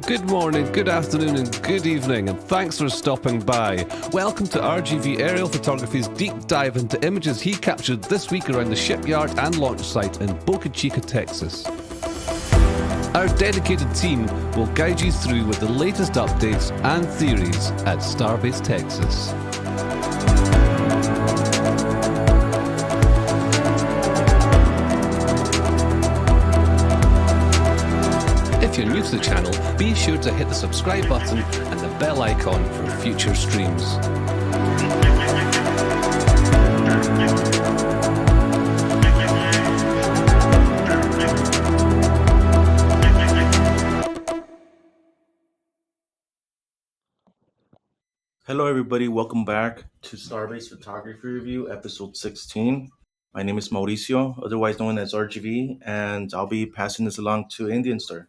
Good morning, good afternoon, and good evening, and thanks for stopping by. Welcome to RGV Aerial Photography's deep dive into images he captured this week around the shipyard and launch site in Boca Chica, Texas. Our dedicated team will guide you through with the latest updates and theories at Starbase, Texas. If you're new to the channel, be sure to hit the subscribe button and the bell icon for future streams. Hello everybody, welcome back to Starbase Photography Review, episode 16. My name is Mauricio, otherwise known as RGV, and I'll be passing this along to Indian Star.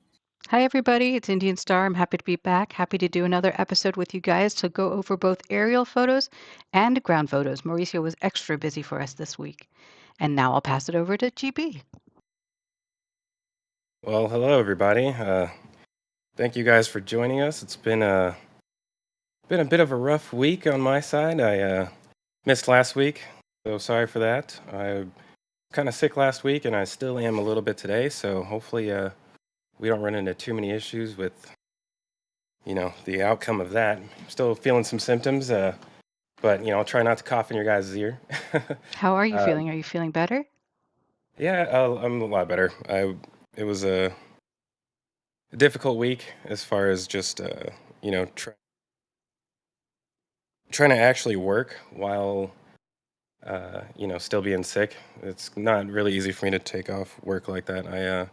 Hi, everybody. It's Indian Star. I'm happy to be back. Happy to do another episode with you guys to go over both aerial photos and ground photos. Mauricio was extra busy for us this week. And now I'll pass it over to GB. Well, hello, everybody. Thank you guys for joining us. It's been a bit of a rough week on my side. I missed last week, so sorry for that. I was kind of sick last week, and I still am a little bit today, so hopefully we don't run into too many issues with, the outcome of that. I'm still feeling some symptoms, but, I'll try not to cough in your guys' ear. How are you feeling? Are you feeling better? Yeah, I'm a lot better. It was a difficult week as far as just, trying to actually work while, still being sick. It's not really easy for me to take off work like that. I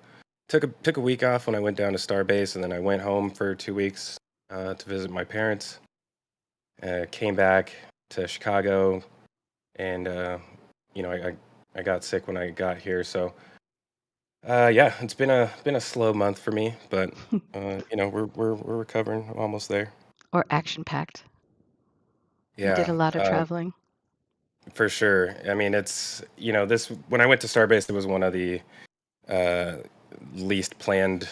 took a week off when I went down to Starbase, and then I went home for 2 weeks to visit my parents. Came back to Chicago, and I got sick when I got here. So it's been a slow month for me, but we're recovering, almost there. Or action-packed? Yeah, You did a lot of traveling. for sure. I mean, it's this when I went to Starbase, it was one of the least planned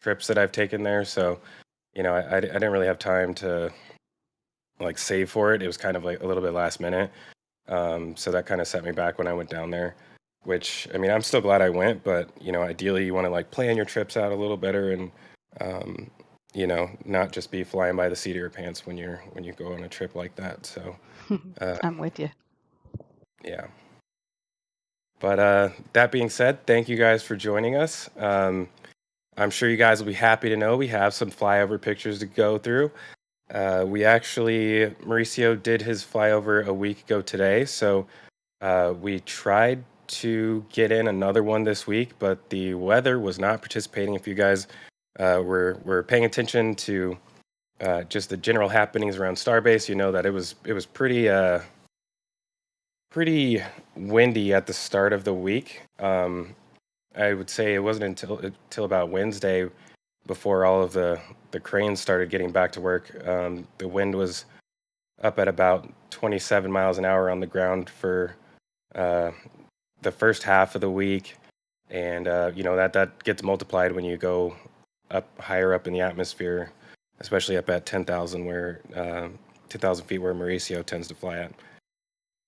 trips that I've taken there. So, I didn't really have time to like save for it. It was kind of like a little bit last minute. So that kind of set me back when I went down there, which, I mean, I'm still glad I went, but, ideally you want to like plan your trips out a little better and, not just be flying by the seat of your pants when you go on a trip like that. So, I'm with you. yeah. But that being said, thank you guys for joining us. I'm sure you guys will be happy to know we have some flyover pictures to go through. Mauricio did his flyover a week ago today, so we tried to get in another one this week, but the weather was not participating. If you guys were paying attention to just the general happenings around Starbase. You know that it was pretty windy at the start of the week. I would say it wasn't until about Wednesday before all of the cranes started getting back to work. The wind was up at about 27 miles an hour on the ground for the first half of the week, and that gets multiplied when you go up higher up in the atmosphere, especially up at 10,000 feet where Mauricio tends to fly at.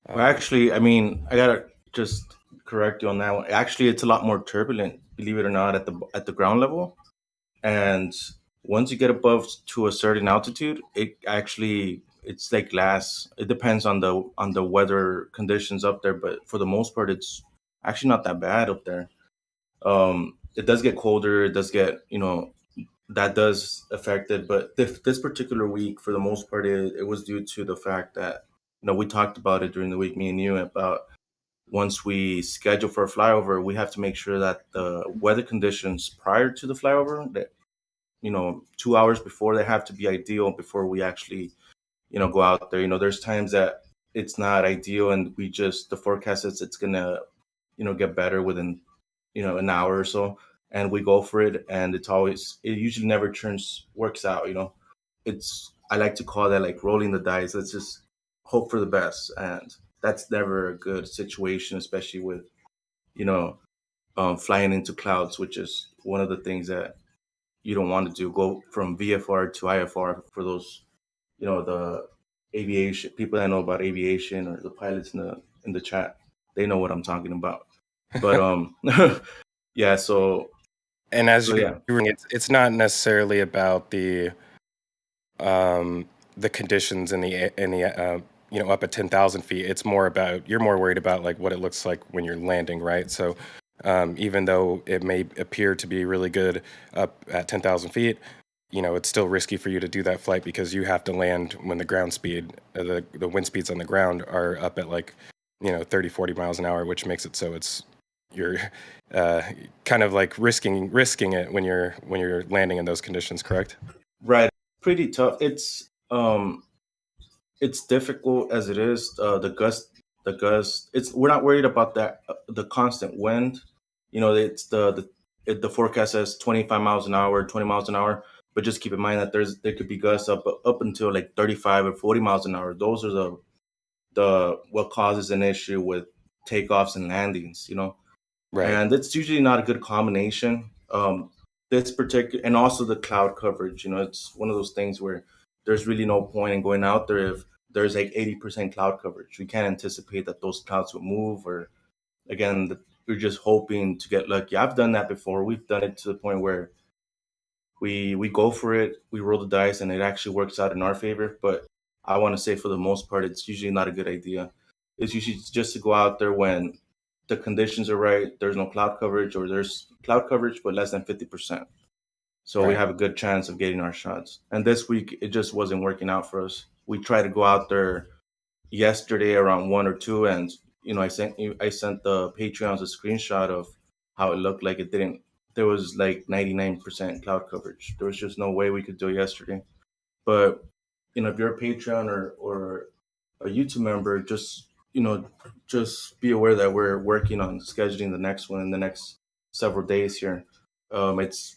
Well, actually, I mean, I gotta just correct you on that one. Actually, it's a lot more turbulent, believe it or not, at the ground level. And once you get above to a certain altitude, it's like glass. It depends on the weather conditions up there, but for the most part, it's actually not that bad up there. It does get colder. It does get, that does affect it. But this particular week, for the most part, it was due to the fact that, we talked about it during the week, me and you, about once we schedule for a flyover, we have to make sure that the weather conditions prior to the flyover, that 2 hours before, they have to be ideal before we actually, go out there. There's times that it's not ideal, and the forecast says it's gonna, get better within, an hour or so, and we go for it, and it usually never works out. I like to call that like rolling the dice. Let's just hope for the best, and that's never a good situation, especially with, flying into clouds, which is one of the things that you don't want to do. Go from VFR to IFR for those, the aviation people that know about aviation, or the pilots in the chat. They know what I'm talking about. But yeah. So And as so yeah. it's not necessarily about the conditions in the up at 10,000 feet. It's more about, you're more worried about like what it looks like when you're landing, right? So even though it may appear to be really good up at 10,000 feet, it's still risky for you to do that flight because you have to land when the ground speed, the wind speeds on the ground are up at like 30, 40 miles an hour, which makes it so you're kind of like risking it when you're landing in those conditions, correct? Right. Pretty tough. It's difficult as it is. The gust. We're not worried about that. The constant wind. It's the forecast says 25 miles an hour, 20 miles an hour. But just keep in mind that there could be gusts up until like 35 or 40 miles an hour. Those are the what causes an issue with takeoffs and landings. Right. And it's usually not a good combination. This particular, and also the cloud coverage. It's one of those things where there's really no point in going out there if there's like 80% cloud coverage. We can't anticipate that those clouds will move, or again, we're just hoping to get lucky. I've done that before. We've done it to the point where we go for it, we roll the dice, and it actually works out in our favor. But I want to say, for the most part, it's usually not a good idea. It's usually just to go out there when the conditions are right. There's no cloud coverage, or there's cloud coverage but less than 50%. So we Right. have a good chance of getting our shots. And this week, it just wasn't working out for us. We tried to go out there yesterday around 1 or 2, and I sent the Patreons a screenshot of how it looked like. There was like 99% cloud coverage. There was just no way we could do it yesterday. But if you're a Patreon or a YouTube member, just be aware that we're working on scheduling the next one in the next several days here. It's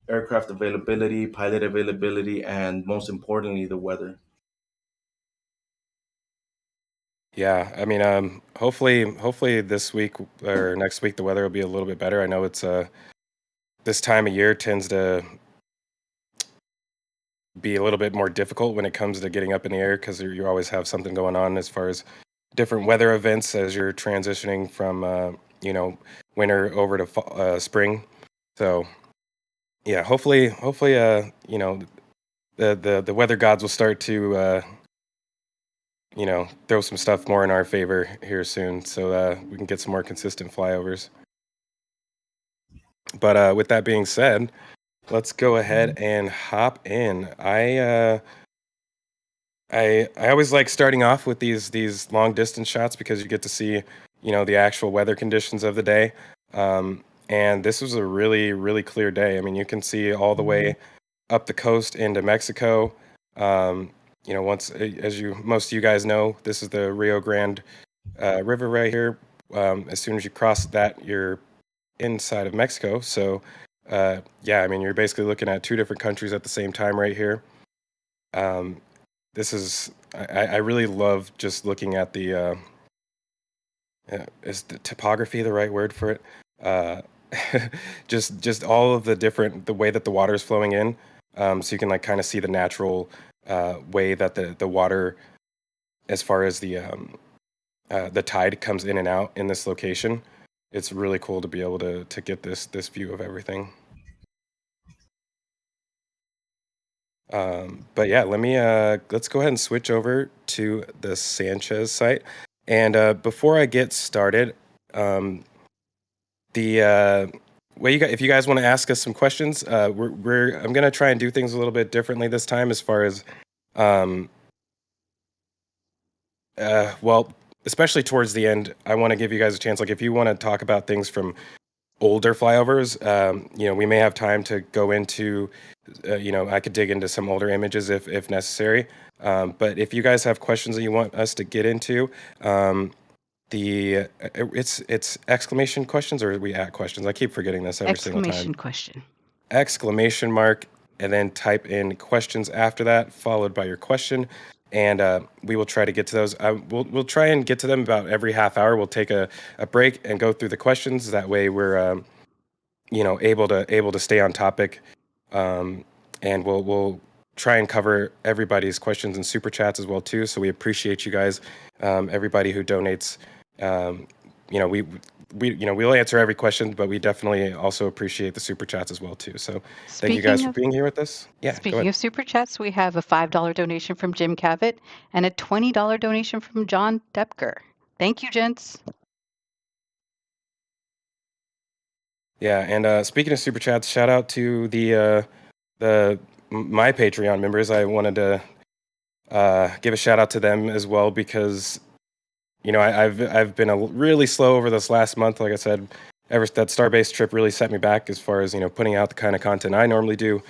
aircraft availability, pilot availability, and most importantly, the weather. Yeah, I mean, hopefully this week or next week the weather will be a little bit better. I know it's this time of year tends to be a little bit more difficult when it comes to getting up in the air because you always have something going on as far as different weather events as you're transitioning from winter over to spring. So yeah, hopefully the weather gods will start to throw some stuff more in our favor here soon, so we can get some more consistent flyovers. But with that being said, let's go ahead and hop in. I always like starting off with these long distance shots because you get to see the actual weather conditions of the day. And this was a really, really clear day. I mean, you can see all the way up the coast into Mexico. Once, as most of you guys know, this is the Rio Grande River right here. As soon as you cross that, you're inside of Mexico. So, you're basically looking at two different countries at the same time right here. I really love just looking at the, is the topography the right word for it? Just all of the way that the water is flowing in. So you can like kind of see the natural way that the water, as far as the tide comes in and out in this location. It's really cool to be able to get this view of everything. But yeah, let's go ahead and switch over to the Sanchez site. And before I get started, the way if you guys want to ask us some questions, I'm gonna try and do things a little bit differently this time, as far as especially towards the end. I want to give you guys a chance. Like, if you want to talk about things from older flyovers, we may have time to go into, I could dig into some older images if necessary. But if you guys have questions that you want us to get into, it's exclamation questions, or are we at questions? I keep forgetting this every single time. Exclamation question. Exclamation mark, and then type in questions after that, followed by your question. And we will try to get to those. We'll try and get to them about every half hour. We'll take a break and go through the questions. That way we're able to stay on topic. And we'll try and cover everybody's questions and super chats as well too. So we appreciate you guys, everybody who donates. We'll answer every question, but we definitely also appreciate the super chats as well too. So thank you guys for being here with us. Yeah. Speaking of super chats, we have a $5 donation from Jim Cavett and a $20 donation from John Depker. Thank you, gents. Yeah, and speaking of super chats, shout out to my Patreon members. I wanted to give a shout out to them as well, because I've been really slow over this last month. Like I said, that Starbase trip really set me back as far as putting out the kind of content I normally do,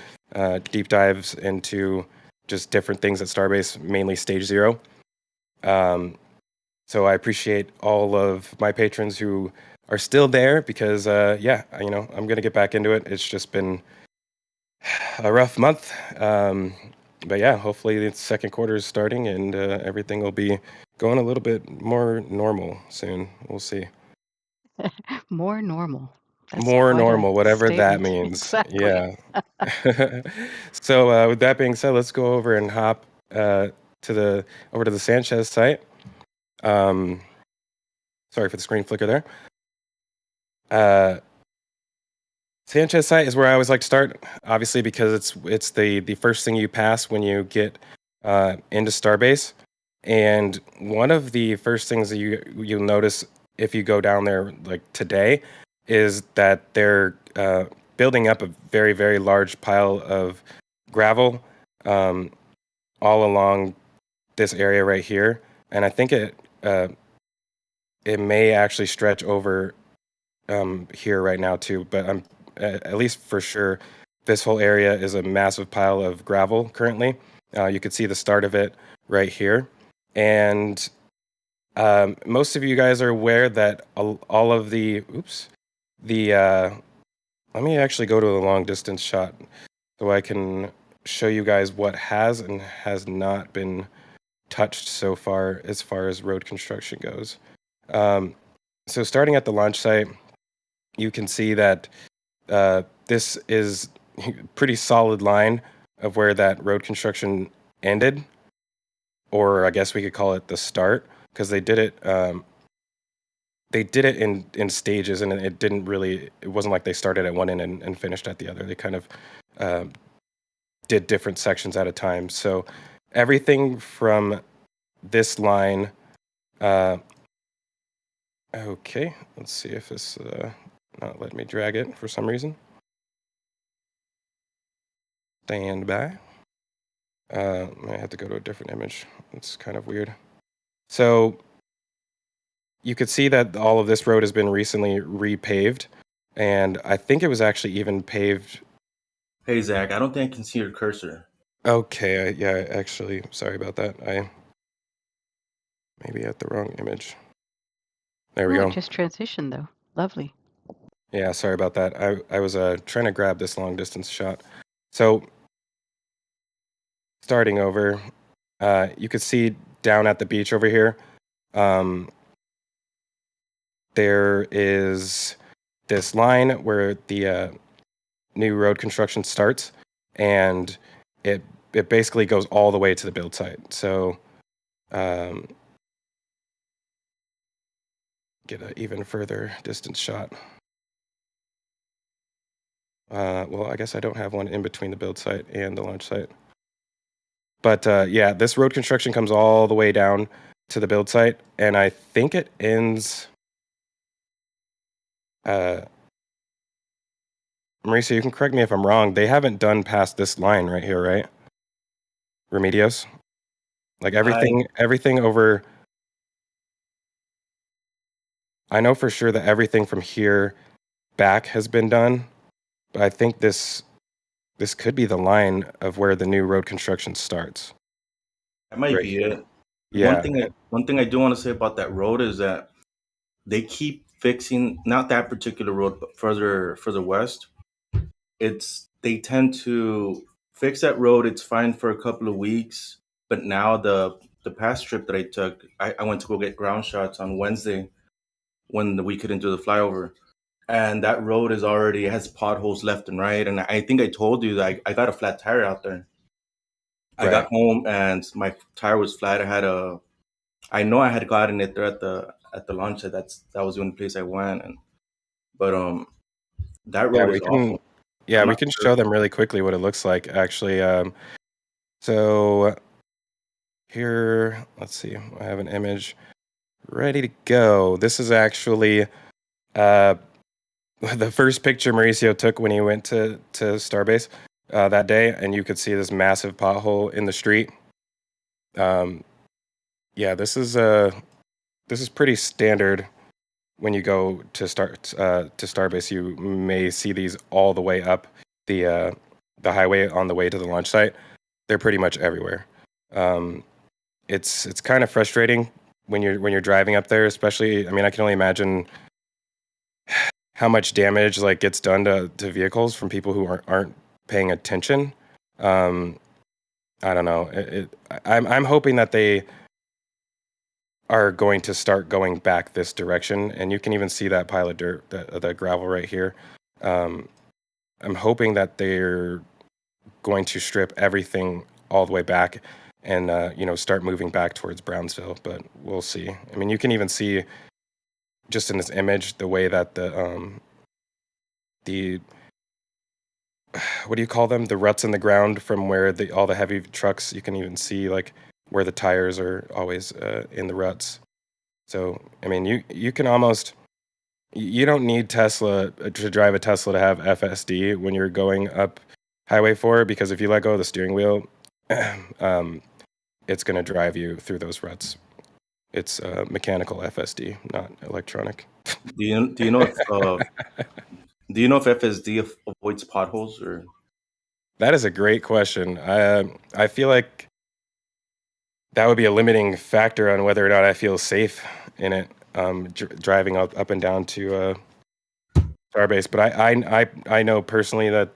deep dives into just different things at Starbase, mainly Stage 0. So I appreciate all of my patrons who are still there, because I'm gonna get back into it. It's just been a rough month, but yeah, hopefully the second quarter is starting and everything will be going a little bit more normal soon. We'll see. More normal. That's more quite a normal, whatever that statement. means. Exactly. Yeah. So with that being said, let's go over and hop over to the Sanchez site. Sorry for the screen flicker there. Sanchez site is where I always like to start, obviously, because it's the first thing you pass when you get into Starbase. And one of the first things that you'll notice if you go down there like today is that they're building up a very, very large pile of gravel all along this area right here. And I think it may actually stretch over here right now too, but I'm at least for sure this whole area is a massive pile of gravel currently. You could see the start of it right here. And most of you guys are aware that all of let me actually go to the long distance shot so I can show you guys what has and has not been touched so far as road construction goes. So starting at the launch site, you can see that this is a pretty solid line of where that road construction ended, or I guess we could call it the start, because they did it in stages, and it wasn't like they started at one end and finished at the other. They kind of did different sections at a time. So everything from this line, okay, let's see if this not letting me drag it for some reason. Stand by. I have to go to a different image. It's kind of weird. So you could see that all of this road has been recently repaved, and I think it was actually even paved Hey Zach, I don't think I can see your cursor. Okay, yeah, actually, sorry about that. I maybe had the wrong image. There we Oh, it go. just transitioned though. Lovely. Yeah, sorry about that. I was trying to grab this long distance shot. So starting over, you could see down at the beach over here. There is this line where the new road construction starts, and it basically goes all the way to the build site. So um, get an even further distance shot. Well, I guess I don't have one in between the build site and the launch site. But yeah, this road construction comes all the way down to the build site, and I think it ends. Marisa, you can correct me if I'm wrong. They haven't done past this line right here, right? Remedios, like everything over. I know for sure that everything from here back has been done, but I think this could be the line of where the new road construction starts. That might Right be here. it. Yeah, One thing I do want to say about that road is that they keep fixing not that particular road, but further west. They tend to fix that road. It's fine for a couple of weeks, but now the past trip that I took, I went to go get ground shots on Wednesday when we couldn't do the flyover, and that road is already has potholes left and right. And I think I told you that I got a flat tire out there. I got right. home and my tire was flat. I know I had gotten it there at the launch. That was the only place I went, but that Yeah, road is awful. I'm we not can sure. show them really quickly what it looks like. Actually, so here, let's see. I have an image ready to go. This is actually uh, the first picture Mauricio took when he went to Starbase that day, and you could see this massive pothole in the street. Yeah, this is pretty standard when you go to Starbase. You may see these all the way up the highway on the way to the launch site. They're pretty much everywhere. Um, it's kind of frustrating when you're driving up there, especially. I mean, I can only imagine how much damage like gets done to vehicles from people who aren't paying attention. Um, I don't know. I'm hoping that they are going to start going back this direction, and you can even see that pile of dirt, the gravel right here. Um, I'm hoping that they're going to strip everything all the way back and start moving back towards Brownsville, but we'll see. I mean, you can even see just in this image the way that the what do you call them? The ruts in the ground from where all the heavy trucks. You can even see like where the tires are always in the ruts. So I mean, you can almost you don't need Tesla to drive a Tesla to have FSD when you're going up Highway 4 because if you let go of the steering wheel, it's going to drive you through those ruts. It's mechanical FSD, not electronic. Do you know if do you know if FSD avoids potholes or? That is a great question. I feel like that would be a limiting factor on whether or not I feel safe in it, driving up and down to Starbase. But I know personally that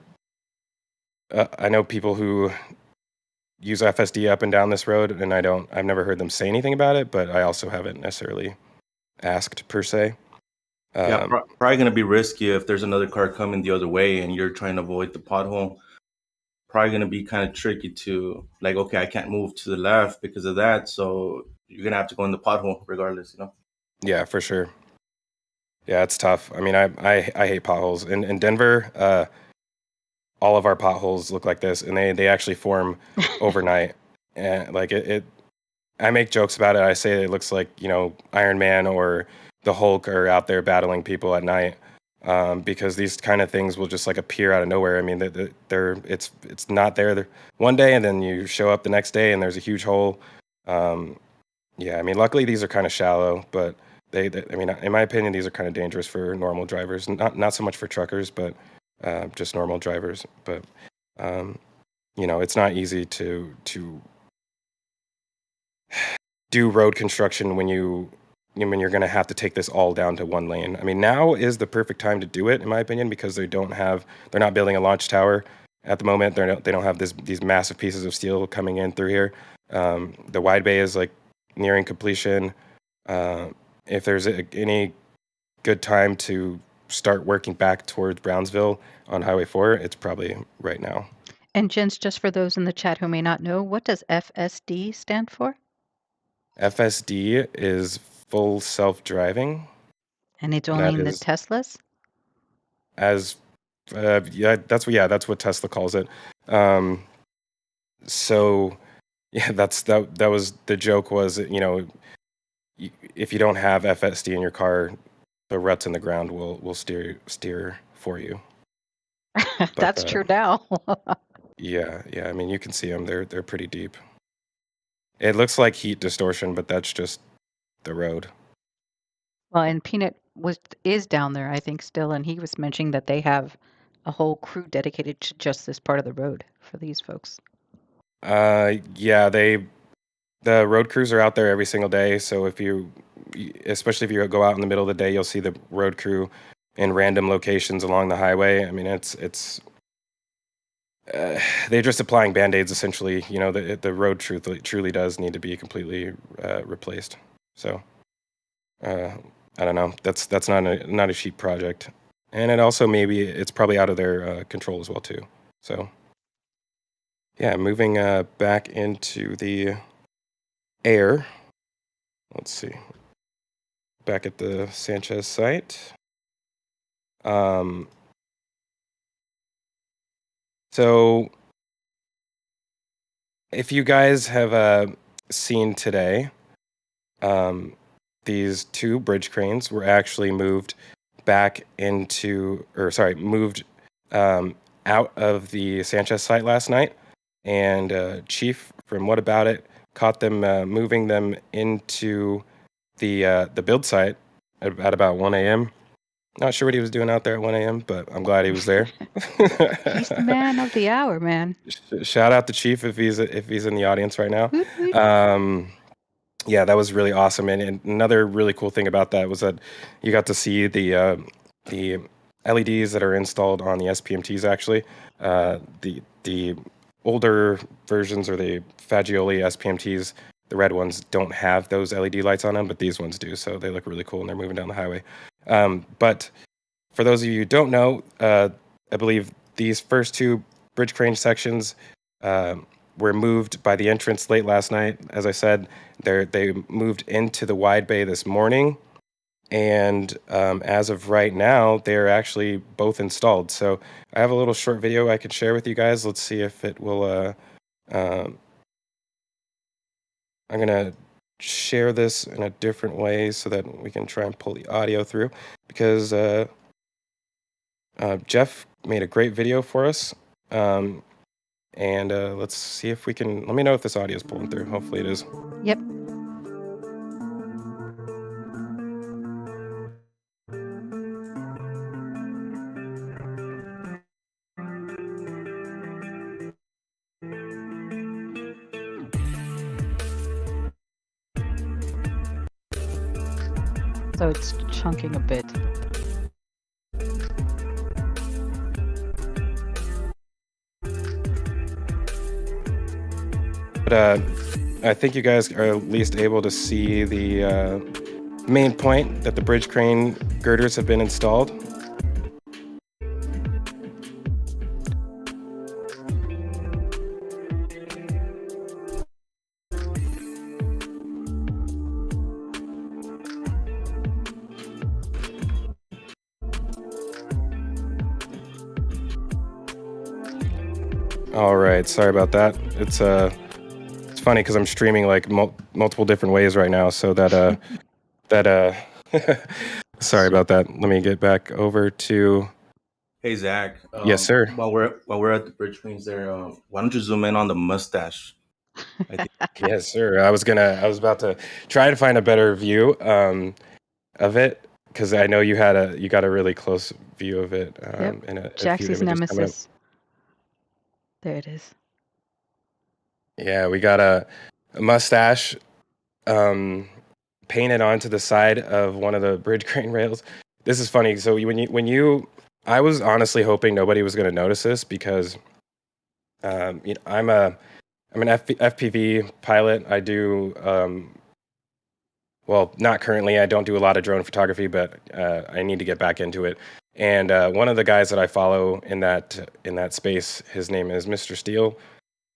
I know people who use FSD up and down this road, and I've never heard them say anything about it, but I also haven't necessarily asked per se. Yeah, Um, probably going to be risky if there's another car coming the other way and you're trying to avoid the pothole. Probably going to be kind of tricky to like, okay, I can't move to the left because of that, so you're going to have to go in the pothole regardless, you know? yeah, for sure. Yeah, it's tough. I mean, I hate potholes. In Denver, all of our potholes look like this, and they actually form overnight. And like it, I make jokes about it. I say it looks like Iron Man or the Hulk are out there battling people at night, because these kind of things will just like appear out of nowhere. I mean, it's not there one day, and then you show up the next day, and there's a huge hole. Yeah, I mean, luckily these are kind of shallow, but I mean, in my opinion, these are kind of dangerous for normal drivers. Not so much for truckers, but just normal drivers. But It's not easy to do road construction when you're going to have to take this all down to one lane. I mean, now is the perfect time to do it, in my opinion, because they're not building a launch tower at the moment. They don't have these massive pieces of steel coming in through here. The wide bay is like nearing completion. If there's any good time to start working back towards Brownsville on Highway 4, it's probably right now. And gents, just for those in the chat who may not know, what does FSD stand for? FSD is full self-driving. And it's only in the Teslas? That's what Tesla calls it. So yeah, that was the joke was, if you don't have FSD in your car, the ruts in the ground will steer for you. That's true now. Yeah. I mean, you can see them. They're pretty deep. It looks like heat distortion, but that's just the road. Well, and Peanut is down there, I think, still, and he was mentioning that they have a whole crew dedicated to just this part of the road for these folks. Yeah, the road crews are out there every single day. So especially if you go out in the middle of the day, you'll see the road crew in random locations along the highway. I mean, it's they're just applying band-aids essentially. The road truly does need to be completely replaced. So I don't know. That's not a cheap project, and it's probably out of their control as well too. So yeah, moving back into the air. Let's see. Back at the Sanchez site. So if you guys have seen today, these two bridge cranes were actually moved out of the Sanchez site last night, and Chief from What About It caught them moving them into the build site at about 1 a.m. Not sure what he was doing out there at 1 a.m., but I'm glad he was there. He's the man of the hour, man. Shout out to Chief if he's in the audience right now. Yeah, that was really awesome. And another really cool thing about that was that you got to see the LEDs that are installed on the SPMTs. Actually, the older versions or the Fagioli SPMTs, the red ones don't have those LED lights on them, but these ones do. So they look really cool, and they're moving down the highway. But for those of you who don't know, I believe these first two bridge crane sections were moved by the entrance late last night. As I said, they moved into the wide bay this morning, and as of right now, they're actually both installed. So I have a little short video I could share with you guys. Let's see if it will. I'm gonna share this in a different way so that we can try and pull the audio through, because Jeff made a great video for us. And let's see if we can. Let me know if this audio is pulling through. Hopefully it is. Yep. So it's chunking a bit. But I think you guys are at least able to see the main point that the bridge crane girders have been installed. All right, sorry about that. It's funny because I'm streaming like multiple different ways right now, so that sorry about that. Let me get back over to. Hey Zach. Yes, sir. While we're at the bridge cranes there, why don't you zoom in on the mustache? I think. Yes, sir. I was about to try to find a better view of it, because I know you got a really close view of it. Yep. In a Jax's few images coming up. nemesis. There it is. Yeah, we got a mustache painted onto the side of one of the bridge crane rails. This is funny. So I was honestly hoping nobody was going to notice this because I'm an FPV pilot. I do well, not currently. I don't do a lot of drone photography, but I need to get back into it. And one of the guys that I follow in that space, his name is Mr. Steele.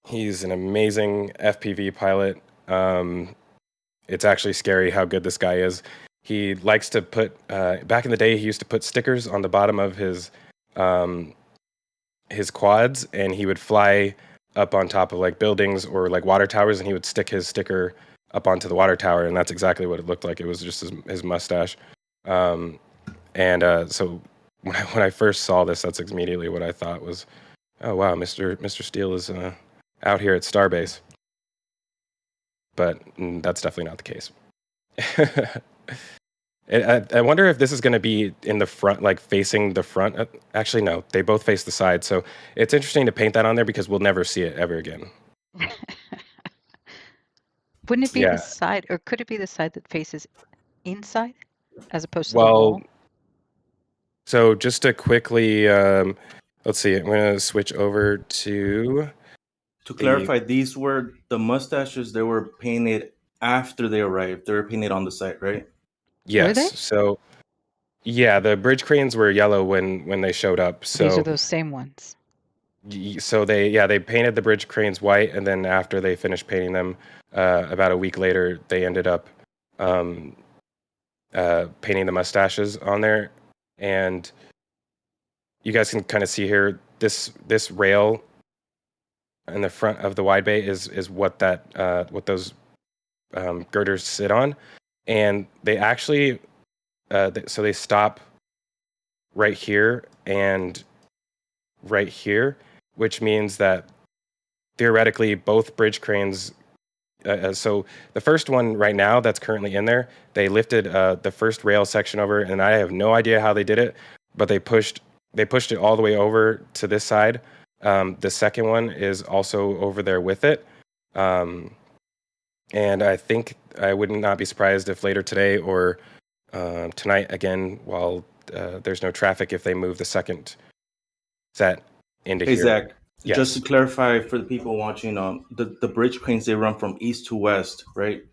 He's an amazing FPV pilot. It's actually scary how good this guy is. He likes to put, back in the day, he used to put stickers on the bottom of his quads, and he would fly up on top of like buildings or like water towers, and he would stick his sticker up onto the water tower, and that's exactly what it looked like. It was just his mustache. So when I first saw this, that's immediately what I thought was, oh wow, Mr. Steele is out here at Starbase. But that's definitely not the case. I wonder if this is going to be in the front, like facing the front. Actually, no, they both face the side. So it's interesting to paint that on there because we'll never see it ever again. Wouldn't it be the Yeah. side, or could it be the side that faces inside as opposed to the wall? So just to quickly, let's see, I'm going to switch over to... To clarify, these were the mustaches that were painted after they arrived. They were painted on the site, right? Yes. Were they? So yeah, the bridge cranes were yellow when they showed up. So these are those same ones. So they painted the bridge cranes white, and then after they finished painting them, about a week later, they ended up painting the mustaches on there. And you guys can kind of see here, this rail in the front of the wide bay is what those girders sit on, and they actually so they stop right here and right here, which means that theoretically both bridge cranes. So the first one right now that's currently in there, they lifted the first rail section over, and I have no idea how they did it, but they pushed it all the way over to this side. The second one is also over there with it. And I think I would not be surprised if later today or tonight, again, while there's no traffic, if they move the second set into here. Zach, Yes. just to clarify for the people watching, the bridge cranes, they run from east to west, right?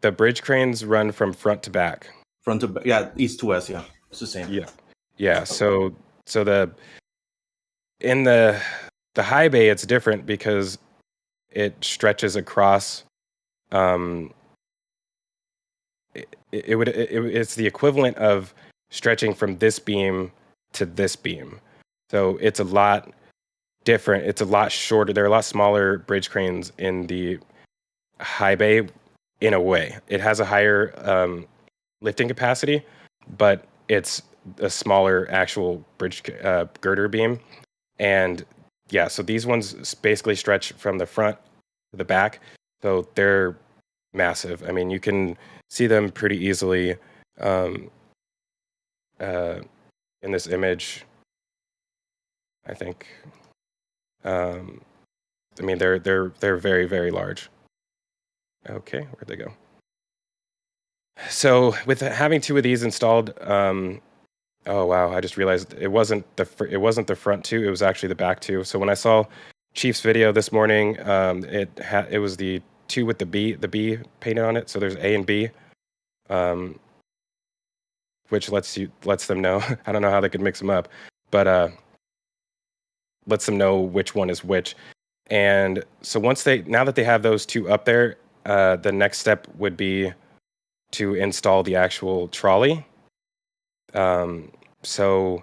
The bridge cranes run from front to back. Front to back, yeah, east to west, yeah. It's the same. Yeah. So in the high bay, it's different because it stretches across. It's the equivalent of stretching from this beam to this beam. So it's a lot different. It's a lot shorter. There are a lot smaller bridge cranes in the high bay in a way. It has a higher lifting capacity, but it's a smaller actual bridge girder beam. And yeah, so these ones basically stretch from the front to the back. So they're massive. I mean, you can see them pretty easily in this image, I think. I mean, they're very, very large. Okay, where'd they go? So with having two of these installed, oh wow, I just realized it wasn't the front two, it was actually the back two. So when I saw Chief's video this morning, it was the two with the B painted on it. So there's A and B, which lets them know. I don't know how they could mix them up, but lets them know which one is which. And so now that they have those two up there, the next step would be to install the actual trolley. So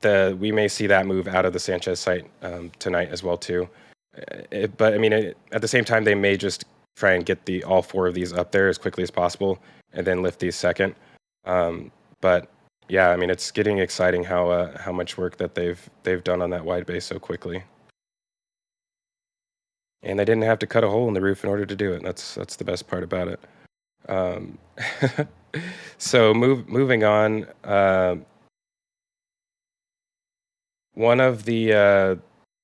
we may see that move out of the Sanchez site tonight as well too. But I mean, at the same time, they may just try and get all four of these up there as quickly as possible, and then lift these second. But yeah, I mean, it's getting exciting how much work that they've done on that wide base so quickly. And they didn't have to cut a hole in the roof in order to do it. That's the best part about it. So moving on. One of the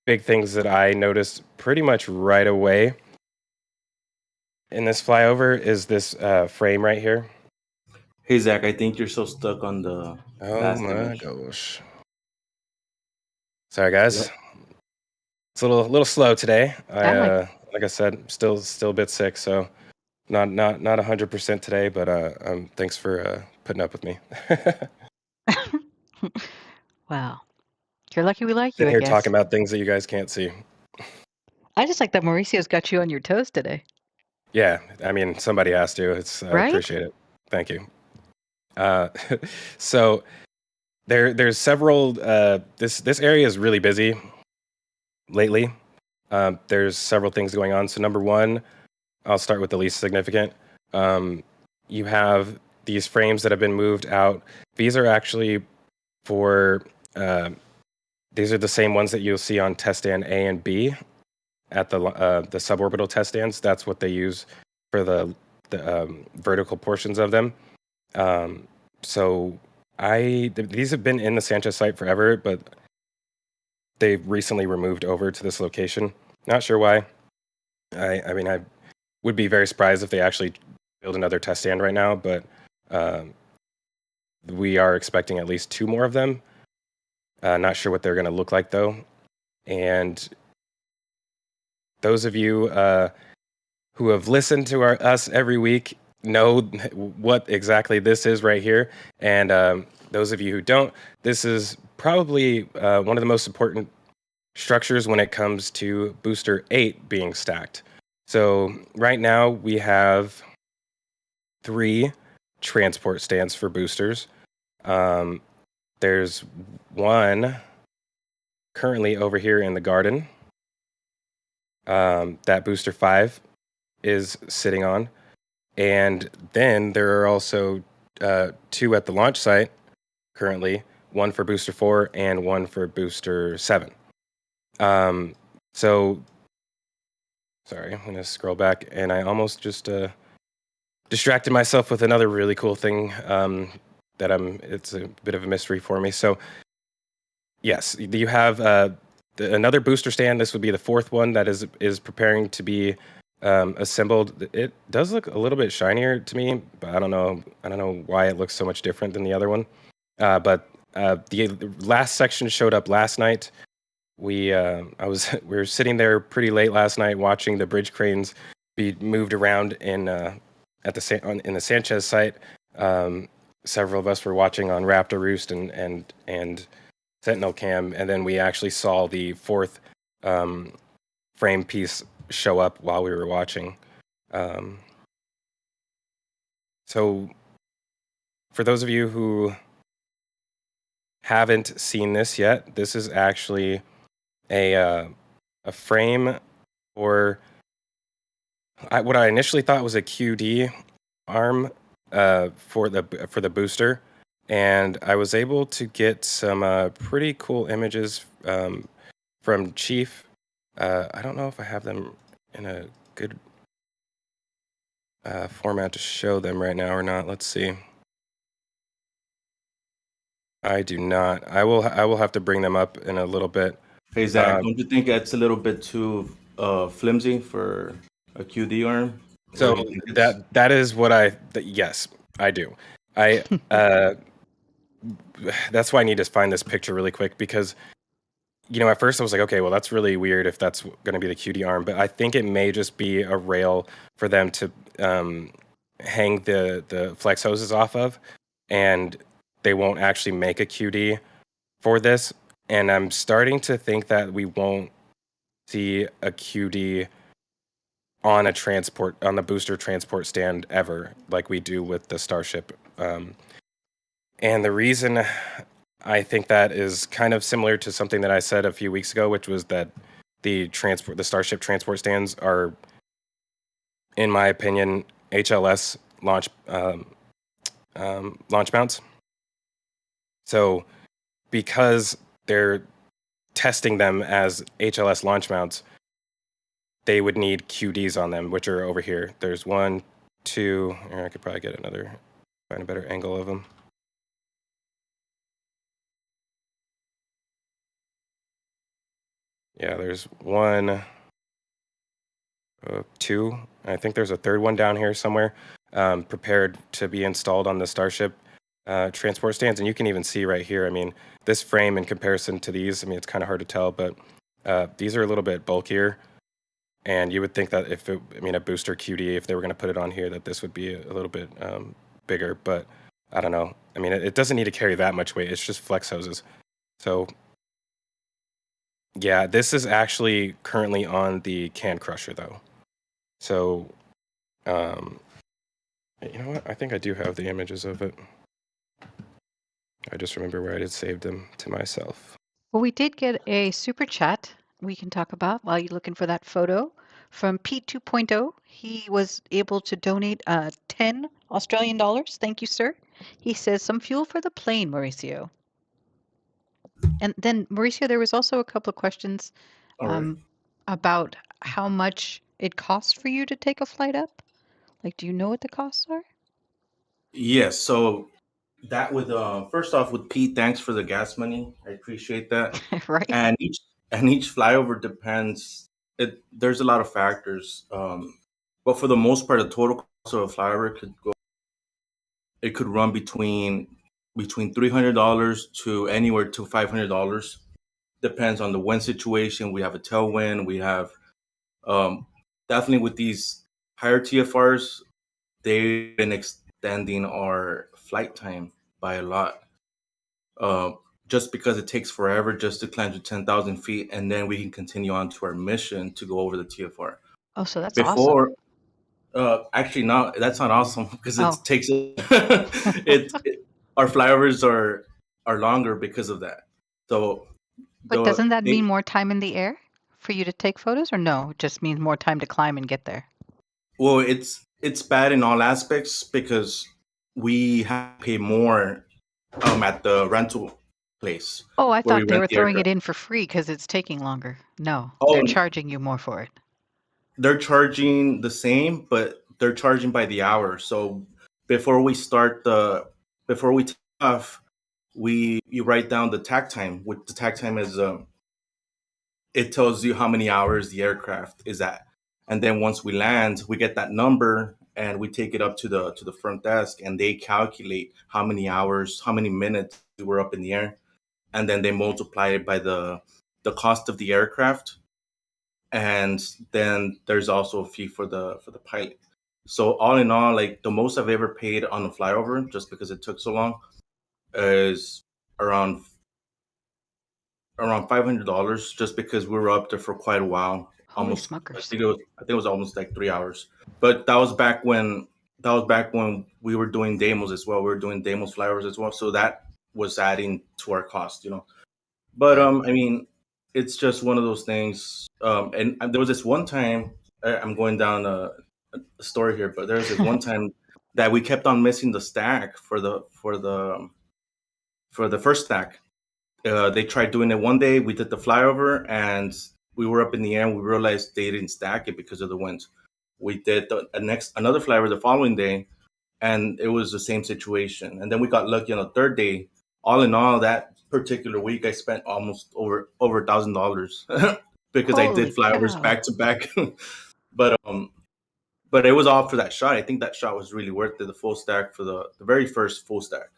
big things that I noticed pretty much right away in this flyover is this frame right here. Hey Zach, I think you're so stuck on the Oh last my image. gosh. Sorry guys. It's a little slow today. Like I said, still a bit sick, so not 100% today, but thanks for putting up with me. Wow. You're lucky we like you, Sitting I here guess. talking about things that you guys can't see. I just like that Mauricio's got you on your toes today. Yeah, I mean, somebody has to. I Right? appreciate it. Thank you. So there's several. This area is really busy lately. There's several things going on. So number one, I'll start with the least significant. You have these frames that have been moved out. These are actually for. These are the same ones that you'll see on test stand A and B at the suborbital test stands. That's what they use for the vertical portions of them. So these have been in the Sanchez site forever, but they've recently removed over to this location. Not sure why. I mean, I would be very surprised if they actually build another test stand right now, but we are expecting at least 2 more of them. Not sure what they're going to look like though. And those of you who have listened to us every week know what exactly this is right here. And those of you who don't, this is probably one of the most important structures when it comes to booster 8 being stacked. So right now we have 3 transport stands for boosters. There's one currently over here in the garden that booster 5 is sitting on. And then there are also 2 at the launch site currently, one for booster 4 and one for booster 7. So, sorry, I'm going to scroll back, and I almost just distracted myself with another really cool thing that it's a bit of a mystery for me. So, yes, you have another booster stand. This would be the 4th one that is preparing to be assembled. It does look a little bit shinier to me, but I don't know why it looks so much different than the other one. But the last section showed up last night. We were sitting there pretty late last night watching the bridge cranes be moved around in the Sanchez site. Several of us were watching on Raptor Roost and Sentinel Cam, and then we actually saw the 4th frame piece show up while we were watching. So for those of you who haven't seen this yet, this is actually a frame for what I initially thought was a QD arm for the booster, and I was able to get some pretty cool images from Chief. I don't know if I have them in a good format to show them right now or not. Let's see. I do not. I will have to bring them up in a little bit. Hey Zach, don't you think that's a little bit too flimsy for a QD arm? So Or do you think that is what yes, I do. I that's why I need to find this picture really quick, because at first I was like, okay, well, that's really weird if that's going to be the QD arm, but I think it may just be a rail for them to hang the flex hoses off of, and they won't actually make a QD for this. And I'm starting to think that we won't see a QD on the booster transport stand ever, like we do with the Starship. And the reason I think that is kind of similar to something that I said a few weeks ago, which was that the Starship transport stands are, in my opinion, HLS launch mounts. So because they're testing them as HLS launch mounts, they would need QDs on them, which are over here. There's 1, 2, or I could probably find a better angle of them. Yeah, there's one, two. I think there's a third one down here somewhere, prepared to be installed on the Starship transport stands. And you can even see right here, I mean, this frame in comparison to these, I mean, it's kind of hard to tell, but these are a little bit bulkier. And you would think that a booster QD, if they were going to put it on here, that this would be a little bit bigger. But I don't know. I mean, it doesn't need to carry that much weight. It's just flex hoses. So yeah, this is actually currently on the can crusher though. So you know what? I think I do have the images of it. I just remember where I had saved them to myself. Well, we did get a super chat we can talk about while you're looking for that photo from Pete 2.0. He was able to donate 10 Australian dollars. Thank you, sir. He says some fuel for the plane, Mauricio. And then, Mauricio, there was also a couple of questions All right. about how much it costs for you to take a flight up. Like, do you know what the costs are? Yes. So that would first off with Pete, thanks for the gas money. I appreciate that. Right? And each flyover depends. There's a lot of factors. But for the most part, the total cost of a flyover could run between $300 to anywhere to $500. Depends on the wind situation. We have a tailwind. We have definitely with these higher TFRs, they've been extending our flight time by a lot. Just because it takes forever just to climb to 10,000 feet, and then we can continue on to our mission to go over the TFR. Oh, so that's awesome. Before, actually, no, that's not awesome because it Oh. takes our flyovers are longer because of that. So, But doesn't that mean more time in the air for you to take photos, or no? It just means more time to climb and get there. Well, it's bad in all aspects because we have to pay more at the rental place. Oh, I where we thought they rent were the throwing it aircraft. in for free because it's taking longer. No, Oh, they're charging you more for it. They're charging the same, but they're charging by the hour. So before we take off, you write down the takt time. What the takt time is, it tells you how many hours the aircraft is at, and then once we land, we get that number and we take it up to the front desk, and they calculate how many hours, how many minutes we were up in the air, and then they multiply it by the cost of the aircraft. And then there's also a fee for the pilot. So all in all, like the most I've ever paid on a flyover, just because it took so long, is around $500, just because we were up there for quite a while. Holy Almost, smokers. I think it was almost like 3 hours. But that was back when we were doing demos as well. We were doing demos flyovers as well. So that was adding to our cost, But I mean, it's just one of those things. And there was this one time, I'm going down a story here, but there was this one time that we kept on missing the stack for the first stack. They tried doing it one day. We did the flyover, and we were up in the air, and we realized they didn't stack it because of the wind. We did another flyover the following day, and it was the same situation. And then we got lucky on the third day. All in all, that particular week, I spent almost over $1,000 because I Holy did flyovers cow. back to back. But it was all for that shot. I think that shot was really worth it. The full stack for the very first full stack,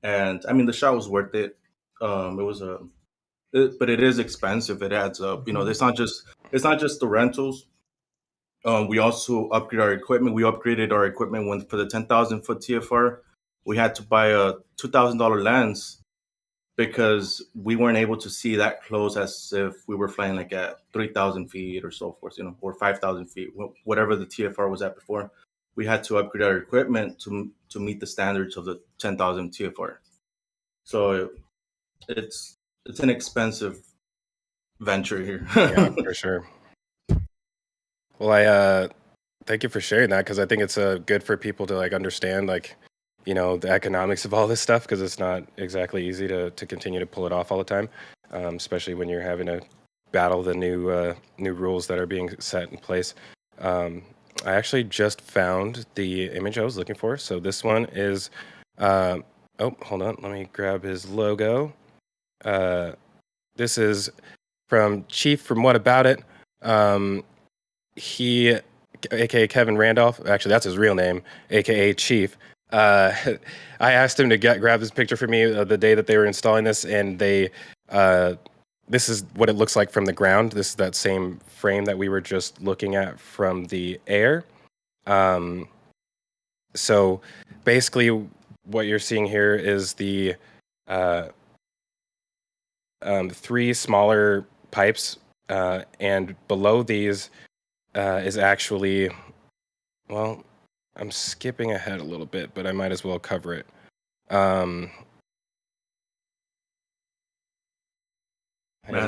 and I mean the shot was worth it. But it is expensive. It adds up. It's not just the rentals. We also upgrade our equipment. We upgraded our equipment for the 10,000 foot TFR. We had to buy a $2,000 lens because we weren't able to see that close as if we were flying like at 3,000 feet or so forth, or 5,000 feet, whatever the TFR was at before. We had to upgrade our equipment to meet the standards of the 10,000 TFR. So it's an expensive venture here. Yeah, for sure. Well, I thank you for sharing that, because I think it's good for people to understand the economics of all this stuff, because it's not exactly easy to continue to pull it off all the time, especially when you're having to battle the new rules that are being set in place. I actually just found the image I was looking for. So this one is oh, hold on, let me grab his logo. This is from Chief from What About It. He, aka Kevin Randolph, actually that's his real name, aka Chief. I asked him to grab this picture for me the day that they were installing this, and they this is what it looks like from the ground. This is that same frame that we were just looking at from the air. So basically what you're seeing here is the 3 smaller pipes, and below these is actually, well, I'm skipping ahead a little bit, but I might as well cover it. Man,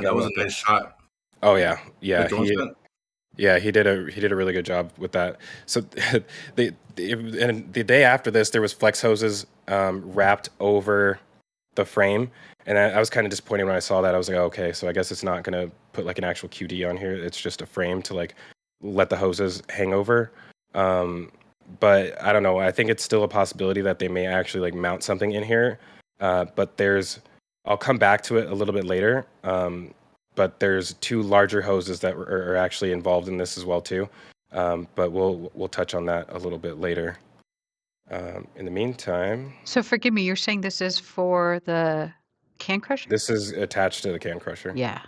that was a nice shot. Oh yeah, The drone shot? yeah, he did a really good job with that. So and the day after this, there was flex hoses wrapped over the frame, and I was kind of disappointed when I saw that. I was like, oh, okay, so I guess it's not gonna put like an actual QD on here. It's just a frame to like let the hoses hang over. But I don't know. I think it's still a possibility that they may actually like mount something in here. But I'll come back to it a little bit later. But there's 2 larger hoses that are actually involved in this as well too. But we'll touch on that a little bit later. In the meantime, So forgive me, you're saying this is for the can crusher? this is attached to the can crusher. Yeah.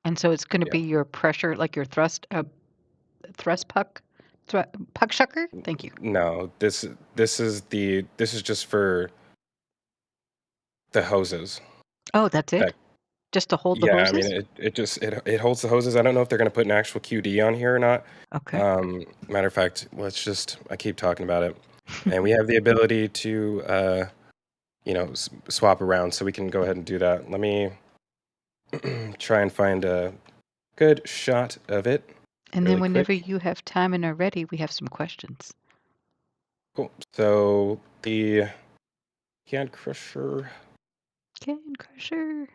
And so it's going to Yeah. be your pressure, like your thrust puck shucker? Thank you. No, this is just for the hoses. Oh, that's it? Just to hold the Yeah, hoses? I mean it holds the hoses. I don't know if they're gonna put an actual QD on here or not. Okay. Matter of fact, I keep talking about it, and we have the ability to swap around, so we can go ahead and do that. Let me try and find a good shot of it. And really then whenever quick. you have time and are ready, we have some questions. Cool. So the can crusher. Can crusher.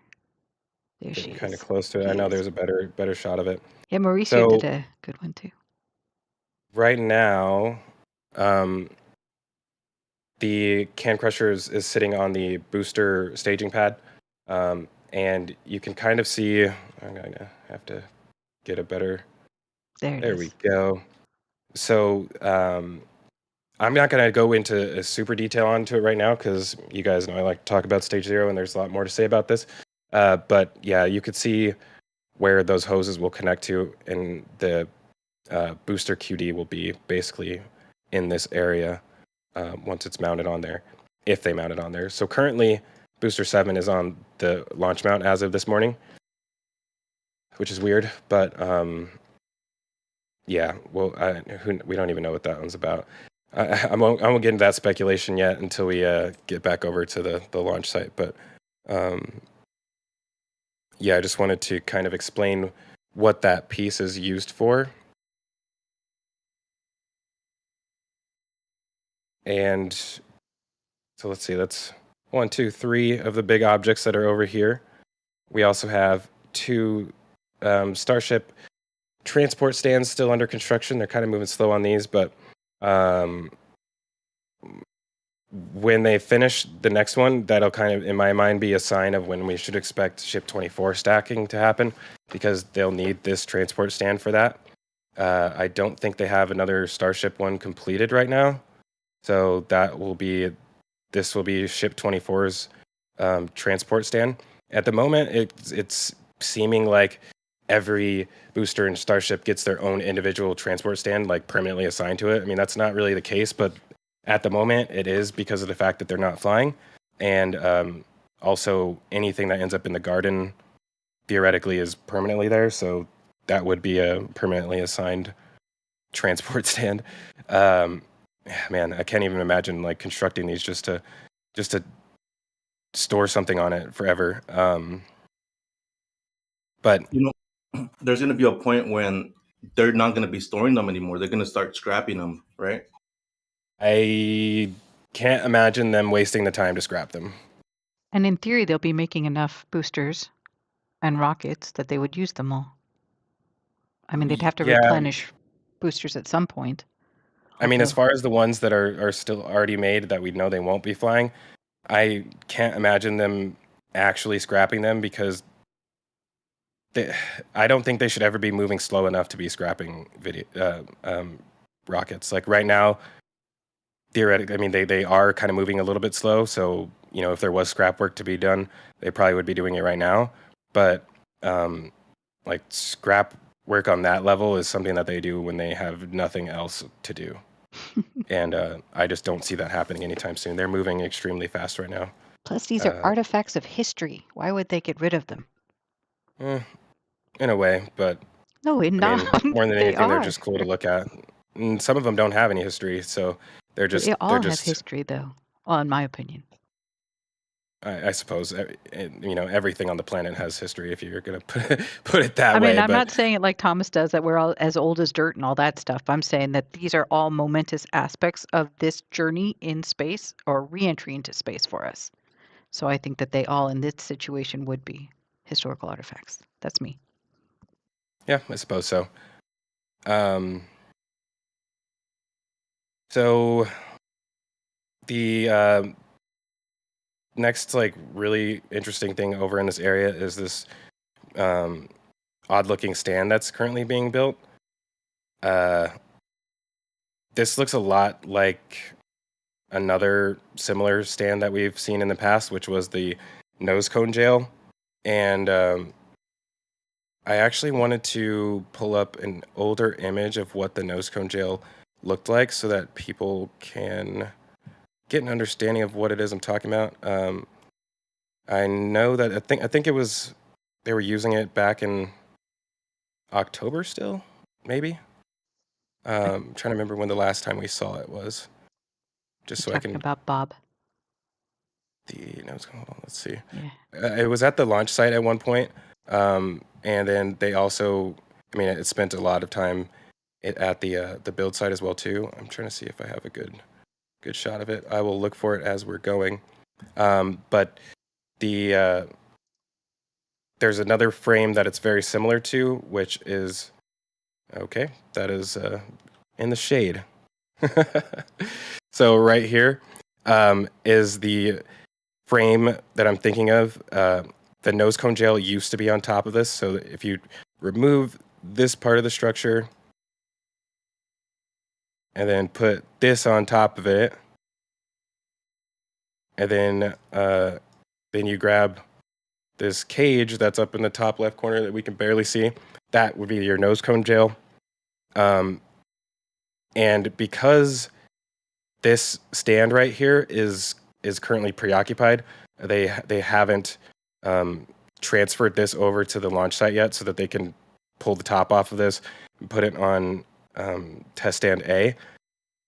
There she Getting kind is. of close to it. I know Yes. there's a better shot of it. Yeah, Mauricio So did a good one too. right now, the can crusher is sitting on the booster staging pad, and you can kind of see. I'm gonna have to get a better. There it There is. we go. So I'm not gonna go into a super detail onto it right now because you guys know I like to talk about stage 0, and there's a lot more to say about this. But yeah, you could see where those hoses will connect to, and the booster QD will be basically in this area once it's mounted on there, if they mount it on there. So currently, booster 7 is on the launch mount as of this morning, which is weird, but yeah, well, we don't even know what that one's about. I won't get into that speculation yet until we get back over to the launch site, but yeah, I just wanted to kind of explain what that piece is used for. And so let's see, that's 1, 2, 3 of the big objects that are over here. We also have 2 Starship transport stands still under construction. They're kind of moving slow on these, but when they finish the next one, that'll kind of, in my mind, be a sign of when we should expect Ship 24 stacking to happen, because they'll need this transport stand for that. I don't think they have another Starship one completed right now, so this will be Ship 24's transport stand. At the moment, it's seeming like every booster and Starship gets their own individual transport stand, like permanently assigned to it. I mean, that's not really the case, but at the moment it is, because of the fact that they're not flying. And also anything that ends up in the garden theoretically is permanently there, so that would be a permanently assigned transport stand. Man, I can't even imagine like constructing these just to store something on it forever. But there's going to be a point when they're not going to be storing them anymore. They're going to start scrapping them, right? I can't imagine them wasting the time to scrap them. And in theory, they'll be making enough boosters and rockets that they would use them all. I mean, they'd have to replenish boosters at some point. I mean, as far as the ones that are still already made that we know they won't be flying, I can't imagine them actually scrapping them, because I don't think they should ever be moving slow enough to be scrapping rockets. Like right now, theoretically, I mean, they are kind of moving a little bit slow. So, if there was scrap work to be done, they probably would be doing it right now. But like scrap work on that level is something that they do when they have nothing else to do. And I just don't see that happening anytime soon. They're moving extremely fast right now. Plus, these are artifacts of history. Why would they get rid of them? In a way, but No, I mean, more than they anything, they're are. just cool to look at. And some of them don't have any history, so they're They all have just history, though. Well, in my opinion. I suppose everything on the planet has history if you're gonna put it that way. I mean, I'm But not saying it like Thomas does, that we're all as old as dirt and all that stuff. I'm saying that these are all momentous aspects of this journey in space or re-entry into space for us. So I think that they all in this situation would be historical artifacts. That's me. yeah, I suppose so. So the next like really interesting thing over in this area is this odd looking stand that's currently being built. This looks a lot like another similar stand that we've seen in the past, which was the nose cone jail. And I actually wanted to pull up an older image of what the nose cone jail looked like so that people can get an understanding of what it is I'm talking about. I know that I think it was they were using it back in October still, maybe. Trying to remember when the last time we saw it was. Just so I Talking can about Bob. Hold on, let's see. Yeah. It was at the launch site at one point, and then they also, I mean, it spent a lot of time at the build site as well too. I'm trying to see if I have a good shot of it. I will look for it as we're going. But the there's another frame that it's very similar to, which is that is in the shade. So right here is the frame that I'm thinking of. The nose cone jail used to be on top of this, so if you remove this part of the structure and then put this on top of it, and then you grab this cage that's up in the top left corner that we can barely see, that would be your nose cone jail. And because this stand right here is currently preoccupied, they haven't transferred this over to the launch site yet, so that they can pull the top off of this and put it on test stand A.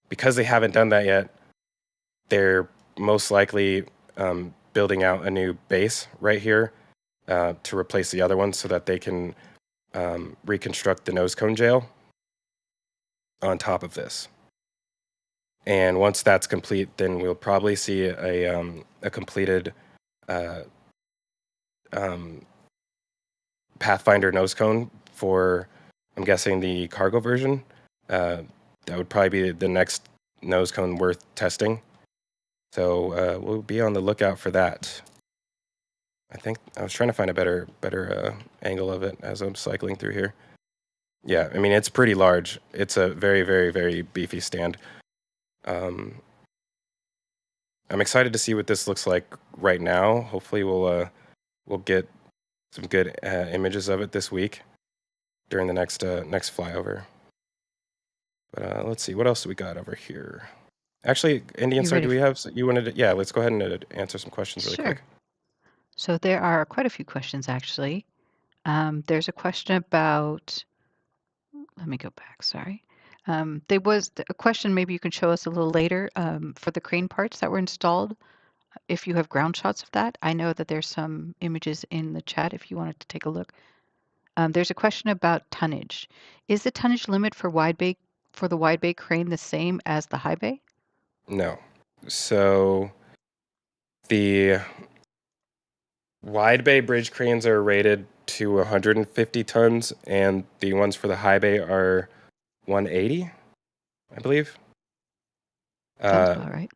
Because they haven't done that yet, they're most likely building out a new base right here to replace the other one, so that they can reconstruct the nose cone jail on top of this. And once that's complete, then we'll probably see a completed Pathfinder nose cone for, I'm guessing, the cargo version. That would probably be the next nose cone worth testing. So we'll be on the lookout for that. I think I was trying to find a better angle of it as I'm cycling through here. Yeah, I mean, it's pretty large. It's a very, very, very beefy stand. I'm excited to see what this looks like right now. Hopefully we'll get some good images of it this week during the next flyover. But let's see, what else do we got over here? Actually, Indian Star, do we have, you wanted to, yeah, let's go ahead and answer some questions really quick. So there are quite a few questions, actually. There's a question about, let me go back, sorry. There was a question, maybe you can show us a little later, for the crane parts that were installed, if you have ground shots of that. I know that there's some images in the chat if you wanted to take a look. There's a question about tonnage. Is the tonnage limit for the wide bay crane the same as the high bay? No. So the wide bay bridge cranes are rated to 150 tons, and the ones for the high bay are 180, I believe. Sounds about right.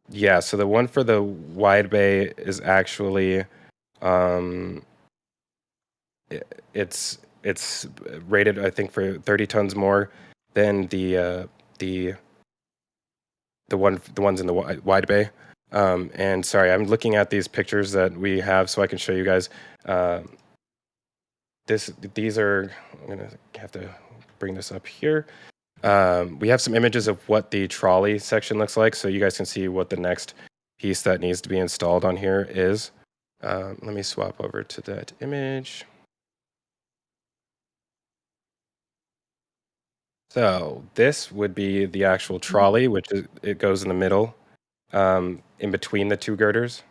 Yeah, so the one for the wide bay is actually it's rated, I think, for 30 tons more than the ones in the wide bay. And sorry, I'm looking at these pictures that we have so I can show you guys. These are, I'm gonna have to bring this up here. We have some images of what the trolley section looks like, so you guys can see what the next piece that needs to be installed on here is. Let me swap over to that image. So this would be the actual trolley, which it goes in the middle, in between the two girders.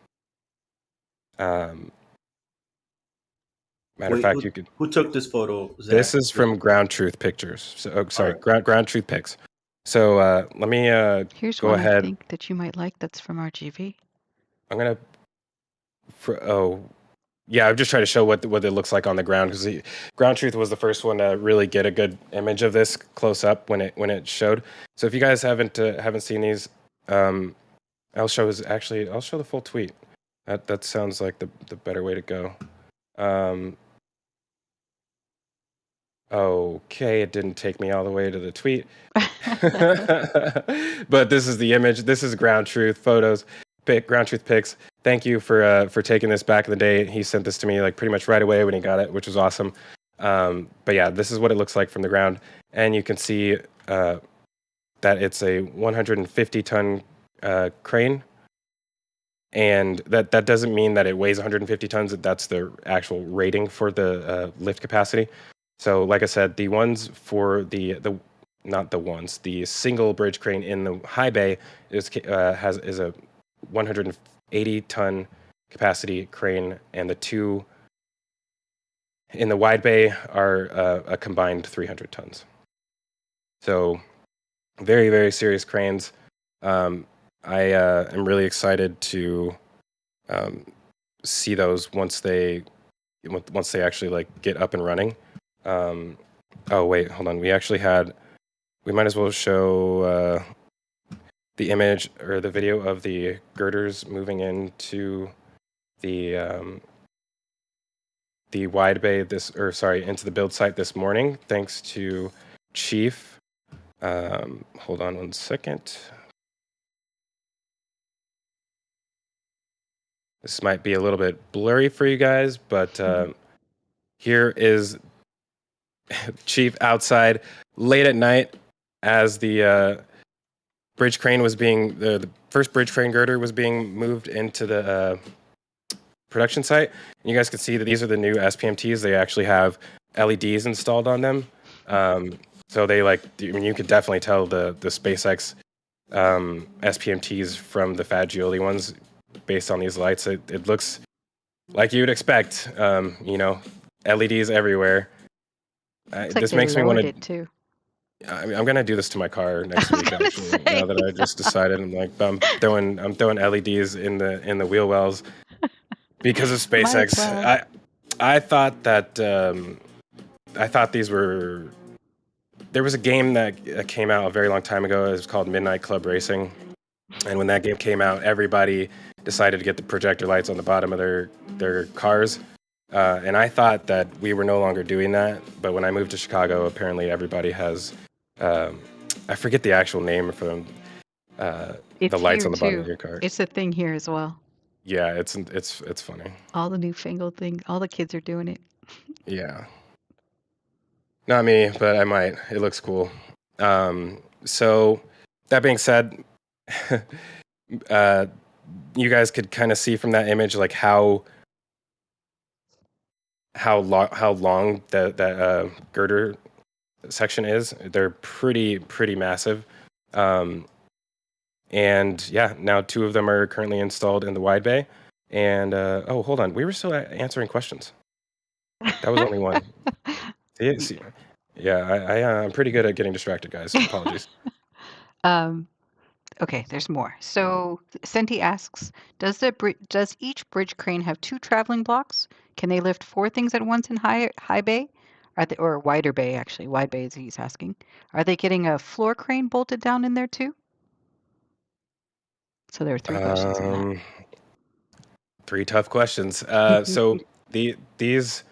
Matter of Wait, fact, you could. who took this photo, Zach? This is from Ground Truth Pictures. So, sorry, Ground Truth Pics. So let me Here's go one ahead. I think that you might like. That's from RGV. I'm gonna. Yeah, I'm just trying to show what it looks like on the ground, because Ground Truth was the first one to really get a good image of this close up when it showed. So if you guys haven't seen these, I'll show the full tweet. That sounds like the better way to go. Okay, it didn't take me all the way to the tweet. But this is the image. This is Ground Truth photos. Ground Truth Pics. Thank you for taking this back in the day. He sent this to me like pretty much right away when he got it, which was awesome. But yeah, this is what it looks like from the ground, and you can see that it's a 150-ton crane, and that doesn't mean that it weighs 150 tons. That's the actual rating for the lift capacity. So, like I said, the ones for the single bridge crane in the high bay is a 180-ton capacity crane, and the two in the wide bay are a combined 300 tons. So, very, very serious cranes. I am really excited to see those once they actually like get up and running. Oh wait, hold on. We might as well show the image or the video of the girders moving into the wide bay into the build site this morning, thanks to Chief. Hold on one second. This might be a little bit blurry for you guys, but here is Chief outside late at night as the bridge crane was the first bridge crane girder was being moved into the production site. And you guys can see that these are the new SPMTs. They actually have LEDs installed on them. So they you could definitely tell the SpaceX SPMTs from the Fagioli ones based on these lights. It looks like you would expect, LEDs everywhere. This makes me want to. I'm gonna do this to my car next week. Actually, now that I just decided, I'm throwing LEDs in the wheel wells because of SpaceX. Well. I thought that these were. There was a game that came out a very long time ago. It was called Midnight Club Racing, and when that game came out, everybody decided to get the projector lights on the bottom of their cars. And I thought that we were no longer doing that, but when I moved to Chicago, apparently everybody has, I forget the actual name for them, the lights on the bottom of your car. It's a thing here as well. Yeah, it's funny. All the newfangled things, all the kids are doing it. Yeah. Not me, but I might. It looks cool. So that being said, you guys could kind of see from that image like how long that girder section is. They're pretty massive. And yeah, now two of them are currently installed in the wide bay. And hold on, we were still answering questions. That was only one. Yeah, I'm pretty good at getting distracted, guys. Apologies. Okay, there's more. So Senti asks, does each bridge crane have two traveling blocks? Can they lift 4 things at once in high bay? Or wider bay, actually. Wide bay, as he's asking. Are they getting a floor crane bolted down in there too? So there are 3 questions in that. 3 tough questions. So these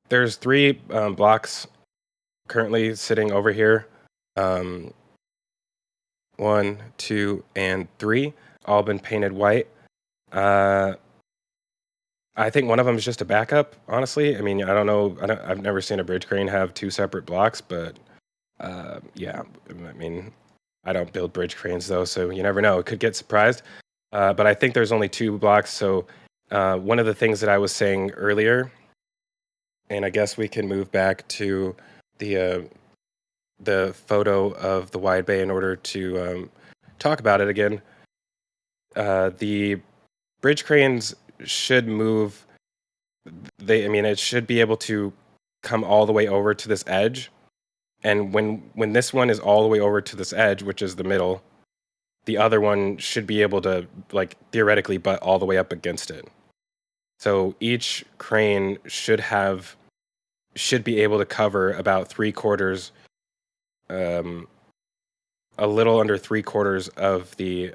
there's 3 blocks currently sitting over here. 1, 2, and 3, all been painted white. I think one of them is just a backup, honestly. I mean, I don't know. I've never seen a bridge crane have 2 separate blocks, but yeah, I mean, I don't build bridge cranes though, so you never know. It could get surprised. But I think there's only 2 blocks. So one of the things that I was saying earlier, and I guess we can move back to the photo of the wide bay in order to talk about it again. The bridge cranes should move. It should be able to come all the way over to this edge. And when this one is all the way over to this edge, which is the middle, the other one should be able to, like, theoretically butt all the way up against it. So each crane should be able to cover about 3/4, a little under 3/4 of the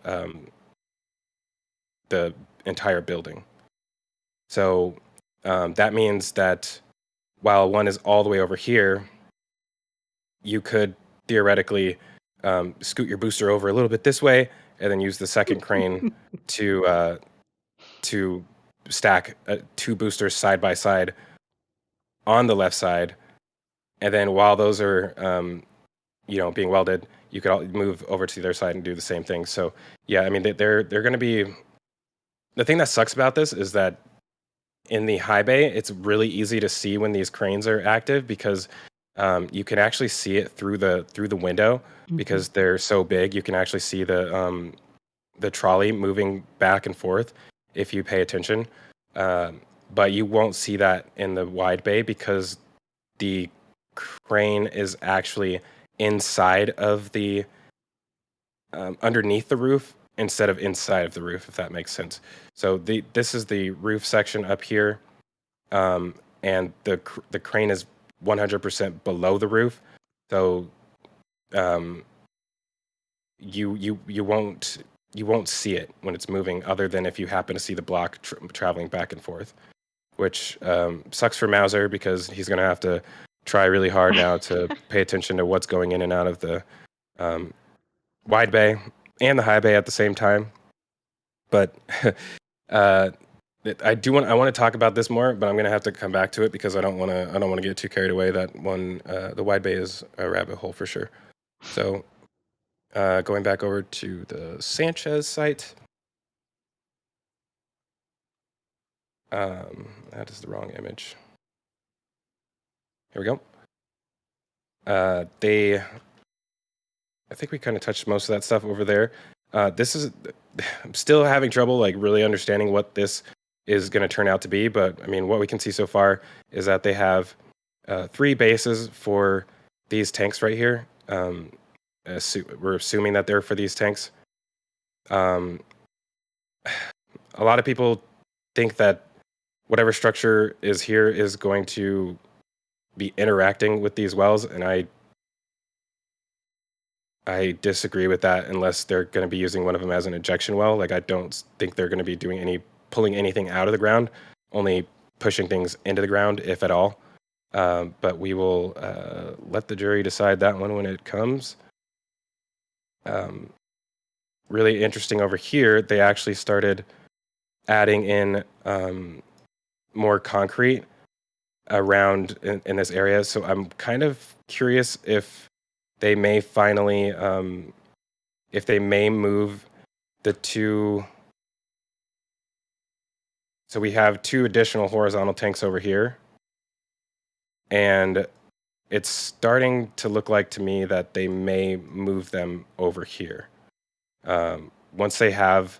entire building. So that means that while one is all the way over here, you could theoretically scoot your booster over a little bit this way, and then use the second crane to stack 2 boosters side by side on the left side, and then while those are being welded, you could move over to the other side and do the same thing. So yeah, I mean, they're going to be. The thing that sucks about this is that in the high bay, it's really easy to see when these cranes are active, because you can actually see it through the window, because they're so big. You can actually see the trolley moving back and forth if you pay attention. But you won't see that in the wide bay, because the crane is actually inside of the underneath the roof instead of inside of the roof, if that makes sense. So this is the roof section up here, and the crane is 100% below the roof. So you won't see it when it's moving, other than if you happen to see the block traveling back and forth, which sucks for Mauser, because he's going to have to try really hard now to pay attention to what's going in and out of the wide bay and the high bay at the same time. But I want to talk about this more, but I'm going to have to come back to it, because I don't want to get too carried away. That one, the wide bay is a rabbit hole for sure. So going back over to the Sanchez site. That is the wrong image. Here we go. I think we kind of touched most of that stuff over there. I'm still having trouble really understanding what this is going to turn out to be, but I mean, what we can see so far is that they have 3 bases for these tanks right here. We're assuming that they're for these tanks. A lot of people think that whatever structure is here is going to be interacting with these wells, and I disagree with that, unless they're going to be using one of them as an injection well. I don't think they're going to be pulling anything out of the ground, only pushing things into the ground, if at all. But we will let the jury decide that one when it comes. Really interesting over here, they actually started adding in more concrete around in this area. So I'm kind of curious if they may finally, if they may move the 2. So we have 2 additional horizontal tanks over here, and it's starting to look like to me that they may move them over here. Once they have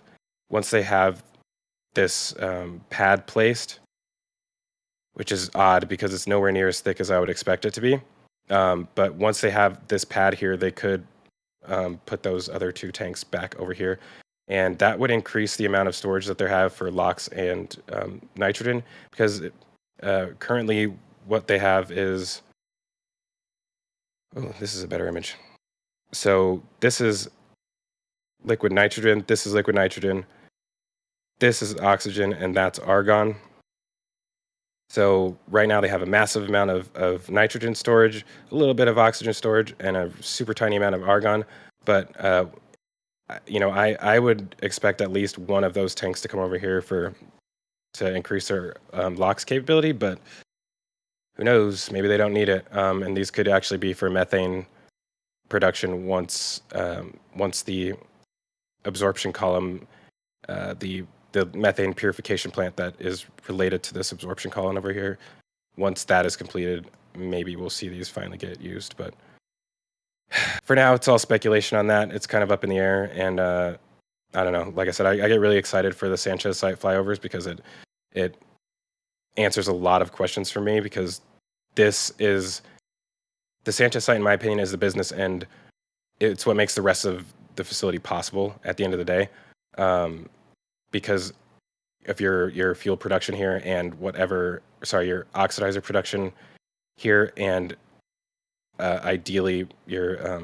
this pad placed, which is odd because it's nowhere near as thick as I would expect it to be. But once they have this pad here, they could put those other 2 tanks back over here, and that would increase the amount of storage that they have for LOX and nitrogen, because currently what they have is, this is a better image. So this is liquid nitrogen, this is liquid nitrogen, this is oxygen, and that's argon. So right now they have a massive amount of nitrogen storage, a little bit of oxygen storage, and a super tiny amount of argon. But I would expect at least one of those tanks to come over here to increase their LOX capability. But who knows? Maybe they don't need it. And these could actually be for methane production once the absorption column, the methane purification plant that is related to this absorption column over here, once that is completed, maybe we'll see these finally get used. But for now, it's all speculation on that. It's kind of up in the air, and I don't know. Like I said, I get really excited for the Sanchez site flyovers because it answers a lot of questions for me, because this is the Sanchez site, in my opinion, is the business, and it's what makes the rest of the facility possible at the end of the day. Because of your fuel production here and your oxidizer production here, and ideally your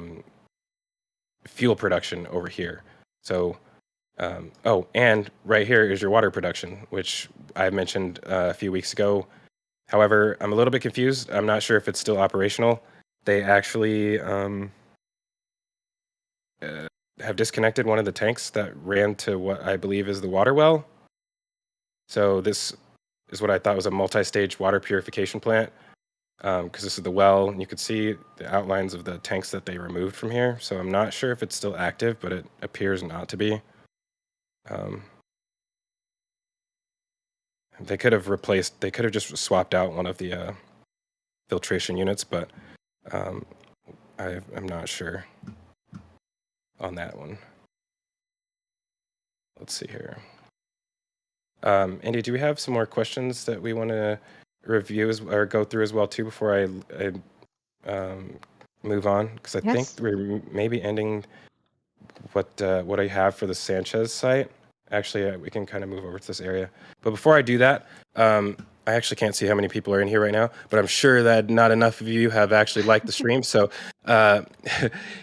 fuel production over here. So, and right here is your water production, which I mentioned a few weeks ago. However, I'm a little bit confused. I'm not sure if it's still operational. They actually have disconnected one of the tanks that ran to what I believe is the water well. So this is what I thought was a multi-stage water purification plant, because this is the well, and you could see the outlines of the tanks that they removed from here. So I'm not sure if it's still active, but it appears not to be. They could have just swapped out one of the filtration units, but I'm not sure on that one. Let's see here. Andy, do we have some more questions that we want to review or go through as well too before I move on? Because I think we're maybe ending what I have for the Sanchez site. Actually, we can kind of move over to this area. But before I do that, I actually can't see how many people are in here right now, but I'm sure that not enough of you have actually liked the stream. So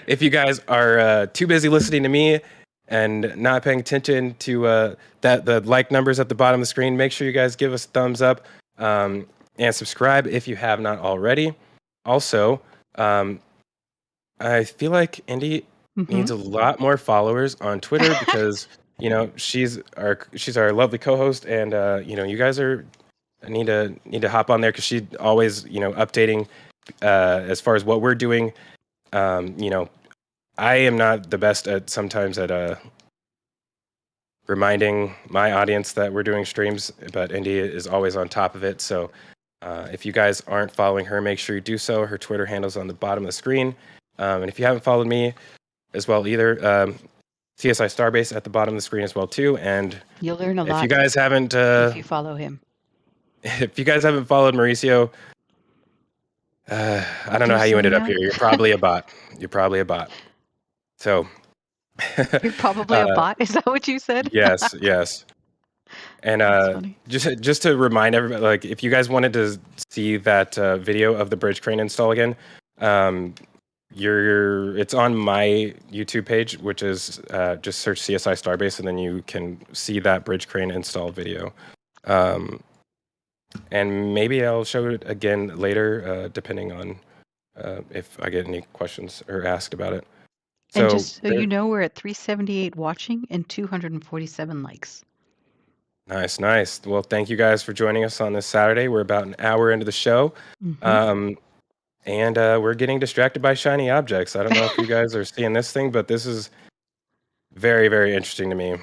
if you guys are too busy listening to me and not paying attention to the like numbers at the bottom of the screen, make sure you guys give us a thumbs up and subscribe if you have not already. Also, I feel like Indy needs a lot more followers on Twitter because she's our lovely co-host, and you guys need to hop on there because she's always updating as far as what we're doing. I am not the best sometimes at reminding my audience that we're doing streams, but Indy is always on top of it. So if you guys aren't following her, make sure you do so. Her Twitter handle's on the bottom of the screen. And if you haven't followed me as well either, CSI Starbase at the bottom of the screen as well too. And you'll learn a lot if you guys haven't if you follow him. If you guys haven't followed Mauricio, I don't know how you ended up here. You're probably a bot. So you're probably a bot. Is that what you said? Yes. And just to remind everybody, like, if you guys wanted to see that video of the bridge crane install again, it's on my YouTube page, which is just search CSI Starbase, and then you can see that bridge crane install video. And maybe I'll show it again later, depending on if I get any questions or asked about it. And just so you know, we're at 378 watching and 247 likes. Nice. Well, thank you guys for joining us on this Saturday. We're about an hour into the show. And we're getting distracted by shiny objects. I don't know if you guys are seeing this thing, but this is very, very interesting to me.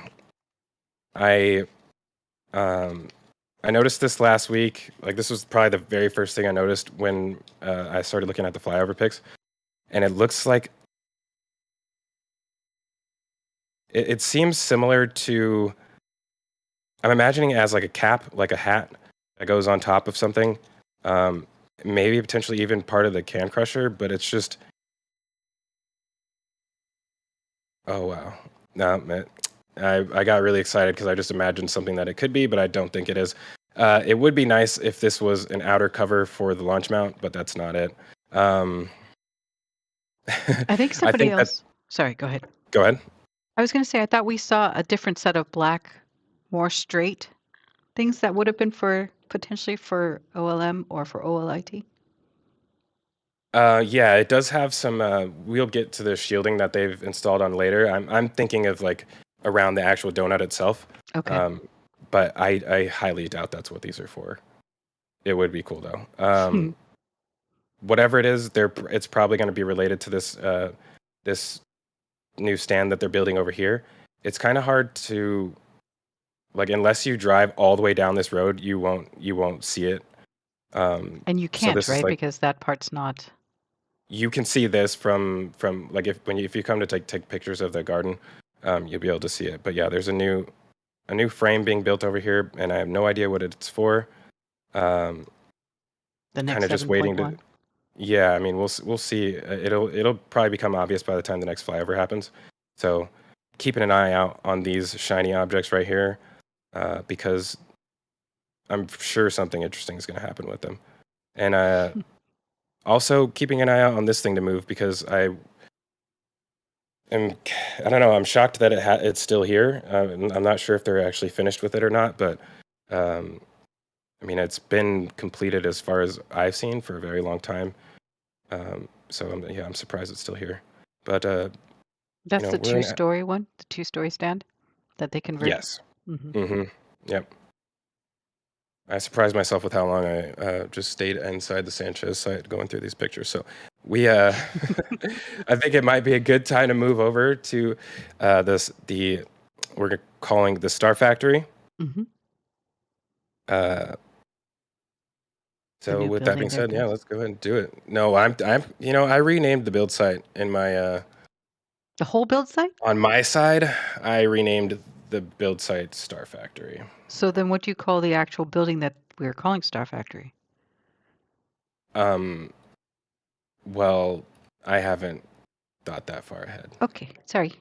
I noticed this last week. Like, this was probably the very first thing I noticed when I started looking at the flyover pics. And it looks like it seems similar to, I'm imagining it as like a cap, like a hat that goes on top of something. Maybe potentially even part of the can crusher, but it's just, oh wow. No, man. I got really excited because I just imagined something that it could be, but I don't think it is. It would be nice if this was an outer cover for the launch mount, but that's not it. I think somebody else. Sorry, go ahead. Go ahead. I was going to say, I thought we saw a different set of black, more straight things that would have been for potentially for OLM or for OLIT? Yeah, it does have some. We'll get to the shielding that they've installed on later. I'm thinking of like around the actual donut itself. Okay. But I highly doubt that's what these are for. It would be cool though. Whatever it is, it's probably going to be related to this new stand that they're building over here. It's kind of hard to like unless you drive all the way down this road, you won't see it. And you So can't, this is right? like Because that part's not. you can see this from like if you come to take pictures of the garden, you'll be able to see it. But yeah, there's a new frame being built over here, and I have no idea what it's for. The next Kind of just waiting to. 7.1. Yeah, I mean, we'll see. It'll probably become obvious by the time the next flyover happens. So, keeping an eye out on these shiny objects right here, because I'm sure something interesting is going to happen with them. And also keeping an eye out on this thing to move because I don't know. I'm shocked that it's still here. I'm not sure if they're actually finished with it or not, but I mean, it's been completed as far as I've seen for a very long time. So I'm surprised it's still here. But That's the we're in. two-story one, the two-story stand that they convert. Yes. Mm-hmm. Yep. I surprised myself with how long I just stayed inside the Sanchez site going through these pictures. So we, I think it might be a good time to move over to we're calling the Star Factory. Mm-hmm. So new with that being building they're said, yeah, building. let's go ahead and do it. No, I'm I renamed the build site in my The whole build site? on my side, I renamed the build site Star Factory. So then what do you call the actual building that we're calling Star Factory? Well, I haven't thought that far ahead. Okay, sorry.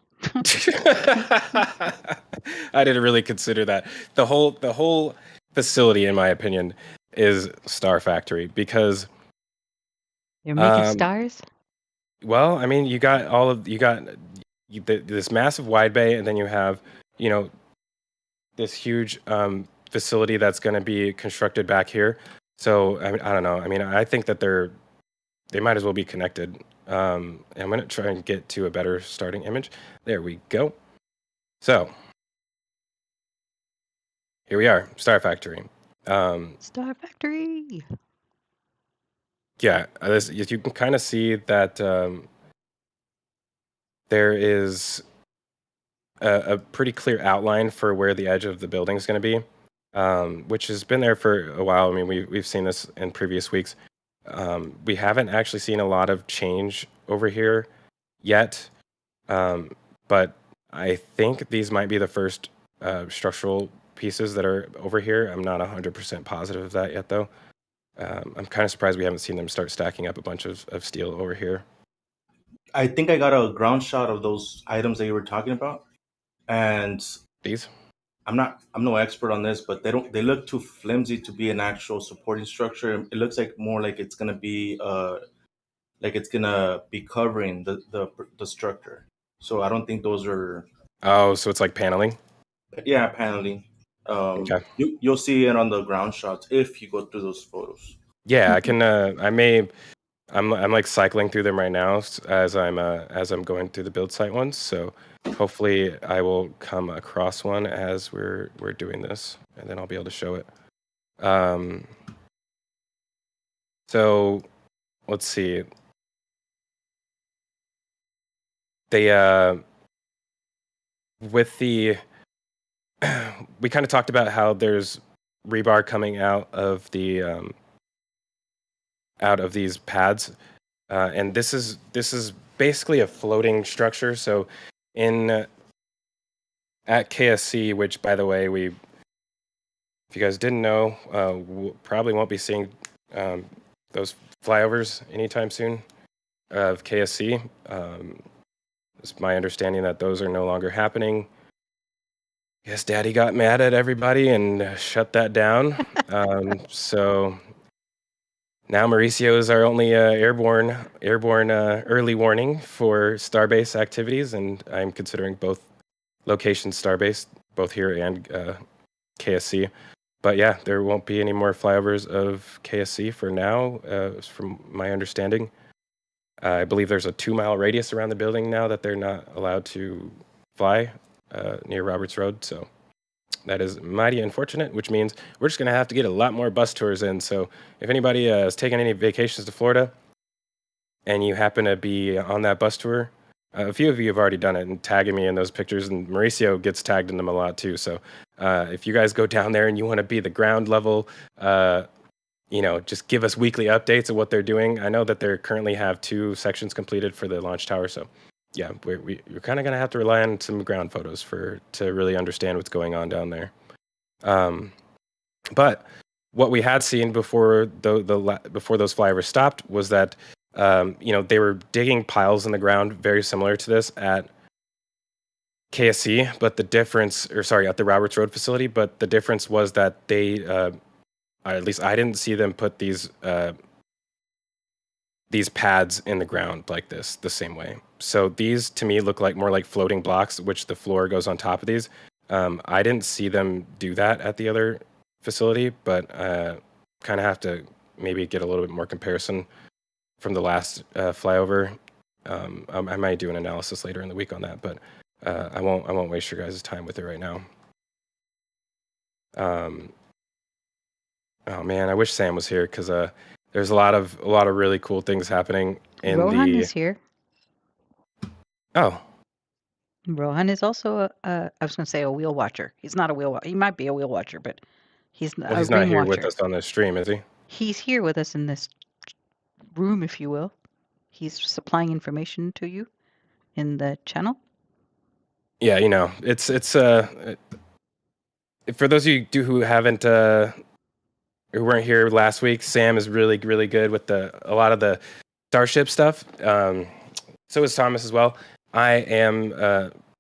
I didn't really consider that. The whole facility, in my opinion, is Star Factory because You're making stars? well, I mean, you got this massive wide bay, and then you have this huge facility that's going to be constructed back here. So I mean, I don't know. I mean, I think that they might as well be connected. I'm going to try and get to a better starting image. There we go. So here we are, Star Factory. Star Factory. Yeah, you can kind of see that there is a pretty clear outline for where the edge of the building is going to be, which has been there for a while. I mean, we've seen this in previous weeks. We haven't actually seen a lot of change over here yet, but I think these might be the first structural pieces that are over here. I'm not 100% positive of that yet, though. I'm kind of surprised we haven't seen them start stacking up a bunch of steel over here. I think I got a ground shot of those items that you were talking about, and These? I'm no expert on this, but they look too flimsy to be an actual supporting structure. It looks like more like it's gonna be covering the structure. So I don't think those are. Oh, so it's like paneling? Yeah, paneling. Okay. You'll see it on the ground shots if you go through those photos. Yeah, I can. I'm like cycling through them right now as I'm going through the build site ones. So hopefully I will come across one as we're doing this, and then I'll be able to show it. So let's see. They with the we kind of talked about how there's rebar coming out of these pads, and this is basically a floating structure. So at KSC, which by the way, if you guys didn't know, probably won't be seeing those flyovers anytime soon of KSC. It's my understanding that those are no longer happening. Yes, Daddy got mad at everybody and shut that down. So now Mauricio is our only airborne early warning for Starbase activities, and I'm considering both locations Starbase, both here and KSC. But yeah, there won't be any more flyovers of KSC for now, from my understanding. I believe there's a 2-mile radius around the building now that they're not allowed to fly near Roberts Road. So that is mighty unfortunate, which means we're just going to have to get a lot more bus tours in. So if anybody is taking any vacations to Florida and you happen to be on that bus tour, a few of you have already done it and tagging me in those pictures, and Mauricio gets tagged in them a lot too. So if you guys go down there and you want to be the ground level, just give us weekly updates of what they're doing. I know that they currently have 2 sections completed for the launch tower. So yeah, we're kind of going to have to rely on some ground photos to really understand what's going on down there. But what we had seen before before those flyovers stopped was that they were digging piles in the ground very similar to this at KSC, but at the Roberts Road facility. But the difference was that they, at least I didn't see them put these pads in the ground like this the same way. So these to me look more like floating blocks, which the floor goes on top of these. I didn't see them do that at the other facility, but kind of have to maybe get a little bit more comparison from the last flyover. I might do an analysis later in the week on that, but I won't waste your guys' time with it right now. Oh man, I wish Sam was here because there's a lot of really cool things happening in Rohan is here. Oh, Rohan is also I was going to say a wheel watcher. He's not a wheel watcher. He might be a wheel watcher, but he's well, a he's not ring here watcher. with us on the stream, is he? He's here with us in this room, if you will. He's supplying information to you in the channel. Yeah, it's for those of you who haven't who weren't here last week, Sam is really, really good with a lot of the Starship stuff. So is Thomas as well. I am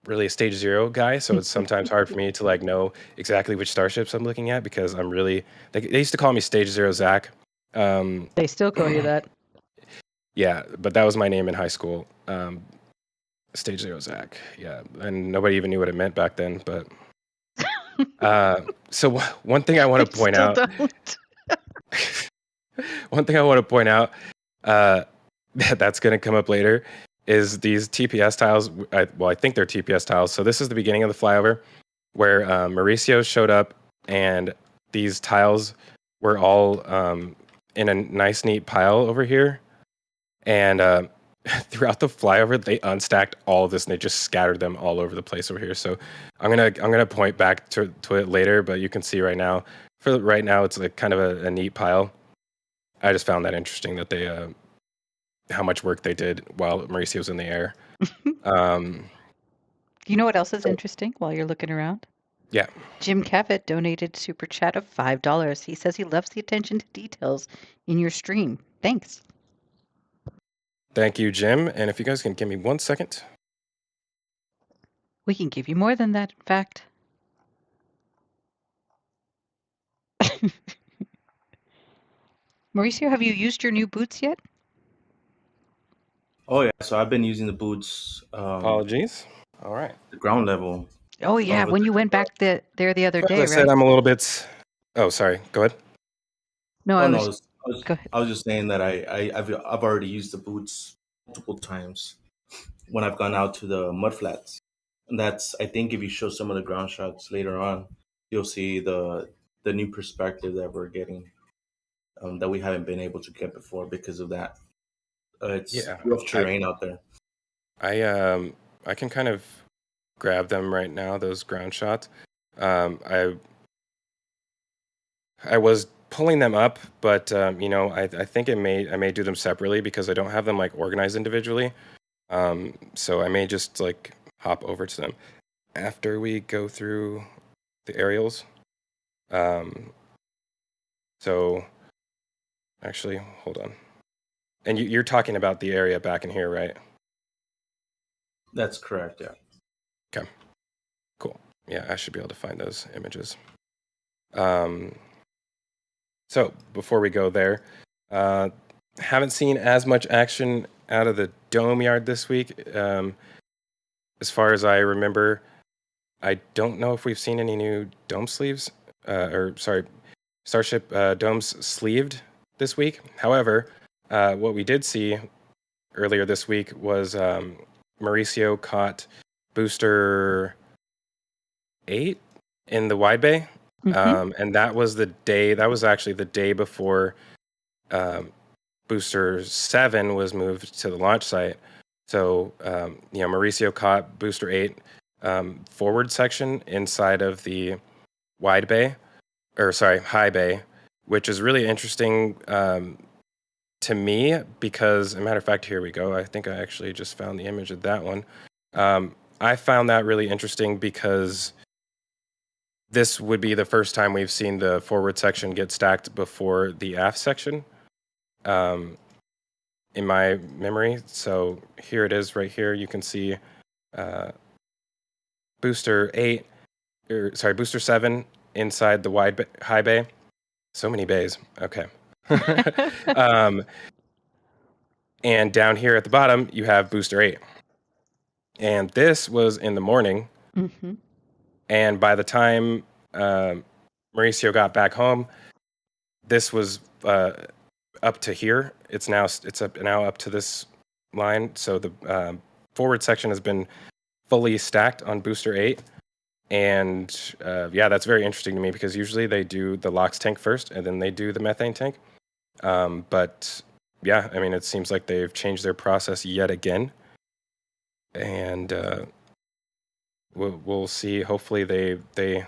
really a stage 0 guy, so it's sometimes hard for me to know exactly which starships I'm looking at because I'm really. They used to call me stage 0 Zach. They still call you that. Yeah, but that was my name in high school. Stage 0 Zach. Yeah, and nobody even knew what it meant back then. But so one thing I want to point out. One thing I want to point out that's going to come up later is these TPS tiles. I think they're TPS tiles. So this is the beginning of the flyover where Mauricio showed up and these tiles were all in a nice, neat pile over here. And throughout the flyover, they unstacked all of this and they just scattered them all over the place over here. So I'm gonna point back to it later, but you can see right now. For right now, it's kind of a neat pile. I just found that interesting that they how much work they did while Mauricio was in the air. You know what else is interesting while you're looking around? Yeah. Jim Cavett donated super chat of $5. He says he loves the attention to details in your stream. Thanks. Thank you, Jim. And if you guys can give me 1 second. We can give you more than that, in fact. Mauricio, have you used your new boots yet? Oh yeah, so I've been using the boots. Apologies. All right. The ground level. Oh yeah, when you went back there the other day, As I said, I'm a little bit. Oh, sorry. Go ahead. No, I go ahead. was just saying that I've already used the boots multiple times when I've gone out to the mud flats, and that's, I think, if you show some of the ground shots later on, you'll see the new perspective that we're getting, that we haven't been able to get before because of that. It's rough terrain out there. I can kind of grab them right now, those ground shots. I was pulling them up, but I think I may do them separately because I don't have them organized individually. So I may just hop over to them after we go through the aerials. So actually, hold on. And you're talking about the area back in here, right? That's correct, yeah. Okay, cool. Yeah, I should be able to find those images. So before we go there, haven't seen as much action out of the dome yard this week. As far as I remember, I don't know if we've seen any new dome sleeves Starship domes sleeved this week. However, what we did see earlier this week was Mauricio caught booster 8 in the wide bay. And that was actually the day before booster 7 was moved to the launch site. So, Mauricio caught booster 8 forward section inside of the high bay, which is really interesting to me because, as a matter of fact, here we go. I think I actually just found the image of that one. I found that really interesting because this would be the first time we've seen the forward section get stacked before the aft section, in my memory. So here it is right here. You can see booster 7 inside the high bay. So many bays. Okay. And down here at the bottom, you have booster 8. And this was in the morning. And by the time Mauricio got back home, this was up to here. It's now up to this line. So the forward section has been fully stacked on booster 8. And that's very interesting to me because usually they do the LOX tank first and then they do the methane tank. But yeah, I mean, it seems like they've changed their process yet again. And we'll see. Hopefully they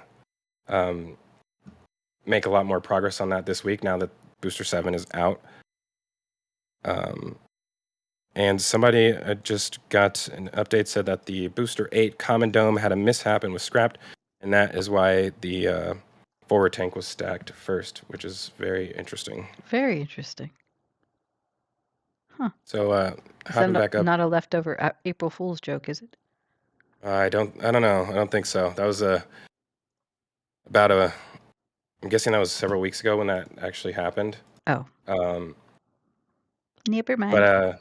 make a lot more progress on that this week now that booster 7 is out. And somebody just got an update, said that the booster 8 common dome had a mishap and was scrapped, and that is why the forward tank was stacked first, which is very interesting. Very interesting. Huh. So hopping back up. Not a leftover April Fool's joke, is it? I don't know. I don't think so. That was I'm guessing that was several weeks ago when that actually happened. Oh. Never mind. But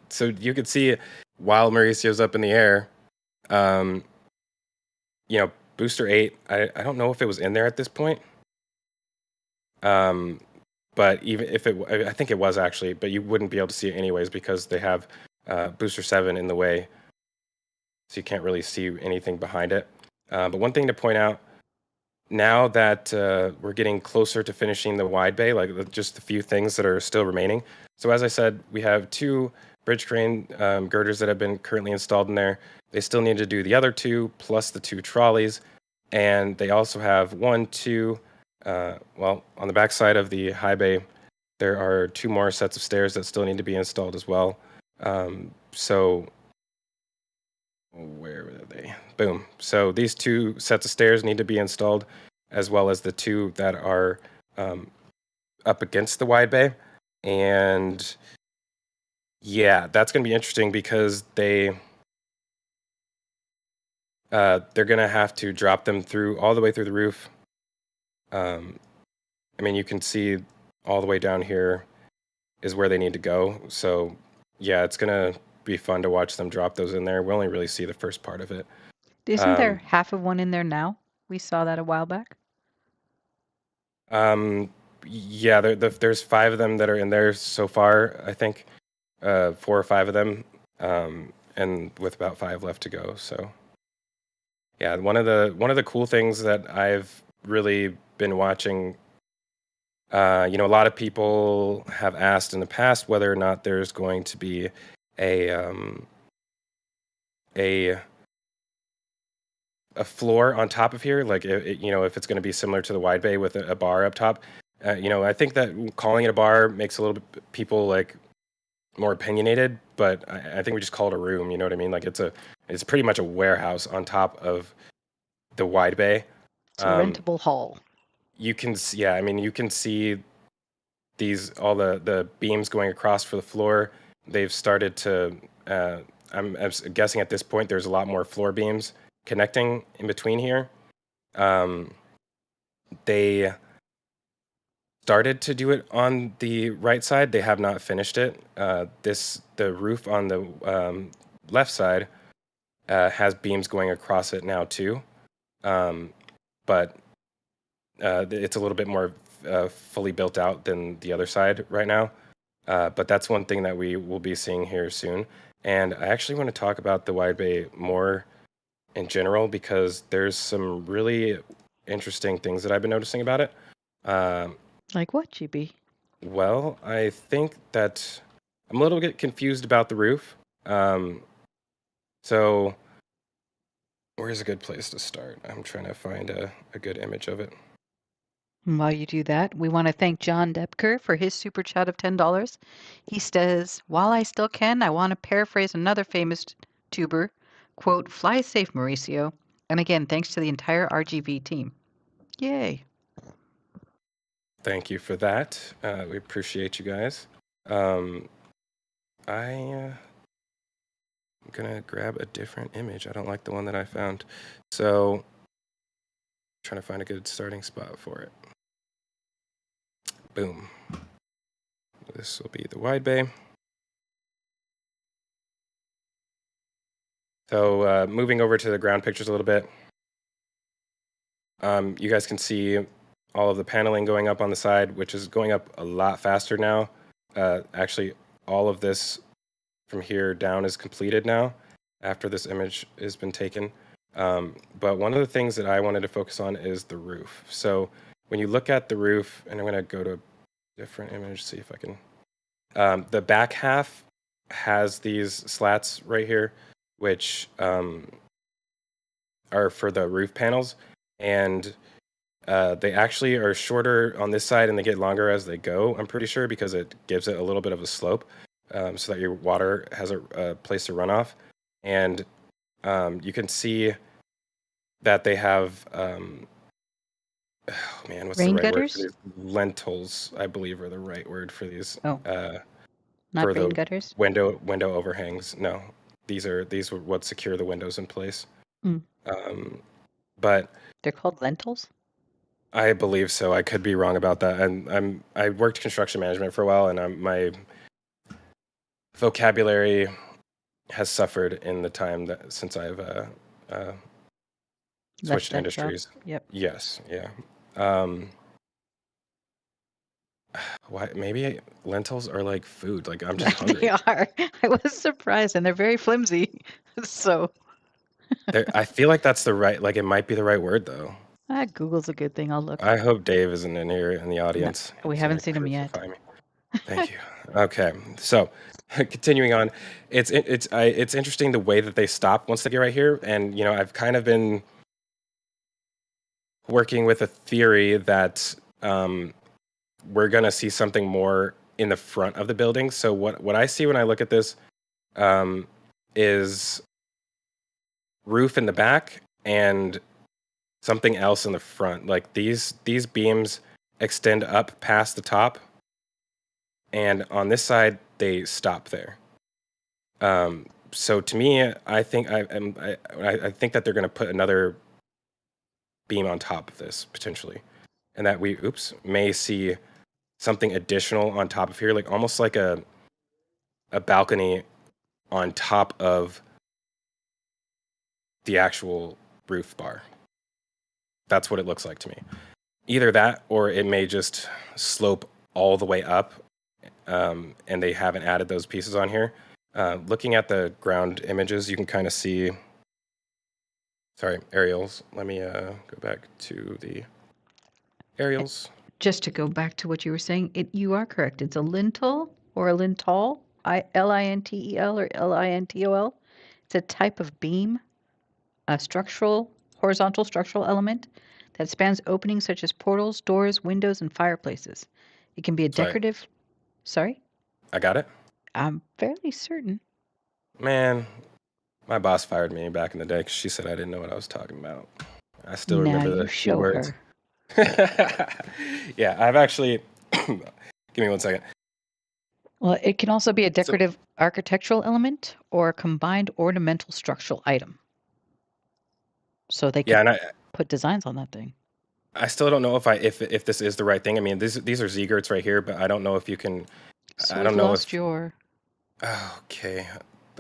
so you could see while Mauricio's up in the air, booster 8, I don't know if it was in there at this point. But even if I think it was actually, but you wouldn't be able to see it anyways because they have booster 7 in the way. So you can't really see anything behind it. But one thing to point out, now that we're getting closer to finishing the wide bay, like just a few things that are still remaining. So as I said, we have 2 bridge crane girders that have been currently installed in there. They still need to do the other 2 plus the 2 trolleys. And they also have 1, 2, on the back side of the high bay, there are 2 more sets of stairs that still need to be installed as well. So where are they? Boom. So these 2 sets of stairs need to be installed, as well as the 2 that are up against the wide bay. And yeah, that's going to be interesting because they're going to have to drop them all the way through the roof. I mean, you can see all the way down here is where they need to go. So yeah, it's going to be fun to watch them drop those in there. We only really see the first part of it. Isn't there half of one in there now? We saw that a while back. Yeah, there's 5 of them that are in there so far. I think 4 or 5 of them, and with about 5 left to go. So yeah, one of the cool things that I've really been watching. A lot of people have asked in the past whether or not there's going to be a floor on top of here, like if it's going to be similar to the wide bay with a bar up top. I think that calling it a bar makes a little bit people like more opinionated, but I think we just call it a room. You know what I mean? Like it's pretty much a warehouse on top of the wide bay. It's a rentable hall. You can see all the beams going across for the floor. They've started to. I'm guessing at this point there's a lot more floor beams connecting in between here. They started to do it on the right side. They have not finished it. The roof on the left side has beams going across it now too. but it's a little bit more fully built out than the other side right now. But that's one thing that we will be seeing here soon. And I actually want to talk about the wide bay more in general because there's some really interesting things that I've been noticing about it. Like what, GB? Well, I think that I'm a little bit confused about the roof. So where's a good place to start? I'm trying to find a good image of it. And while you do that, we want to thank John Depker for his super chat of $10. He says, while I still can, I want to paraphrase another famous tuber, quote, fly safe, Mauricio. And again, thanks to the entire RGV team. Yay. Thank you for that. We appreciate you guys. I'm gonna grab a different image. I don't like the one that I found. So trying to find a good starting spot for it. Boom. This will be the wide bay. So moving over to the ground pictures a little bit. You guys can see all of the paneling going up on the side, which is going up a lot faster now. Actually, all of this from here down is completed now after this image has been taken. But one of the things that I wanted to focus on is the roof. So when you look at the roof, and I'm going to go to a different image, see if I can. The back half has these slats right here, which are for the roof panels. And they actually are shorter on this side and they get longer as they go, I'm pretty sure, because it gives it a little bit of a slope so that your water has a place to run off. And you can see that they have, what's Rain the right gutters? word for these? Lentils, I believe, are the right word for these. Oh, not For rain the gutters? window overhangs. No, these are what secure the windows in place. Mm. But They're called lentils? I believe so. I could be wrong about that. And I worked construction management for a while, and my vocabulary has suffered in the time that since I've switched that industries. job. Yep. Yes, yeah. Why? Maybe lentils are like food. Like I'm just hungry. They are. I was surprised, and they're very flimsy. So I feel like that's the right. Like it might be the right word though. Google's a good thing. I'll look. I hope Dave isn't in here in the audience. We He's haven't gonna seen him yet. crucify me. Thank you. Okay, so continuing on, it's interesting the way that they stop once they get right here, and I've kind of been working with a theory that we're gonna see something more in the front of the building. So what I see when I look at this is roof in the back and something else in the front. Like these beams extend up past the top, and on this side they stop there. So to me, I think I think that they're going to put another beam on top of this potentially, and that we may see something additional on top of here, like almost like a balcony on top of the actual roof bar. That's what it looks like to me. Either that, or it may just slope all the way up, and they haven't added those pieces on here. Looking at the ground images, you can kind of see. Sorry, aerials. Let me go back to the aerials. Just to go back to what you were saying, you are correct. It's a lintel or a lintel, Lintel or Lintol. It's a type of beam, a horizontal structural element that spans openings such as portals, doors, windows, and fireplaces. It can be a decorative. Sorry? I got it? I'm fairly certain. Man, my boss fired me back in the day because she said I didn't know what I was talking about. I still remember the show keywords. her. Yeah, I've actually. Give me 1 second. Well, it can also be a decorative architectural element or a combined ornamental structural item. So they can put designs on that thing. I still don't know if this is the right thing. I mean, these are Z-girts right here, but I don't know if you can. So I don't know lost your. Okay,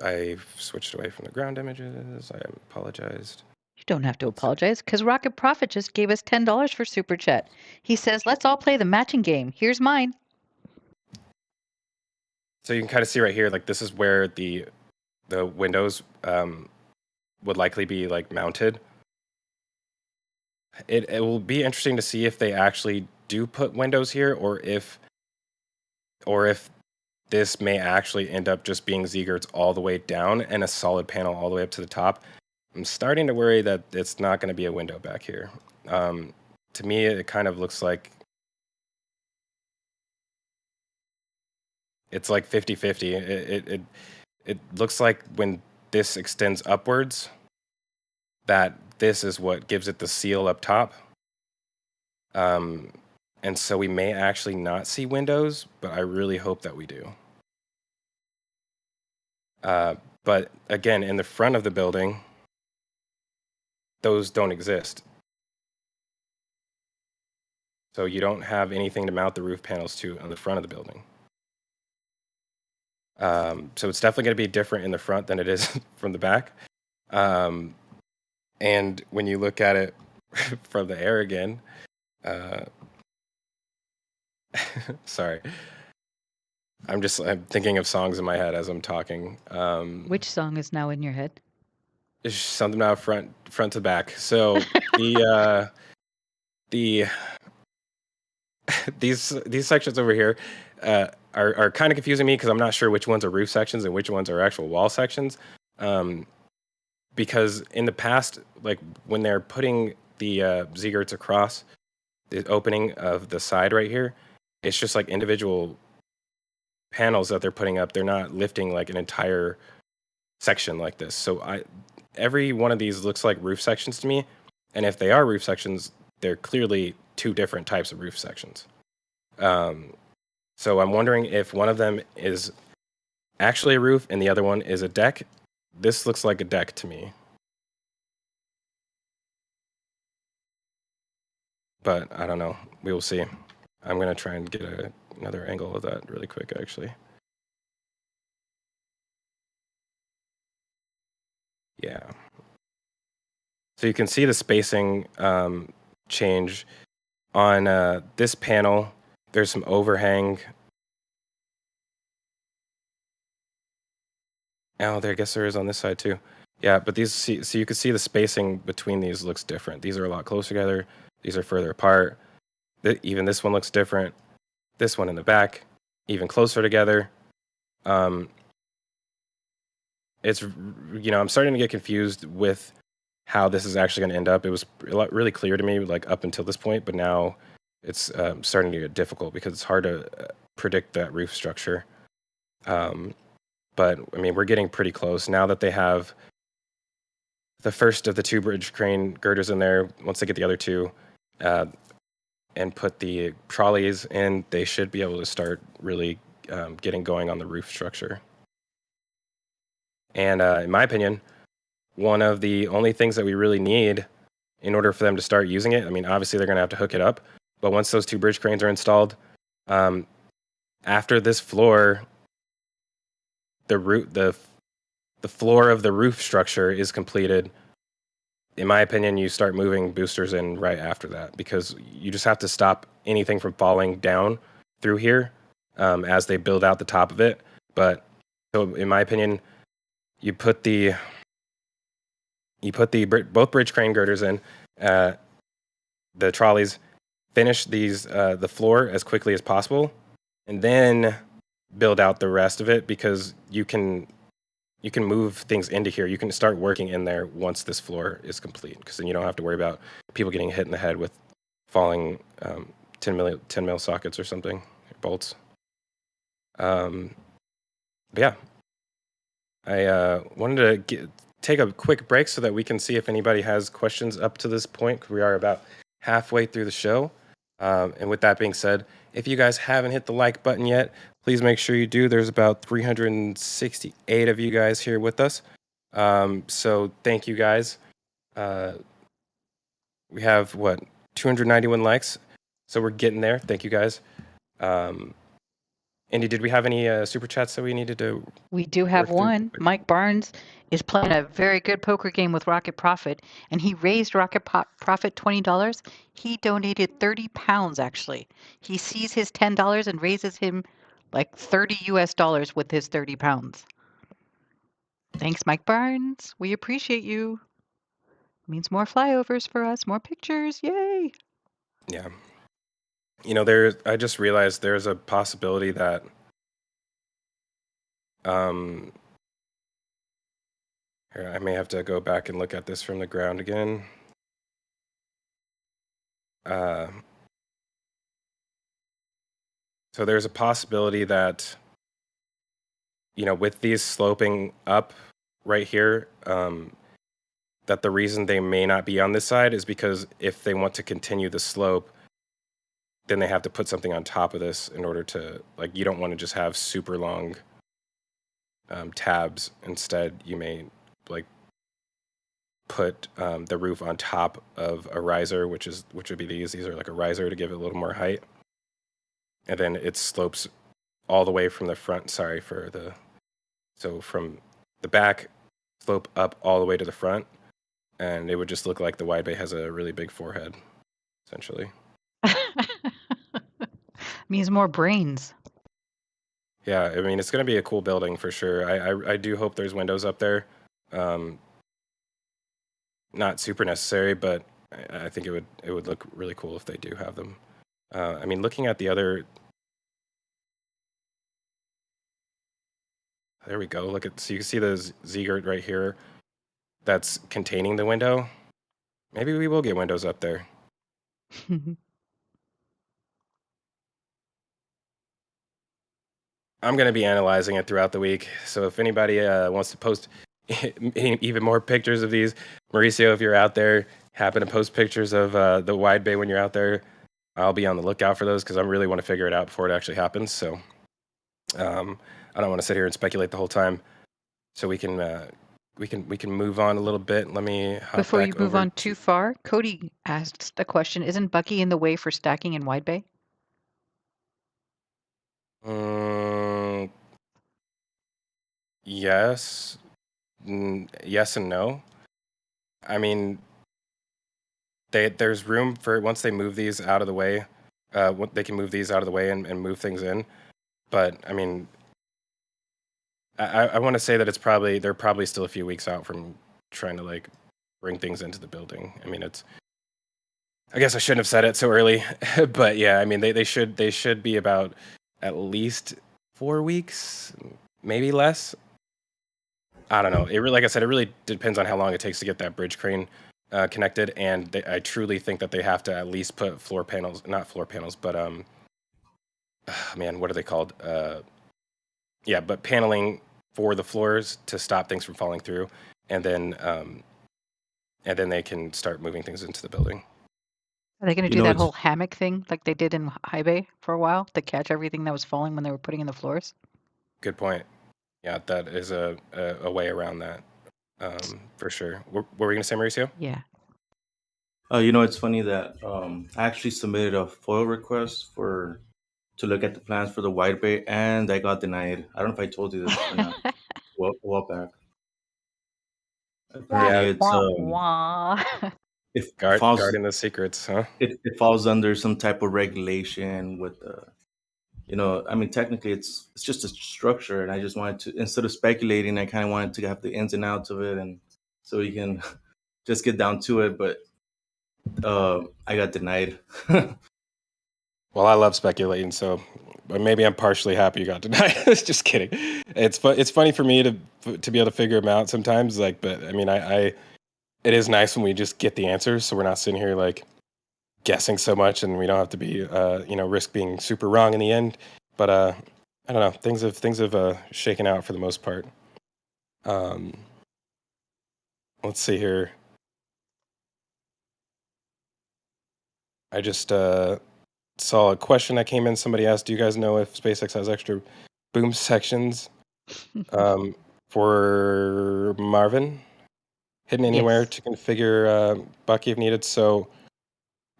I switched away from the ground images. I apologized. You Don't have to apologize, because Rocket Profit just gave us $10 for Super Chat. He says, let's all play the matching game. Here's mine. So you can kind of see right here, like this is where the windows would likely be like mounted. It will be interesting to see if they actually do put windows here, or if this may actually end up just being Z-girts all the way down and a solid panel all the way up to the top. I'm starting to worry that it's not going to be a window back here. To me, it kind of looks like it's like 50-50. It looks like when this extends upwards, that this is what gives it the seal up top. And so we may actually not see windows, but I really hope that we do. But again, in the front of the building, those don't exist. So you don't have anything to mount the roof panels to on the front of the building. So it's definitely going to be different in the front than it is from the back. And when you look at it from the air again, sorry, I'm thinking of songs in my head as I'm talking. Which song is now in your head? It's something about front to back. So these sections over here are kind of confusing me, because I'm not sure which ones are roof sections and which ones are actual wall sections. Because in the past, like when they're putting the Z-girts across the opening of the side right here, it's just like individual panels that they're putting up. They're not lifting like an entire section like this. So every one of these looks like roof sections to me. And if they are roof sections, they're clearly two different types of roof sections. So I'm wondering if one of them is actually a roof and the other one is a deck. This looks like a deck to me. But I don't know. We will see. I'm going to try and get another angle of that really quick, actually. Yeah. So you can see the spacing change on this panel. There's some overhang. Oh, I guess there is on this side too. Yeah, but so you can see the spacing between these looks different. These are a lot closer together. These are further apart. Even this one looks different. This one in the back, even closer together. It's, I'm starting to get confused with how this is actually going to end up. It was really clear to me like up until this point, but now it's starting to get difficult because it's hard to predict that roof structure. But I mean, we're getting pretty close now that they have the first of the two bridge crane girders in there. Once they get the other two and put the trolleys in, they should be able to start really getting going on the roof structure. And in my opinion, one of the only things that we really need in order for them to start using it, I mean, obviously they're going to have to hook it up, but once those two bridge cranes are installed, after this floor, the floor of the roof structure is completed. In my opinion, you start moving boosters in right after that, because you just have to stop anything from falling down through here as they build out the top of it. But so in my opinion, you put both bridge crane girders in, the trolleys, finish the floor as quickly as possible, and then build out the rest of it, because you can move things into here. You can start working in there once this floor is complete, because then you don't have to worry about people getting hit in the head with falling 10 mil sockets or something, bolts. But yeah, I wanted to take a quick break so that we can see if anybody has questions up to this point. We are about halfway through the show. And with that being said, if you guys haven't hit the like button yet, please make sure you do. There's about 368 of you guys here with us. So thank you guys. We have 291 likes. So we're getting there. Thank you guys. Andy, did we have any super chats that we needed to? We do have one. Mike Barnes is playing a very good poker game with Rocket Profit, and he raised Rocket Profit $20. He donated 30 pounds, actually. He sees his $10 and raises him like 30 US dollars with his 30 pounds. Thanks, Mike Barnes. We appreciate you. Means more flyovers for us, more pictures. Yay! Yeah. I just realized there's a possibility that here, I may have to go back and look at this from the ground again. So there's a possibility that, with these sloping up right here, that the reason they may not be on this side is because if they want to continue the slope, then they have to put something on top of this in order to, you don't want to just have super long tabs. Instead, you may put the roof on top of a riser, which would be these. These are like a riser to give it a little more height, and then it slopes all the way from the front. So from the back, slope up all the way to the front, and it would just look like the wide bay has a really big forehead, essentially. Means more brains. Yeah, I mean, it's going to be a cool building for sure. I do hope there's windows up there. Not super necessary, but I think it would look really cool if they do have them. I mean, looking at the other, there we go. So you can see the Z-girt right here that's containing the window. Maybe we will get windows up there. I'm going to be analyzing it throughout the week. So if anybody wants to post even more pictures of these, Mauricio, if you're out there, happen to post pictures of the wide bay when you're out there, I'll be on the lookout for those because I really want to figure it out before it actually happens. So I don't want to sit here and speculate the whole time. So we can move on a little bit. Let me hop Before back you move over on too far, Cody asked the question, isn't Bucky in the way for stacking in wide bay? Yes. Yes and no. I mean, there's room for, once they move these out of the way, they can move these out of the way and move things in. But I mean, I want to say that they're probably still a few weeks out from trying to bring things into the building. I mean, I guess I shouldn't have said it so early, but yeah, I mean, they should be about at least 4 weeks, maybe less. I don't know. Like I said, it really depends on how long it takes to get that bridge crane connected, and I truly think that they have to at least put not floor panels, but man, what are they called? Yeah, but paneling for the floors to stop things from falling through, and then they can start moving things into the building. Are they going to do that whole hammock thing like they did in high bay for a while to catch everything that was falling when they were putting in the floors? Good point. Yeah, that is a way around that, for sure. What were we going to say, Mauricio? Yeah. It's funny that I actually submitted a FOIL request to look at the plans for the wide bay, and I got denied. I don't know if I told you this or not. A while back. Apparently, it's guarding the secrets, huh? It falls under some type of regulation with I mean, technically it's just a structure, and I just wanted to, instead of speculating, I kind of wanted to have the ins and outs of it, and so we can just get down to it. But I got denied. Well, I love speculating, so maybe I'm partially happy you got denied. Just kidding. It's funny for me to be able to figure them out sometimes. But I mean, it is nice when we just get the answers, so we're not sitting here guessing so much, and we don't have to be risk being super wrong in the end. But I don't know. Things have shaken out for the most part. Let's see here. I just saw a question that came in. Somebody asked, do you guys know if SpaceX has extra boom sections for Marvin hidden anywhere to configure Bucky if needed? So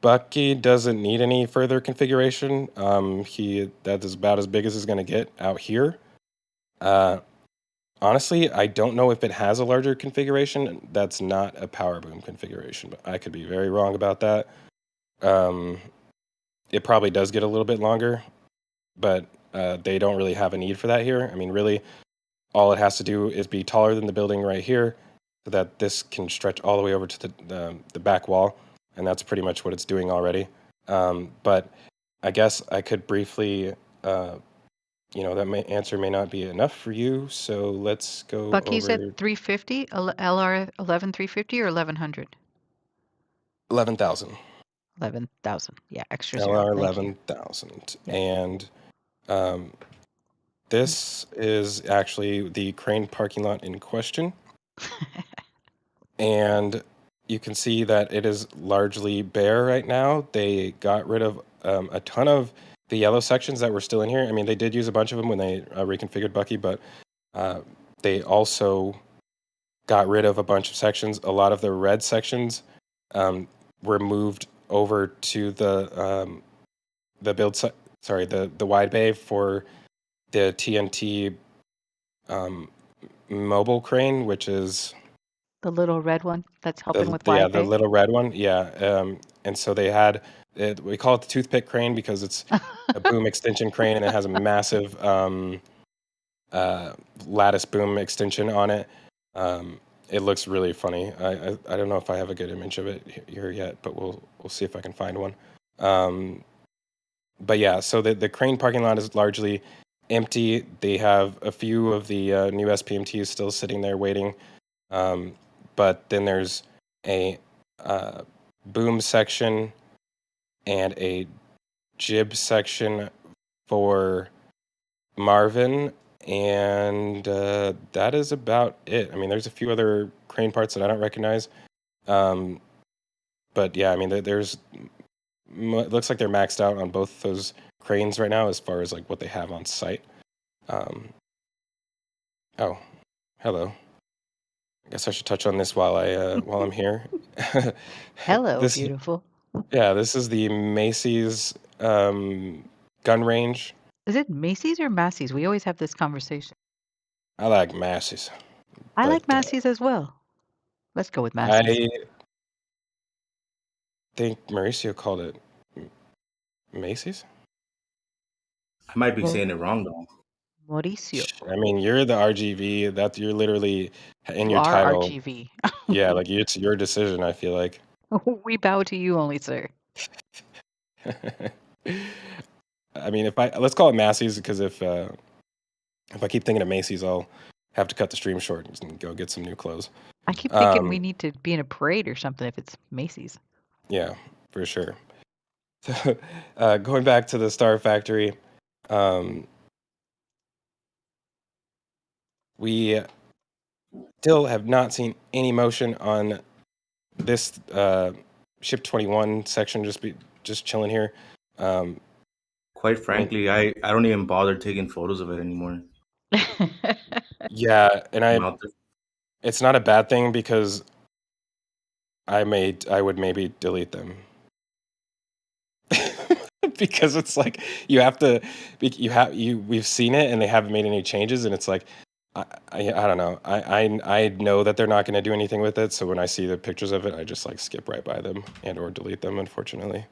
Bucky doesn't need any further configuration. That is about as big as it's going to get out here. Honestly, I don't know if it has a larger configuration. That's not a power boom configuration, but I could be very wrong about that. It probably does get a little bit longer, but they don't really have a need for that here. I mean, really, all it has to do is be taller than the building right here, so that this can stretch all the way over to the back wall, and that's pretty much what it's doing already. But I guess I could briefly, that answer may not be enough for you, so let's go Bucky, you over said 350, LR 11350 or 1100? 11,000. 11,000. Yeah, extra zero. LR Thank you. 11,000. Yeah. And this is actually the crane parking lot in question. And you can see that it is largely bare right now. They got rid of a ton of the yellow sections that were still in here. I mean, they did use a bunch of them when they reconfigured Bucky, but they also got rid of a bunch of sections. A lot of the red sections were moved over to the the wide bay for the TNT mobile crane, which is The little red one that's helping with wide the bay. little red one. Yeah. And so they had it, we call it the toothpick crane because it's a boom extension crane and it has a massive lattice boom extension on it. It looks really funny. I don't know if I have a good image of it here yet, but we'll see if I can find one. But yeah, so the crane parking lot is largely empty. They have a few of the new SPMTs still sitting there waiting. But then there's a boom section and a jib section for Marvin, and that is about it. I mean, there's a few other crane parts that I don't recognize. But yeah, I mean, there's it looks like they're maxed out on both those cranes right now as far as like what they have on site. Oh, hello. I guess I should touch on this while I'm here. Hello, This beautiful. this is the Macy's gun range. Is it Macy's or Massey's? We always have this conversation. I like Macy's. I like but, Massey's as well. Let's go with Massey's. I think Mauricio called it Macy's. I might be Well, saying it wrong though. Mauricio. I mean, you're the RGV. That you're literally in You your are title. RGV. Yeah, like it's your decision. I feel like. We bow to you only, sir. I mean, let's call it Macy's because if I keep thinking of Macy's, I'll have to cut the stream short and go get some new clothes. I keep thinking we need to be in a parade or something if it's Macy's. Yeah, for sure. So, going back to the Star Factory, we still have not seen any motion on this Ship 21 section. Just chilling here. Quite frankly, I don't even bother taking photos of it anymore. Yeah, and I'm out there. it's not a bad thing because I would maybe delete them. Because it's like we've seen it and they haven't made any changes, and it's like I don't know. I know that they're not going to do anything with it, so when I see the pictures of it, I just like skip right by them and or delete them, unfortunately.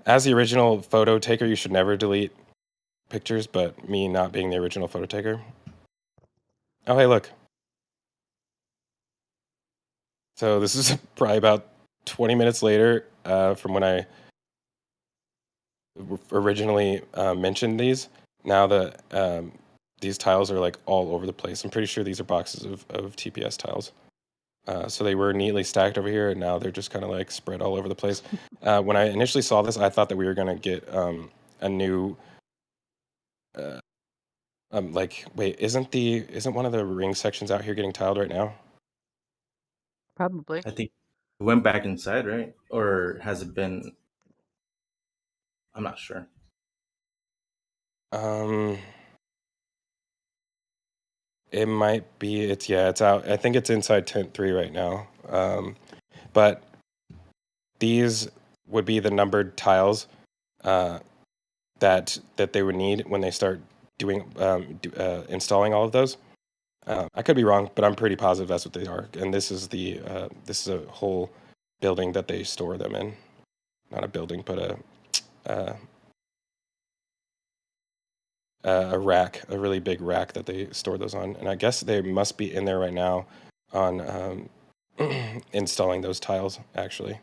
As the original photo taker, you should never delete pictures, but me not being the original photo taker. Oh, hey, look. So this is probably about 20 minutes later from when I originally mentioned these. Now these tiles are like all over the place. I'm pretty sure these are boxes of TPS tiles. So they were neatly stacked over here, and now they're just kind of like spread all over the place. When I initially saw this, I thought that we were going to get a new... wait, isn't one of the ring sections out here getting tiled right now? Probably. I think it went back inside, right? Or has it been? I'm not sure. It might be. It's out. I think it's inside tent 3 right now. But these would be the numbered tiles that they would need when they start installing all of those. I could be wrong, but I'm pretty positive that's what they are. And this is a whole building that they store them in. Not a building, but a rack, a really big rack that they store those on. And I guess they must be in there right now on installing those tiles, actually.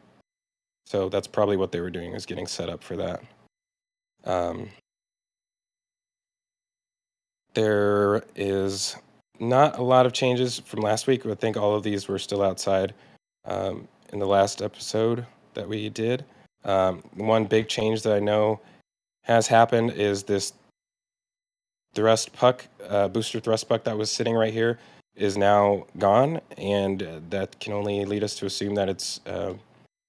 So that's probably what they were doing, is getting set up for that. There is not a lot of changes from last week. I think all of these were still outside in the last episode that we did. One big change that I know has happened is this booster thrust puck that was sitting right here is now gone, and that can only lead us to assume that it's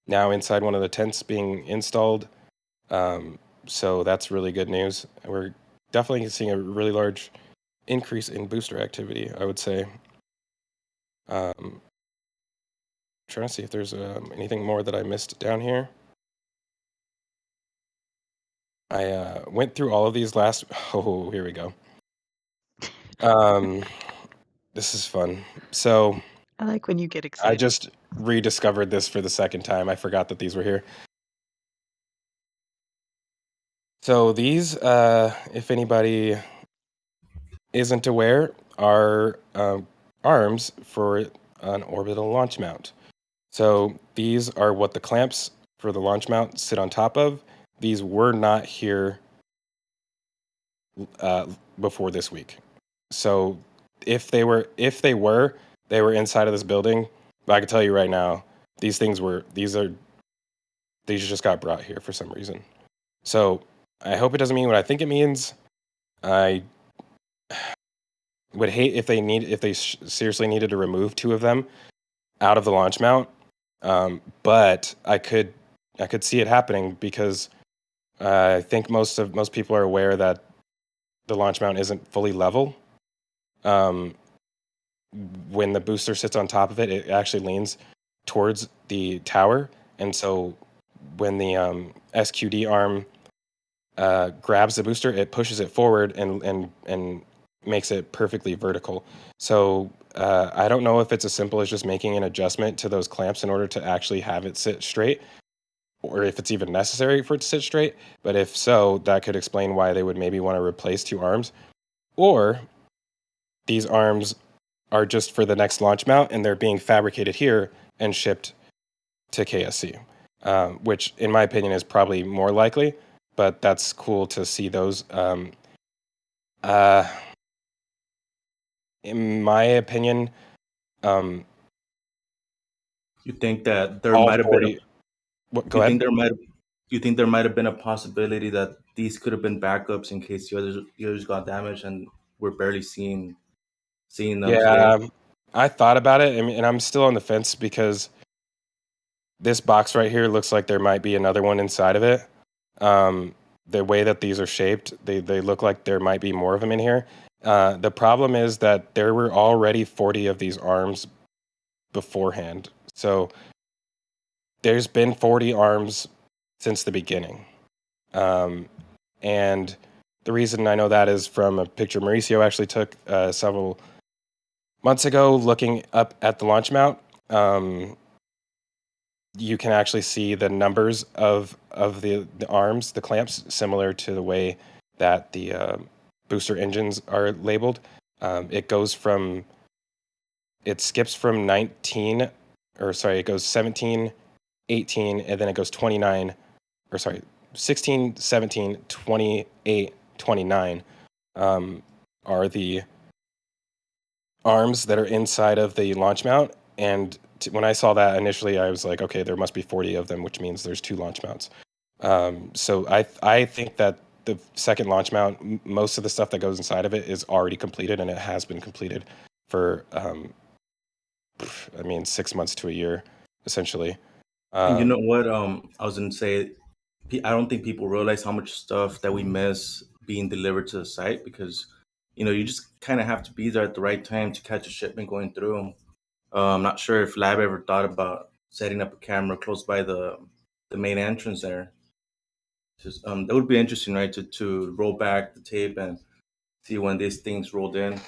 now inside one of the tents being installed. So that's really good news. We're definitely seeing a really large increase in booster activity, I would say. Trying to see if there's anything more that I missed down here. I went through all of these last. Oh, here we go. This is fun. So I like when you get I excited. just rediscovered this for the second time. I forgot that these were here. So these, if anybody isn't aware, are arms for an orbital launch mount. So these are what the clamps for the launch mount sit on top of. These were not here before this week. So if they were inside of this building. But I can tell you right now, these just got brought here for some reason. So I hope it doesn't mean what I think it means. I would hate if they seriously needed to remove 2 of them out of the launch mount. But I could see it happening because I think most people are aware that the launch mount isn't fully level. When the booster sits on top of it, it actually leans towards the tower, and so when the SQD arm grabs the booster, it pushes it forward and makes it perfectly vertical. So I don't know if it's as simple as just making an adjustment to those clamps in order to actually have it sit straight, or if it's even necessary for it to sit straight. But if so, that could explain why they would maybe want to replace 2 arms, or these arms are just for the next launch mount and they're being fabricated here and shipped to KSC, which in my opinion is probably more likely, but that's cool to see those. In my opinion, You think that there all might have 40. been? Go ahead. You think there might have been a possibility that these could have been backups in case the others got damaged, and we're barely seeing them Yeah, today? I thought about it, and I'm still on the fence because this box right here looks like there might be another one inside of it. The way that these are shaped, they look like there might be more of them in here. The problem is that there were already 40 of these arms beforehand. So there's been 40 arms since the beginning. And the reason I know that is from a picture Mauricio actually took several months ago looking up at the launch mount. You can actually see the numbers of the arms, the clamps, similar to the way that the booster engines are labeled. It skips from 19, it goes 17, 18, and then it goes 29, 16, 17, 28, 29 are the arms that are inside of the launch mount. And when I saw that initially, I was like, okay, there must be 40 of them, which means there's 2 launch mounts. So I think that the second launch mount, most of the stuff that goes inside of it is already completed, and it has been completed for 6 months to a year, essentially. And you know what? I was gonna say, I don't think people realize how much stuff that we miss being delivered to the site, because you just kind of have to be there at the right time to catch a shipment going through. I'm not sure if Lab ever thought about setting up a camera close by the main entrance there. Just that would be interesting, right? To roll back the tape and see when these things rolled in.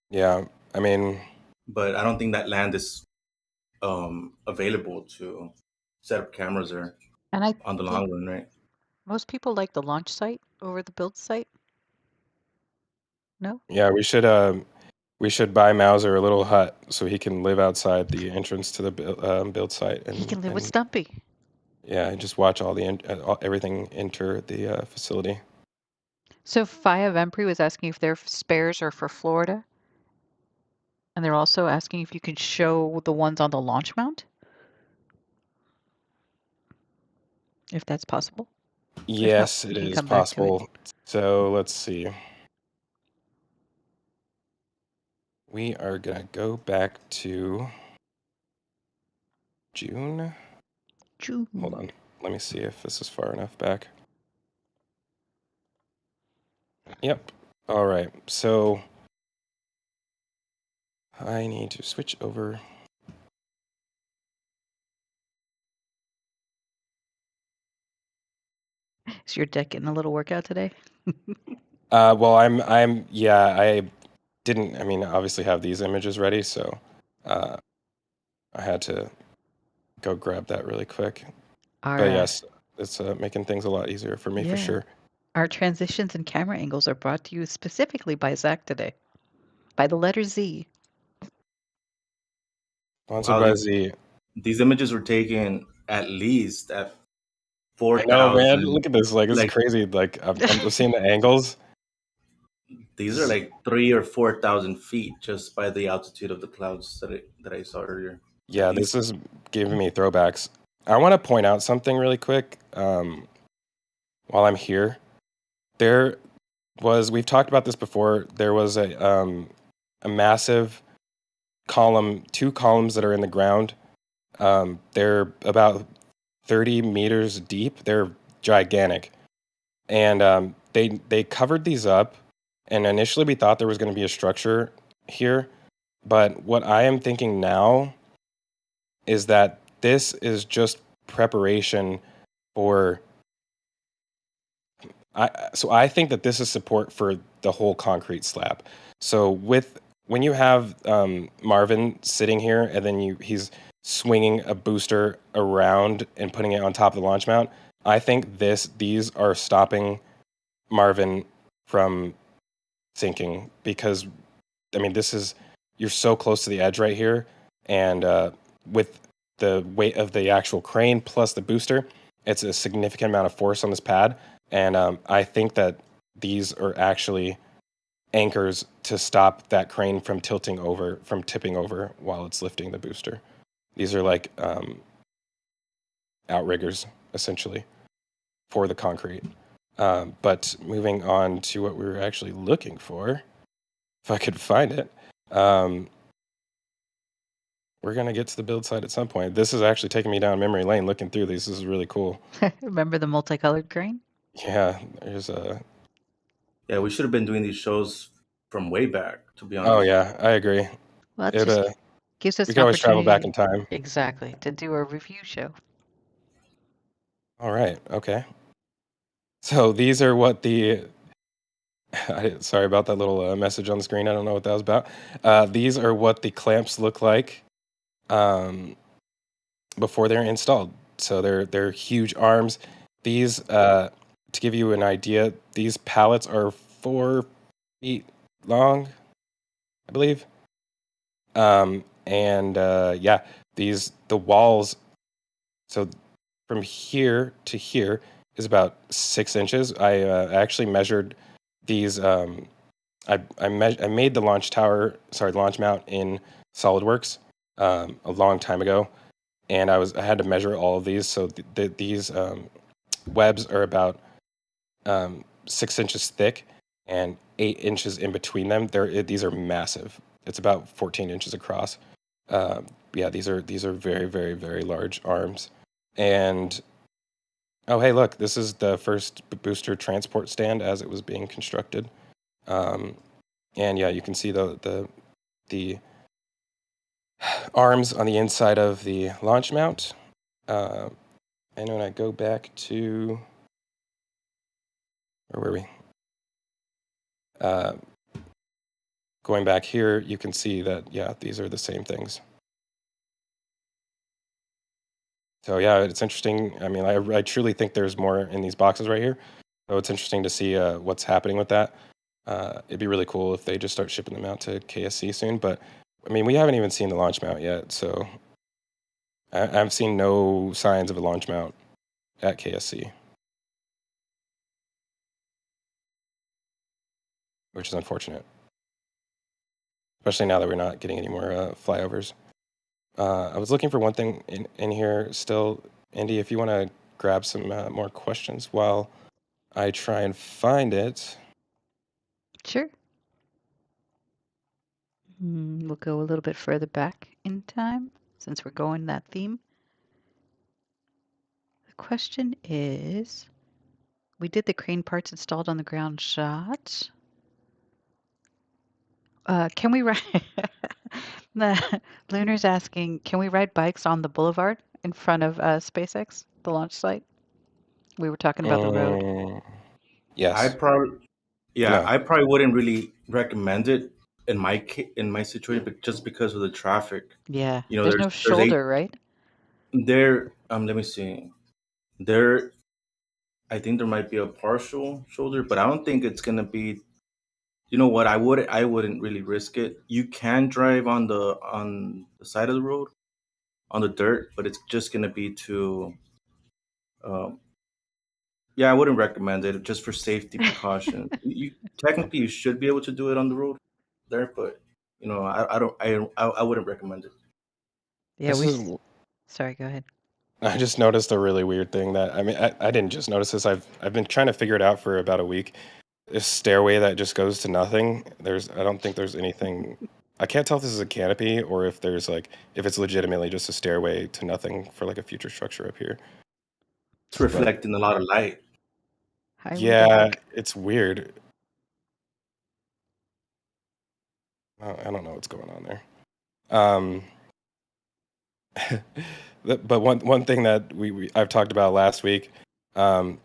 Yeah, I mean, But I don't think that land is available to set up cameras there And I on the think long run, right? most people like the launch site over the build site. No? yeah, we should buy Mauser a little hut so he can live outside the entrance to the build site, He can live with and Stumpy. yeah, and just watch everything enter the facility. So Faya Vempri was asking if their spares are for Florida. And they're also asking if you can show the ones on the launch mount, if that's possible. If not, Yes, we it can is come back to it. possible. So let's see. We are gonna go back to June. Hold on. Let me see if this is far enough back. Yep. All right. So I need to switch over. Is your deck getting a little workout today? Well, yeah, I didn't, I mean, obviously have these images ready, so I had to go grab that really quick. But yes, it's making things a lot easier for me for sure. Our transitions and camera angles are brought to you specifically by Zach today, by the letter Z. Sponsored Wow, by Z. these images were taken at least at I know, man. 4,000. Look at this. Like, it's Like crazy. Like, I'm seeing the angles. these are like 3,000 or 4,000 feet just by the altitude of the clouds that I saw earlier. Yeah, At this least. is giving me throwbacks. I want to point out something really quick while I'm here. We've talked about this before. There was a massive column, 2 columns that are in the ground. They're about 30 meters deep. They're gigantic. And they covered these up. And initially we thought there was going to be a structure here. But what I am thinking now is that this is just preparation for. So I think that this is support for the whole concrete slab. So when you have Marvin sitting here and then he's swinging a booster around and putting it on top of the launch mount, I think these are stopping Marvin from sinking, because I mean you're so close to the edge right here, and with the weight of the actual crane plus the booster, it's a significant amount of force on this pad, and I think that these are actually anchors to stop that crane from tipping over while it's lifting the booster. These are like outriggers essentially for the concrete. But moving on to what we were actually looking for, if I could find it. We're going to get to the build site at some point. This is actually taking me down memory lane looking through these. This is really cool. Remember the multicolored crane? Yeah, there's a... Yeah, we should have been doing these shows from way back, to be honest. Oh, yeah, I agree. Well, it just gives us we an can always travel back opportunity. in time. Exactly, to do a review show. All right, okay. So these are what the... Sorry about that little message on the screen. I don't know what that was about. These are what the clamps look like before they're installed. So they're huge arms. These, to give you an idea, these pallets are 4 feet long, I believe. Yeah, the walls. So from here to here is about 6 inches. I actually measured these. I made the launch mount in SolidWorks a long time ago, and I had to measure all of these. So these webs are about 6 inches thick and 8 inches in between them. These are massive. It's about 14 inches across. Yeah, these are very, very, very large arms. And oh, hey, look, this is the first booster transport stand as it was being constructed. And yeah, you can see the arms on the inside of the launch mount. And when I go back to, where were we? going back here, you can see that, yeah, these are the same things. So yeah, it's interesting. I mean, I truly think there's more in these boxes right here. So it's interesting to see what's happening with that. It'd be really cool if they just start shipping them out to KSC soon. But I mean, we haven't even seen the launch mount yet. So I've seen no signs of a launch mount at KSC, which is unfortunate, especially now that we're not getting any more flyovers. I was looking for one thing in here still. Andy, if you want to grab some more questions while I try and find it. Sure. We'll go a little bit further back in time since we're going that theme. The question is, we did the crane parts installed on the ground shot. Can we ride? The Lunar's asking, can we ride bikes on the boulevard in front of SpaceX, the launch site? We were talking about the road. I Yes. probably, yeah, No. I probably wouldn't really recommend it in my situation, but just because of the traffic. Yeah, You know, there's no there's shoulder, right? let me see. There, I think there might be a partial shoulder, but I don't think it's gonna be. You know what? I wouldn't really risk it. You can drive on the side of the road on the dirt, but it's just gonna be too. Um, yeah, I wouldn't recommend it just for safety precautions. Technically you should be able to do it on the road there, but I wouldn't recommend it. Yeah, This is. sorry, go ahead. I just noticed a really weird thing that, I mean, I didn't just notice this. I've been trying to figure it out for about a week. This stairway that just goes to nothing. I don't think there's anything. I can't tell if this is a canopy or if there's if it's legitimately just a stairway to nothing for a future structure up here. It's reflecting a lot of light. Highway Yeah, deck. it's weird. I don't know what's going on there. But one thing that I've talked about last week, and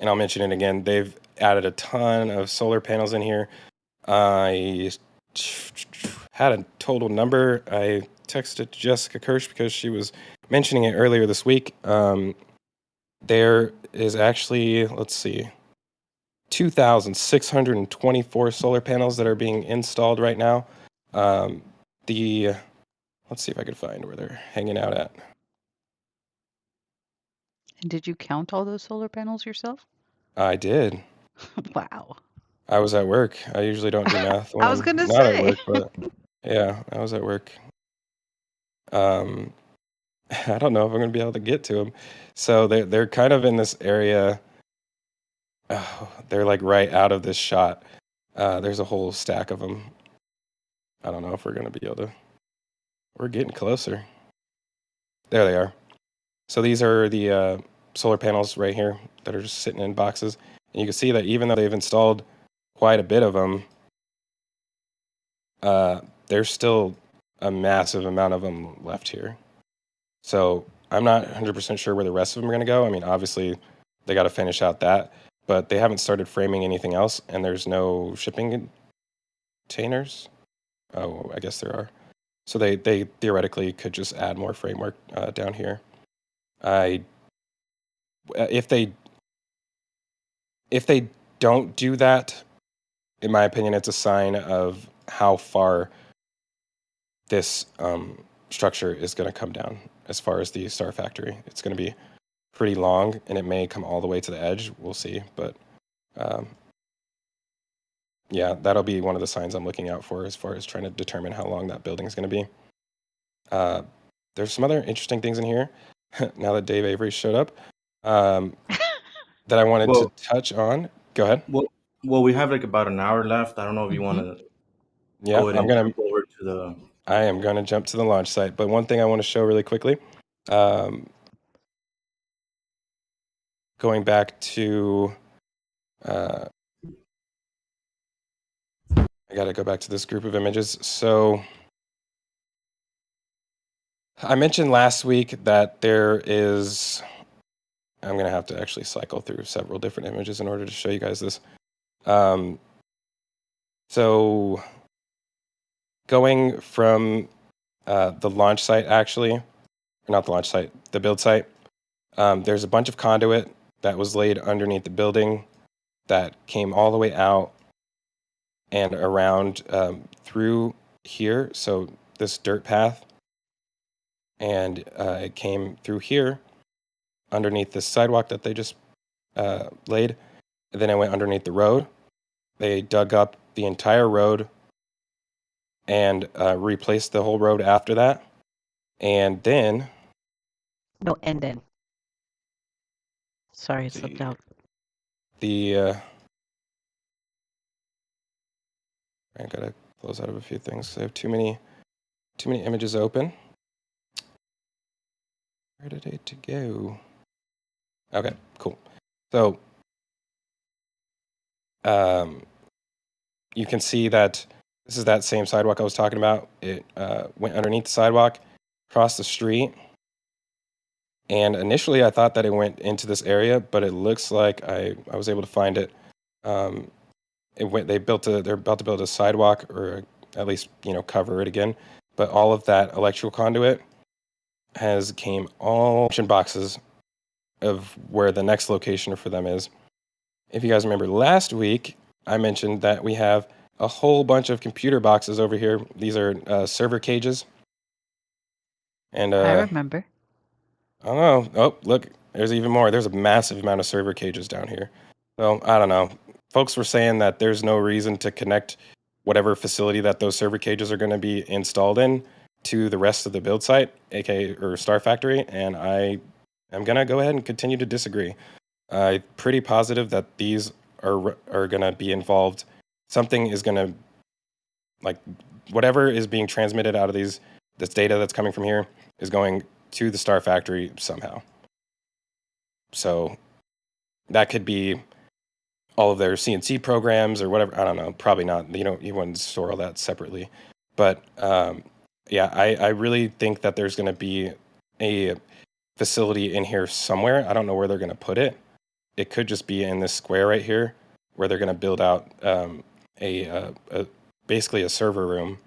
I'll mention it again. They've added a ton of solar panels in here. I had a total number. I texted Jessica Kirsch because she was mentioning it earlier this week. There is actually, let's see, 2,624 solar panels that are being installed right now. Let's see if I can find where they're hanging out at. And did you count all those solar panels yourself? I did. Wow. I was at work. I usually don't do math when I was I'm gonna not at say. work, but yeah, I was at work. I don't know if I'm gonna be able to get to them. So they're kind of in this area. They're right out of this shot. There's a whole stack of them. I don't know if we're gonna be able to. We're getting closer. There they are. So these are the solar panels right here that are just sitting in boxes. And you can see that even though they've installed quite a bit of them, there's still a massive amount of them left here. So I'm not 100% sure where the rest of them are going to go. I mean, obviously, they got to finish out that, but they haven't started framing anything else, and there's no shipping containers. Oh, I guess there are. So they theoretically could just add more framework down here. If they don't do that, in my opinion, it's a sign of how far this structure is going to come down as far as the Star Factory. It's going to be pretty long, and it may come all the way to the edge. We'll see, but yeah, that'll be one of the signs I'm looking out for as far as trying to determine how long that building is going to be. There's some other interesting things in here now that Dave Avery showed up that I wanted to touch on. Go ahead. Well, we have about an hour left. I don't know if you want to Yeah, go ahead and jump over to the. I am going to jump to the launch site, but one thing I want to show really quickly. Going back to, I got to go back to this group of images. So I mentioned last week that there is, I'm going to have to actually cycle through several different images in order to show you guys this. So going from the launch site, actually, or not the launch site, the build site, there's a bunch of conduit that was laid underneath the building that came all the way out and around through here. So this dirt path, and it came through here underneath this sidewalk that they just laid. And then it went underneath the road. They dug up the entire road and replaced the whole road after that. And then No, and then. Sorry, it slipped out. I gotta close out of a few things. I have too many images open. Where did it go? Okay, cool. So you can see that this is that same sidewalk I was talking about. It went underneath the sidewalk, across the street. And initially I thought that it went into this area, but it looks like I was able to find it. They're about to build a sidewalk, or at least, cover it again. But all of that electrical conduit came all junction boxes of where the next location for them is. If you guys remember last week, I mentioned that we have a whole bunch of computer boxes over here. These are server cages. And I remember. I don't know. Oh, look, there's even more. There's a massive amount of server cages down here. So I don't know. Folks were saying that there's no reason to connect whatever facility that those server cages are going to be installed in to the rest of the build site, aka or Star Factory, and I am going to go ahead and continue to disagree. I'm pretty positive that these are going to be involved. Something is going to, like, whatever is being transmitted out of this data that's coming from here is going to the Star Factory somehow. So that could be all of their CNC programs or whatever. I don't know. Probably not. You wouldn't store all that separately. But yeah, I really think that there's going to be a facility in here somewhere. I don't know where they're going to put it. It could just be in this square right here, where they're going to build out basically a server room,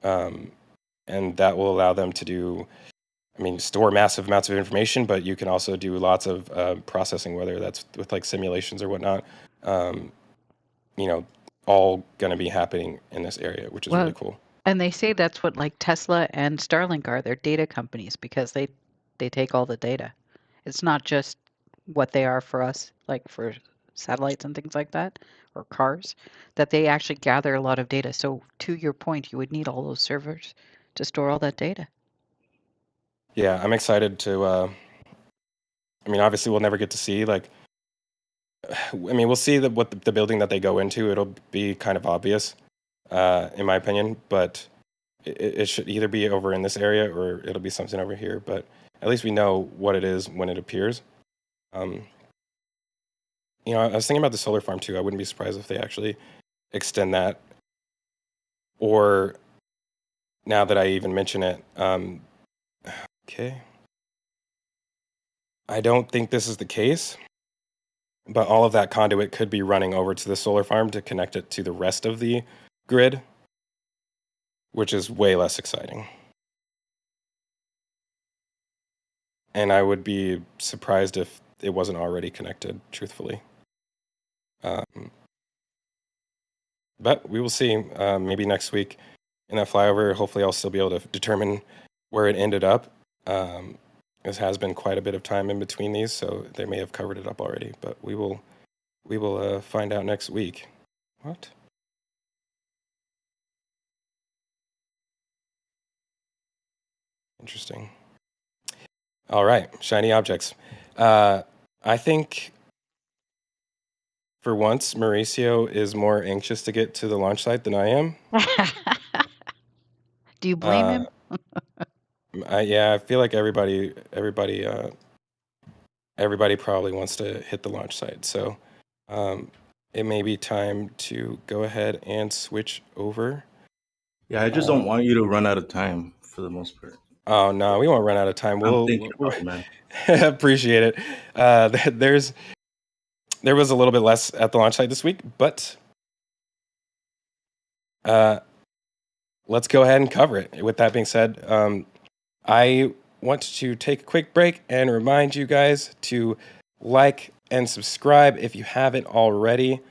and that will allow them to do, store massive amounts of information, but you can also do lots of processing, whether that's with like simulations or whatnot. All going to be happening in this area, which is really cool. And they say that's what like Tesla and Starlink are. They're data companies because they take all the data. It's not just what they are for us, like for satellites and things like that, or cars, that they actually gather a lot of data. So to your point, you would need all those servers to store all that data. Yeah, I'm excited to, obviously we'll never get to see, we'll see what the building that they go into. It'll be kind of obvious, in my opinion, but it should either be over in this area or it'll be something over here. But at least we know what it is when it appears. I was thinking about the solar farm too. I wouldn't be surprised if they actually extend that. Or now that I even mention it, okay. I don't think this is the case, but all of that conduit could be running over to the solar farm to connect it to the rest of the grid, which is way less exciting. And I would be surprised if it wasn't already connected, truthfully. But we will see. Maybe next week in that flyover, hopefully I'll still be able to determine where it ended up. This has been quite a bit of time in between these, so they may have covered it up already. But we will find out next week. What? Interesting. All right, shiny objects. I think for once, Mauricio is more anxious to get to the launch site than I am. Do you blame him? Yeah, I feel like everybody probably wants to hit the launch site. So it may be time to go ahead and switch over. Yeah, I just don't want you to run out of time for the most part. Oh no, we won't run out of time. I'm thinking about it, man. Appreciate it. There was a little bit less at the launch site this week, but let's go ahead and cover it. With that being said, I want to take a quick break and remind you guys to like and subscribe if you haven't already.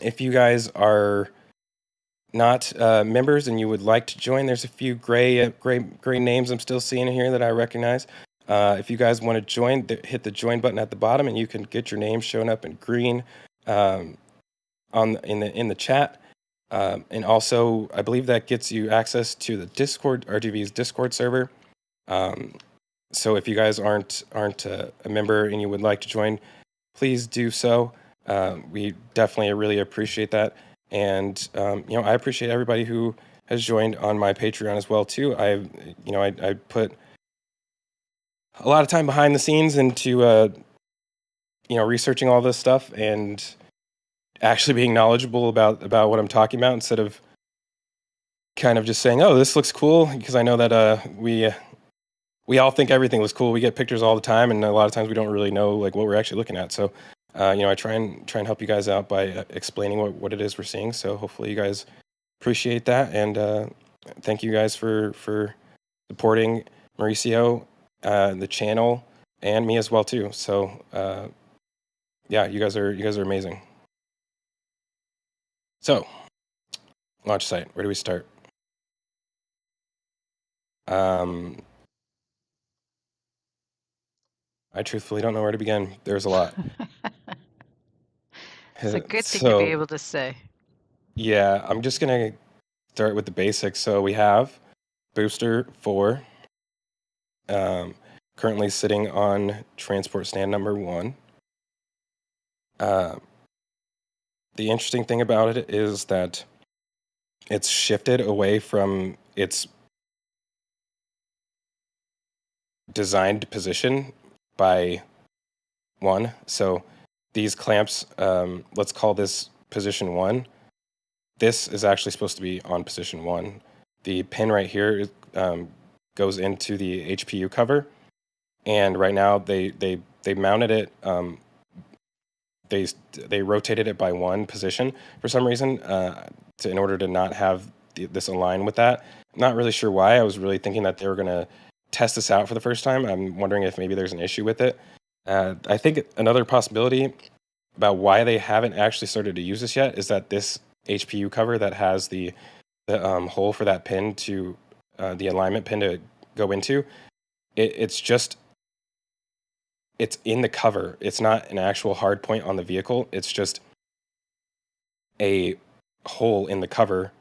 If you guys are not members and you would like to join, there's a few gray names I'm still seeing here that I recognize. If you guys want to join, hit the join button at the bottom, and you can get your name showing up in green in the chat. And also, I believe that gets you access to the Discord, RGV's Discord server. So if you guys aren't a member and you would like to join, please do so. We definitely really appreciate that. And I appreciate everybody who has joined on my Patreon as well too. I put a lot of time behind the scenes into researching all this stuff and actually being knowledgeable about what I'm talking about, instead of kind of just saying, "Oh, this looks cool," because I know that we all think everything looks cool. We get pictures all the time, and a lot of times we don't really know like what we're actually looking at. So, I try and help you guys out by explaining what it is we're seeing. So hopefully you guys appreciate that, and thank you guys for supporting Mauricio, the channel, and me as well too. So, yeah, you guys are amazing. So, launch site. Where do we start? I truthfully don't know where to begin. There's a lot. It's a good thing to be able to say. Yeah, I'm just gonna start with the basics. So we have booster 4, currently sitting on transport stand number 1. The interesting thing about it is that it's shifted away from its designed position by 1. So these clamps, let's call this position 1. This is actually supposed to be on position 1. The pin right here goes into the HPU cover, and right now they mounted it. They rotated it by 1 position for some reason, in order to not have this align with that. I'm not really sure why. I was really thinking that they were going to test this out for the first time. I'm wondering if maybe there's an issue with it. I think another possibility about why they haven't actually started to use this yet is that this HPU cover that has the hole for that pin to the alignment pin to go into, it's in the cover. It's not an actual hard point on the vehicle. It's just a hole in the cover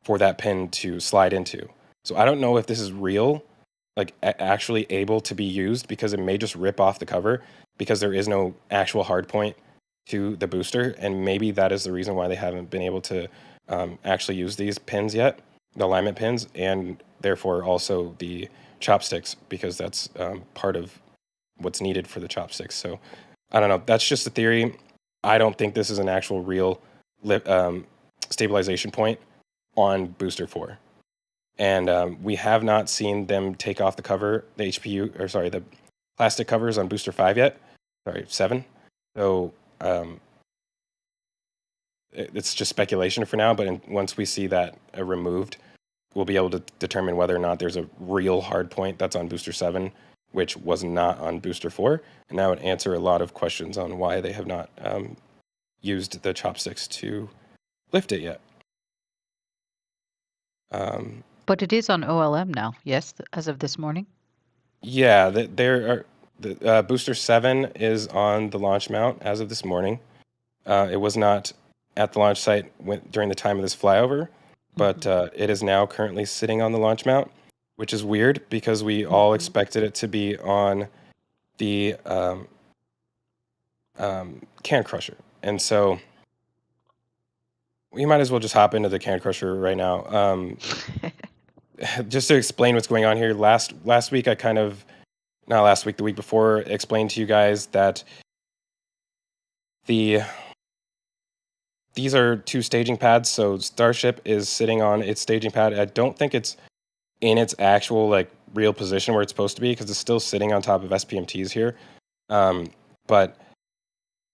for that pin to slide into. So I don't know if this is real, like actually able to be used, because it may just rip off the cover because there is no actual hard point to the booster, and maybe that is the reason why they haven't been able to actually use these pins yet, the alignment pins, and therefore also the chopsticks, because that's part of what's needed for the chopsticks. So I don't know. That's just a theory. I don't think this is an actual real stabilization point on booster 4. And we have not seen them take off the cover, the plastic covers on booster 5 yet. 7. So it's just speculation for now, but once we see that removed, we'll be able to determine whether or not there's a real hard point that's on booster 7, which was not on booster 4. And that would answer a lot of questions on why they have not used the chopsticks to lift it yet. But it is on OLM now, yes, as of this morning? Yeah, the booster 7 is on the launch mount as of this morning. It was not at the launch site during the time of this flyover, but it is now currently sitting on the launch mount, which is weird because we all expected it to be on the can crusher. And so we might as well just hop into the can crusher right now. Just to explain what's going on here, last week the week before, explained to you guys that these are 2 staging pads. So Starship is sitting on its staging pad. I don't think it's in its actual real position where it's supposed to be, because it's still sitting on top of SPMTs here. But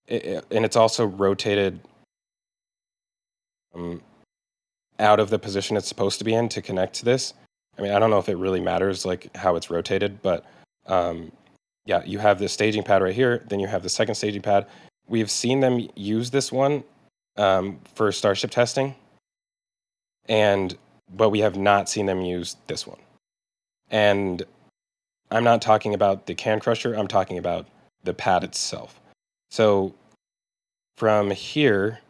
it's also rotated out of the position it's supposed to be in to connect to this. I mean, I don't know if it really matters like how it's rotated, but yeah, you have this staging pad right here. Then you have the second staging pad. We've seen them use this one for Starship testing, but we have not seen them use this one. And I'm not talking about the can crusher. I'm talking about the pad itself. So from here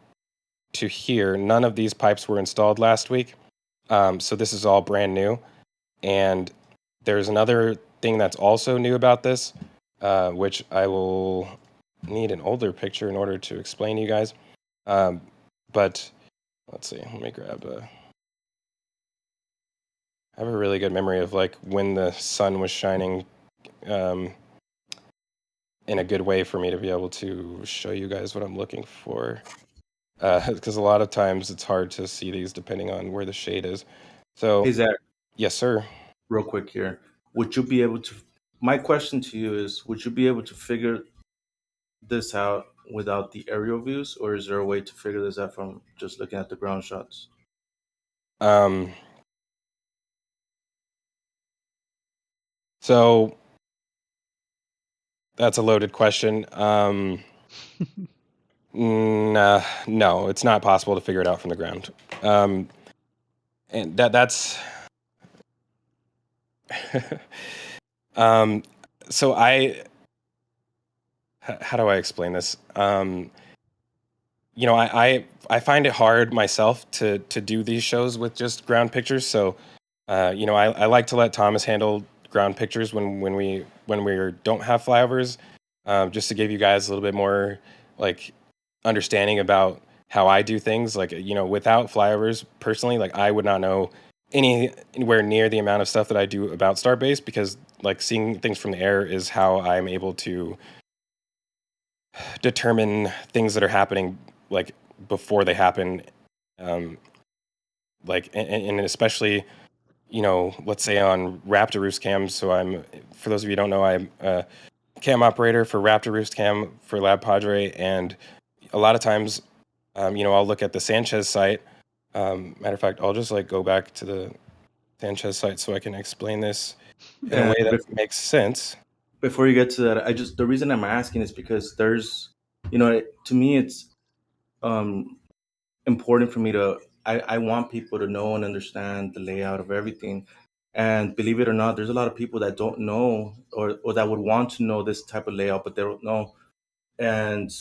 to here, none of these pipes were installed last week. So this is all brand new. And there's another thing that's also new about this, which I will need an older picture in order to explain to you guys. But let's see, let me grab I have a really good memory of like when the sun was shining in a good way for me to be able to show you guys what I'm looking for. Because a lot of times it's hard to see these depending on where the shade is. So, Is that yes, sir. real quick here? Would you be able to? My question to you is: would you be able to figure this out without the aerial views, or is there a way to figure this out from just looking at the ground shots? So that's a loaded question. No, it's not possible to figure it out from the ground. And that's so how do I explain this? You know, I find it hard myself to do these shows with just ground pictures. So, you know, I like to let Thomas handle ground pictures when we don't have flyovers, just to give you guys a little bit more like understanding about how I do things. Like, you know, without flyovers, personally, like I would not know anywhere near the amount of stuff that I do about Starbase, because like seeing things from the air is how I'm able to determine things that are happening like before they happen. Like and especially, you know, let's say on Raptor Roost cams. So for those of you who don't know, I'm a cam operator for Raptor Roost Cam for Lab Padre, and a lot of times, you know, I'll look at the Sanchez site. Matter of fact, I'll just like go back to the Sanchez site so I can explain this in a way that makes sense. Before you get to that, the reason I'm asking is because there's, you know, to me it's important for me to. I want people to know and understand the layout of everything. And believe it or not, there's a lot of people that don't know or that would want to know this type of layout, but they don't know. And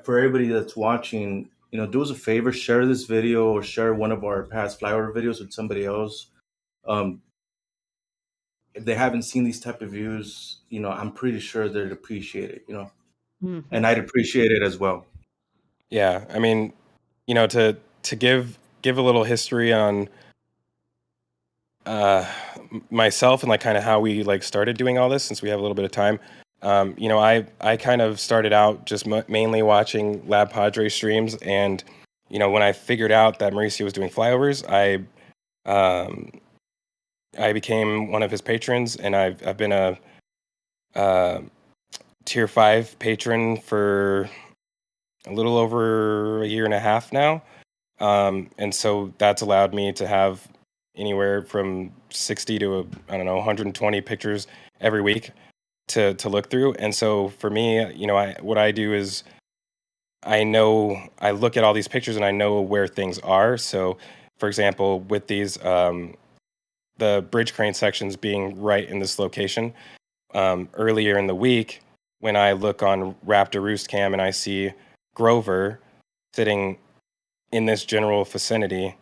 for everybody that's watching, you know, do us a favor, share this video or share one of our past flyover videos with somebody else. If they haven't seen these type of views, you know, I'm pretty sure they'd appreciate it, you know, and I'd appreciate it as well. Yeah, I mean, you know, to give a little history on myself and like kind of how we like started doing all this, since we have a little bit of time. You know, I kind of started out just mainly watching Lab Padre streams, and you know, when I figured out that Mauricio was doing flyovers, I became one of his patrons, and I've been a tier 5 patron for a little over a year and a half now. And so that's allowed me to have anywhere from 60 to I don't know 120 pictures every week to look through. And so for me, you know, what I do is I look at all these pictures and I know where things are. So for example, with these the bridge crane sections being right in this location, earlier in the week when I look on Raptor Roost Cam and I see Grover sitting in this general vicinity,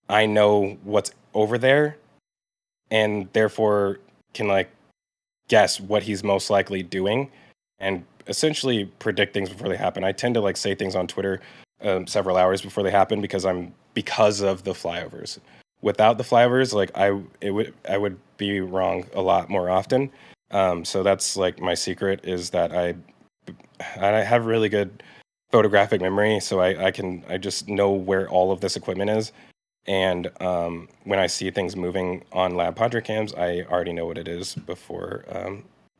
I know what's over there and therefore can like guess what he's most likely doing and essentially predict things before they happen. I tend to like say things on Twitter several hours before they happen because of the flyovers. Without the flyovers, like I would be wrong a lot more often. So that's like my secret, is that I have really good photographic memory, so I just know where all of this equipment is. And when I see things moving on Lab Padre cams, I already know what it is before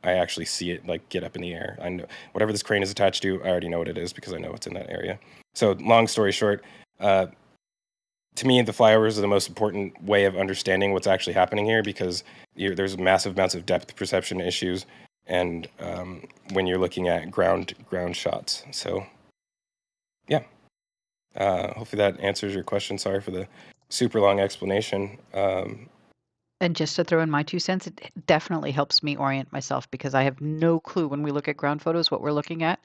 I actually see it like get up in the air. I know whatever this crane is attached to, I already know what it is because I know it's in that area. So long story short, to me, the flyovers are the most important way of understanding what's actually happening here, because there's massive amounts of depth perception issues, and when you're looking at ground shots. So, yeah. Hopefully that answers your question. Sorry for the super long explanation. And just to throw in my 2 cents, it definitely helps me orient myself because I have no clue when we look at ground photos what we're looking at.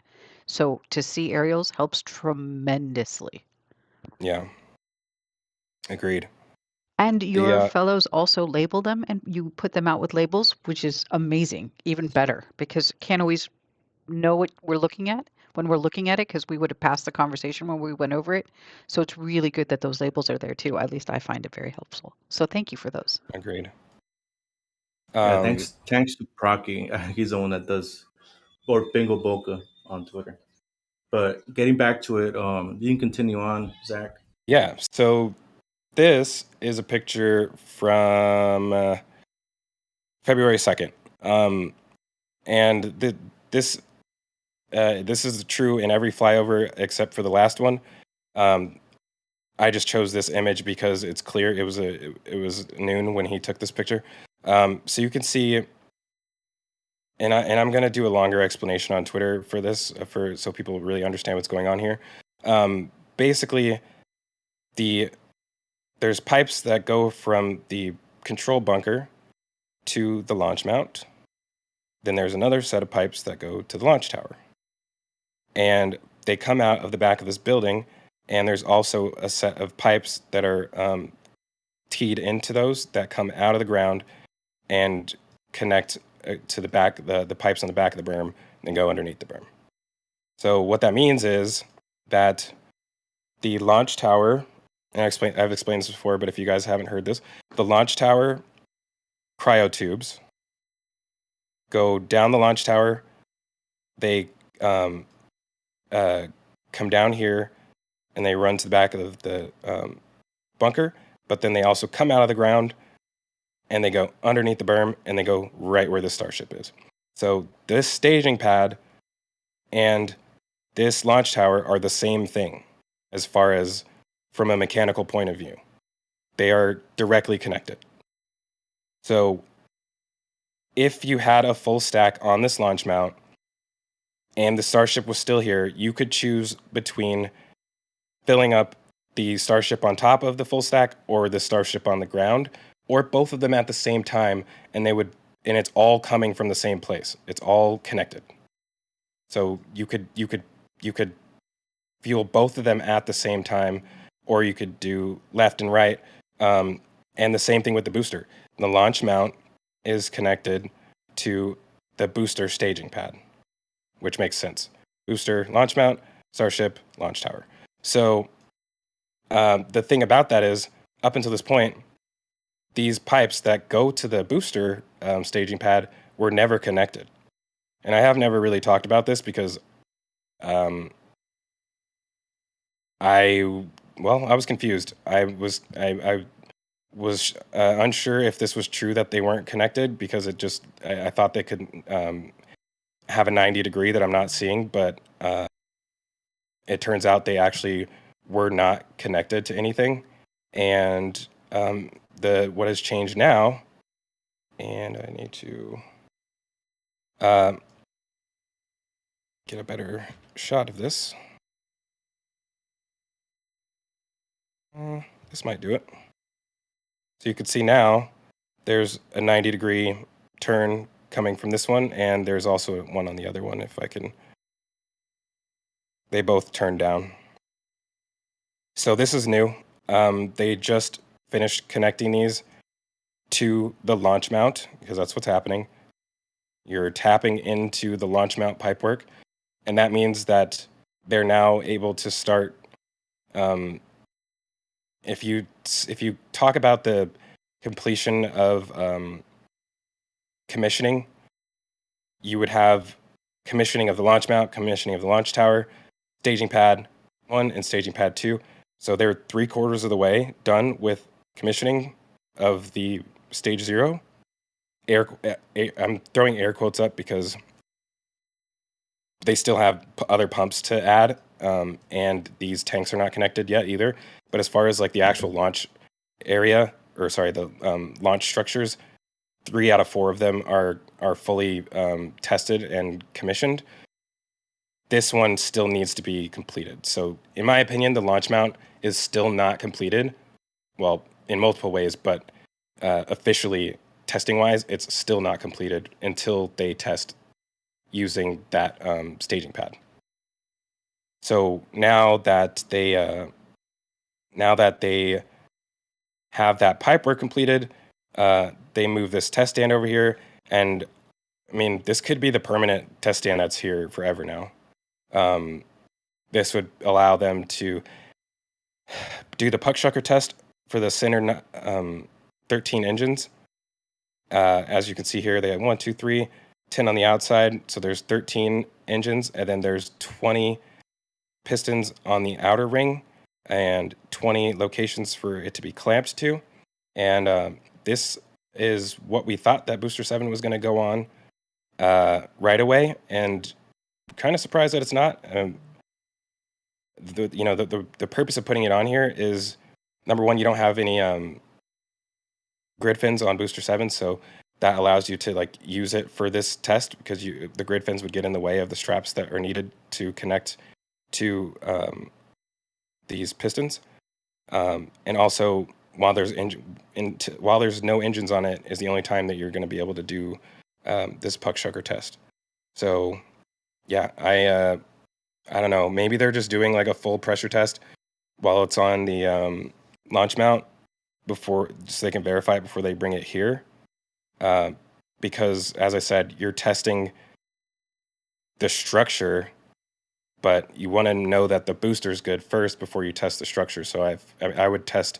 So to see aerials helps tremendously. Yeah, agreed. And The your fellows also label them and you put them out with labels, which is amazing, even better, because can't always know what we're looking at when we're looking at it because we would have passed the conversation when we went over it. So it's really good that those labels are there too. At least I find it very helpful. So thank you for those. agreed. Yeah, thanks to Procky. He's the one that does, or Bingo Boca on Twitter. But getting back to it, you can continue on, Zach. Yeah. So this is a picture from February 2nd, and this is true in every flyover except for the last one. I just chose this image because it's clear. It was noon when he took this picture. So you can see, and I'm going to do a longer explanation on Twitter for this, so people really understand what's going on here. Basically, there's pipes that go from the control bunker to the launch mount. Then there's another set of pipes that go to the launch tower, and they come out of the back of this building. And there's also a set of pipes that are teed into those that come out of the ground and connect to the back, the pipes on the back of the berm, and go underneath the berm. So what that means is that the launch tower, and I've explained this before, but if you guys haven't heard this, the launch tower cryo tubes go down the launch tower. They come down here, and they run to the back of the bunker, but then they also come out of the ground and they go underneath the berm and they go right where the Starship is. So this staging pad and this launch tower are the same thing as far as from a mechanical point of view. They are directly connected. So if you had a full stack on this launch mount and the Starship was still here, you could choose between filling up the Starship on top of the full stack or the Starship on the ground, or both of them at the same time, and it's all coming from the same place. It's all connected. So you could fuel both of them at the same time, or you could do left and right. And the same thing with the booster. The launch mount is connected to the booster staging pad, which makes sense. Booster, launch mount, Starship, launch tower. So the thing about that is, up until this point, these pipes that go to the booster staging pad were never connected. And I have never really talked about this because I was confused. I was unsure if this was true that they weren't connected, because I thought they could have a 90 degree that I'm not seeing, but it turns out they actually were not connected to anything. And what has changed now, and I need to get a better shot of this. This might do it. So you can see now there's a 90 degree turn coming from this one, and there's also one on the other one. If I can, they both turn down. So this is new. They just finished connecting these to the launch mount, because that's what's happening. You're tapping into the launch mount pipework, and that means that they're now able to start. If you talk about the completion of commissioning, you would have commissioning of the launch mount, commissioning of the launch tower, staging pad 1 and staging pad 2. So they're 3/4 of the way done with commissioning of the stage 0. I'm throwing air quotes up because they still have other pumps to add, and these tanks are not connected yet either. But as far as like the actual launch area, or sorry, the launch structures, 3 out of 4 of them are fully tested and commissioned. This one still needs to be completed. So in my opinion, the launch mount is still not completed. Well, in multiple ways, but officially testing wise, it's still not completed until they test using that staging pad. So now that they have that pipe work completed, they move this test stand over here, and I mean, this could be the permanent test stand that's here forever now. This would allow them to do the puck shucker test for the center 13 engines. As you can see here, they have 1, 2, 3, 10 on the outside. So there's 13 engines, and then there's 20 pistons on the outer ring and 20 locations for it to be clamped to. And this is what we thought that Booster 7 was going to go on right away, and kind of surprised that it's not. The purpose of putting it on here is, number one, you don't have any grid fins on Booster 7, so that allows you to like use it for this test, because the grid fins would get in the way of the straps that are needed to connect to these pistons. And also, while there's no engines on it, is the only time that you're going to be able to do this puck shucker test. So yeah, I don't know, maybe they're just doing like a full pressure test while it's on the launch mount before, so they can verify it before they bring it here. Because as I said, you're testing the structure, but you want to know that the booster is good first before you test the structure. So I would test,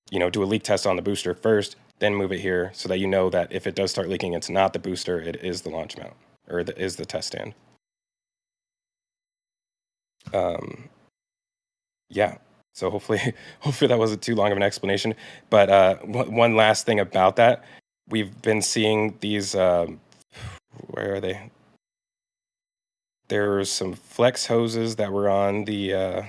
do a leak test on the booster first, then move it here, so that you know that if it does start leaking, it's not the booster, it is the launch mount, or is the test stand. Yeah. So hopefully that wasn't too long of an explanation. But one last thing about that, we've been seeing these. Where are they? There were some flex hoses that were on the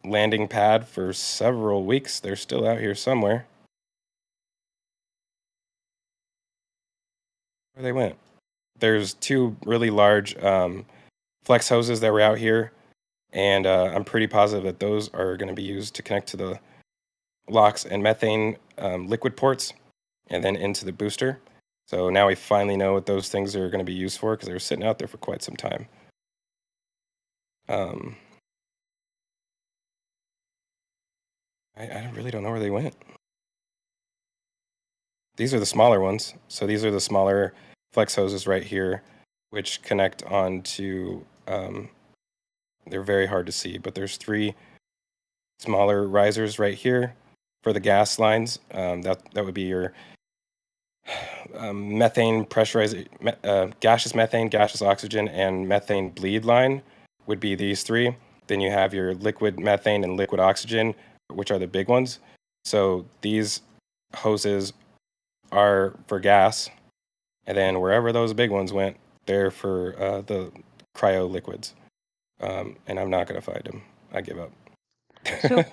landing pad for several weeks. They're still out here somewhere. Where they went? There's 2 really large flex hoses that were out here. And I'm pretty positive that those are going to be used to connect to the LOX and methane liquid ports, and then into the booster. So now we finally know what those things are going to be used for, because they were sitting out there for quite some time. I really don't know where they went. These are the smaller ones. So these are the smaller flex hoses right here, which connect onto... they're very hard to see, but there's 3 smaller risers right here for the gas lines. That would be your methane pressurized, gaseous methane, gaseous oxygen, and methane bleed line would be these 3. Then you have your liquid methane and liquid oxygen, which are the big ones. So these hoses are for gas, and then wherever those big ones went, they're for the cryo liquids. And I'm not going to find them. I give up. So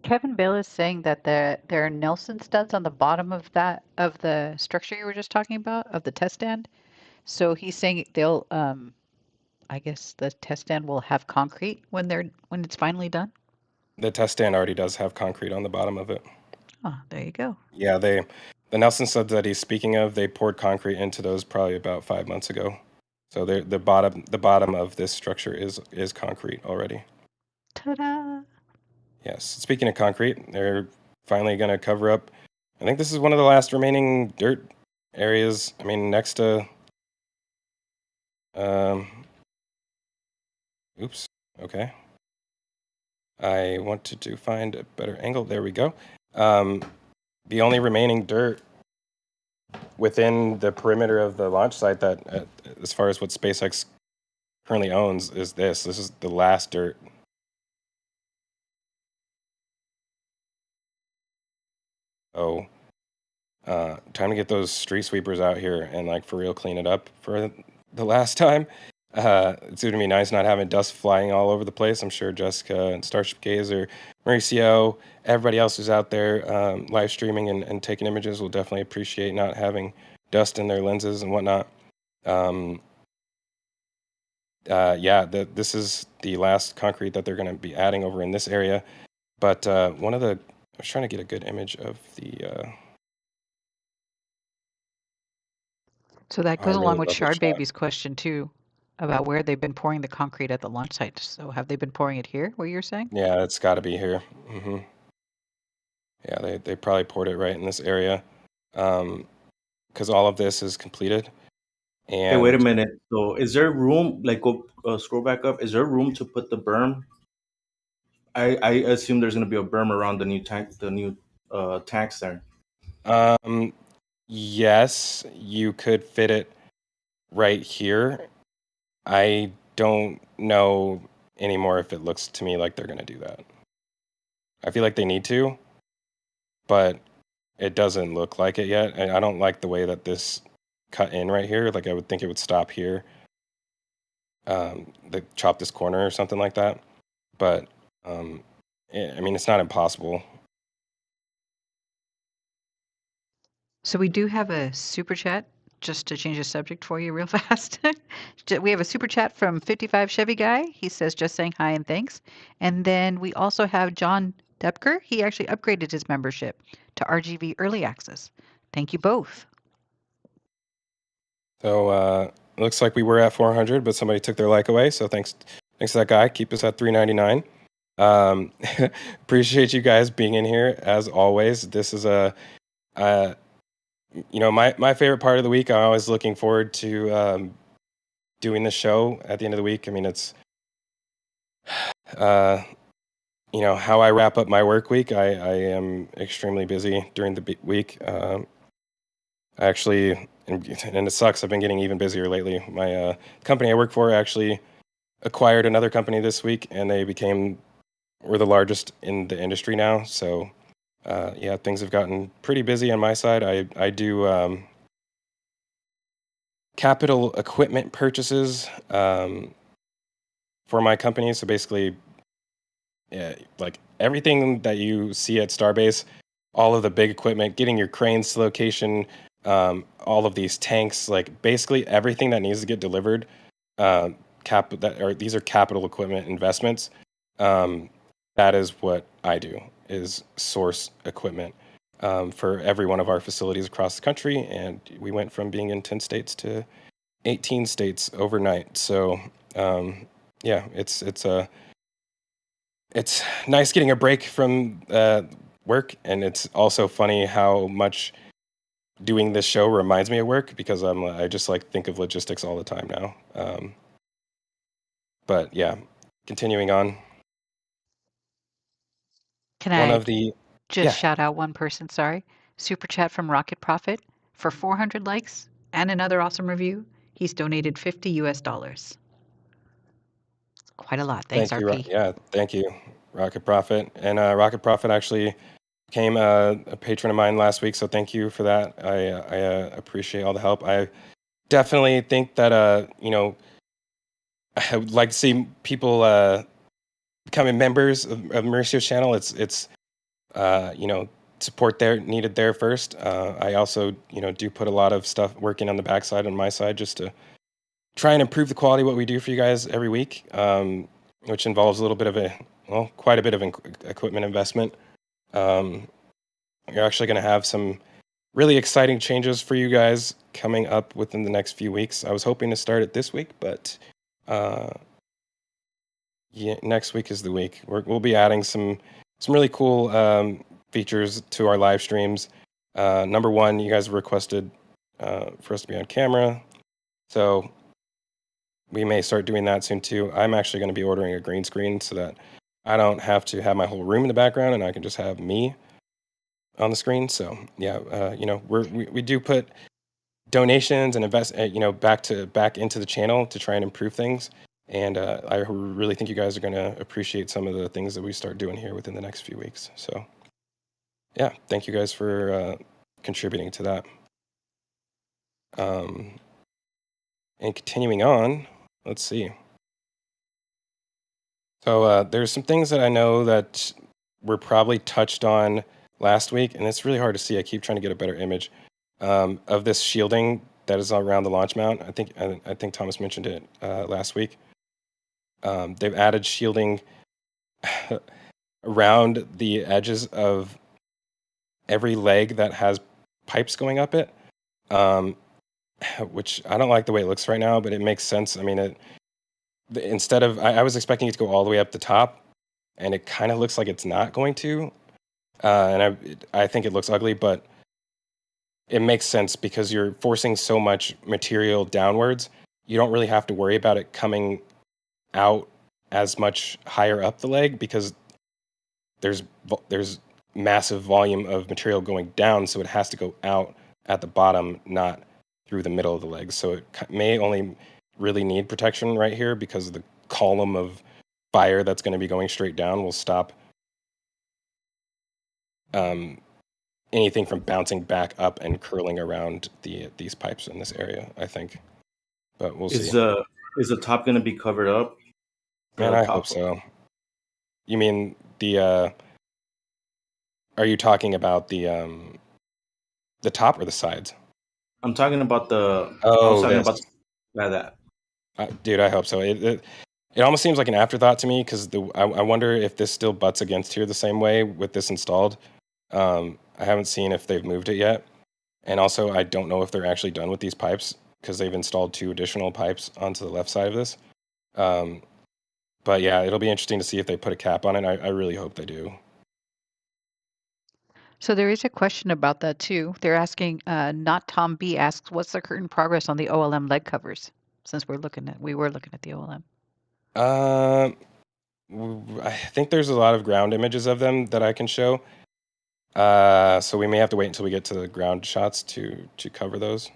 Kevin Bale is saying that there are Nelson studs on the bottom of the structure you were just talking about, of the test stand. So he's saying they'll I guess the test stand will have concrete when it's finally done. The test stand already does have concrete on the bottom of it. Oh, there you go. Yeah, the Nelson studs that he's speaking of, they poured concrete into those probably about 5 months ago. So the bottom of this structure is concrete already. Ta-da! Yes. Speaking of concrete, they're finally going to cover up. I think this is one of the last remaining dirt areas. I mean, next to. Oops. Okay. I wanted to find a better angle. There we go. The only remaining dirt within the perimeter of the launch site that, as far as what SpaceX currently owns, is this. This is the last dirt. So, time to get those street sweepers out here and like for real clean it up for the last time. It's going to be nice not having dust flying all over the place. I'm sure Jessica and Starship Gazer, Mauricio, everybody else who's out there live streaming and taking images will definitely appreciate not having dust in their lenses and whatnot. This is the last concrete that they're going to be adding over in this area. But I was trying to get a good image of the. So that I goes along really with love this Shard shot. Baby's question too, about where they've been pouring the concrete at the launch site. So have they been pouring it here, what you're saying? Yeah, it's got to be here. Yeah, they probably poured it right in this area, because all of this is completed. Hey, wait a And minute. So, is there room? Like, go scroll back up. Is there room to put the berm? I assume there's going to be a berm around the new tanks there. yes, you could fit it right here. I don't know anymore if it looks to me like they're going to do that. I feel like they need to, but it doesn't look like it yet. And I don't like the way that this cut in right here. Like I would think it would stop here, they chop this corner or something like that. But I mean, it's not impossible. So we do have a super chat, just to change the subject for you real fast. We have a super chat from 55 Chevy Guy. He says, just saying hi and thanks. And then we also have John Depker. He actually upgraded his membership to RGV Early Access. Thank you both. So it looks like we were at 400, but somebody took their like away. So thanks to that guy. Keep us at 399. Appreciate you guys being in here as always. This is my favorite part of the week. I'm always looking forward to doing the show at the end of the week. I mean, it's how I wrap up my work week. I am extremely busy during the week. Actually, and it sucks. I've been getting even busier lately. My company I work for actually acquired another company this week, and we're the largest in the industry now. So, things have gotten pretty busy on my side. I do capital equipment purchases for my company. So basically, like everything that you see at Starbase, all of the big equipment, getting your cranes to location, all of these tanks, like basically everything that needs to get delivered. These are capital equipment investments. That is what I do, is source equipment for every one of our facilities across the country. And we went from being in 10 states to 18 states overnight. So it's nice getting a break from work, and it's also funny how much doing this show reminds me of work, because I just like think of logistics all the time now. But yeah, continuing on. Can One I of the just shout out one person? Sorry. Super chat from Rocket Profit for 400 likes and another awesome review. He's donated $50 US. Quite a lot. Thanks, Thank you. RP. Yeah, thank you, Rocket Profit. And Rocket Profit actually became a patron of mine last week, so thank you for that. I appreciate all the help. I definitely think that I would like to see people becoming members of Mauricio's channel. It's support needed there first. I also do put a lot of stuff working on the backside on my side, just to try and improve the quality of what we do for you guys every week, which involves quite a bit of equipment investment. You're actually going to have some really exciting changes for you guys coming up within the next few weeks. I was hoping to start it this week, but next week is the week. We'll be adding some really cool features to our live streams. Number one, you guys requested for us to be on camera, so we may start doing that soon too. I'm actually going to be ordering a green screen so that I don't have to have my whole room in the background, and I can just have me on the screen. So yeah, we do put donations and invest, back into the channel to try and improve things. And I really think you guys are going to appreciate some of the things that we start doing here within the next few weeks. So yeah, thank you guys for contributing to that. And continuing on, let's see. So there's some things that I know that were probably touched on last week, and it's really hard to see. I keep trying to get a better image of this shielding that is around the launch mount. I think Thomas mentioned it last week. They've added shielding around the edges of every leg that has pipes going up it, which I don't like the way it looks right now, but it makes sense. I mean, instead of I was expecting it to go all the way up the top, and it kind of looks like it's not going to, and I think it looks ugly, but it makes sense because you're forcing so much material downwards. You don't really have to worry about it coming out as much higher up the leg because there's massive volume of material going down, so it has to go out at the bottom, not through the middle of the leg. So it may only really need protection right here because the column of fire that's going to be going straight down will stop anything from bouncing back up and curling around these pipes in this area, I think. But we'll see. Is the top going to be covered up? Man, I hope so. You mean the? Are you talking about the top or the sides? I'm talking about the. Oh, I was talking about that. Dude, I hope so. It almost seems like an afterthought to me because I wonder if this still butts against here the same way with this installed. I haven't seen if they've moved it yet, and also I don't know if they're actually done with these pipes because they've installed 2 additional pipes onto the left side of this. But yeah, it'll be interesting to see if they put a cap on it. I really hope they do. So there is a question about that too. They're asking, not Tom B asks, what's the current progress on the OLM leg covers? Since we were looking at the OLM. I think there's a lot of ground images of them that I can show. So we may have to wait until we get to the ground shots to cover those.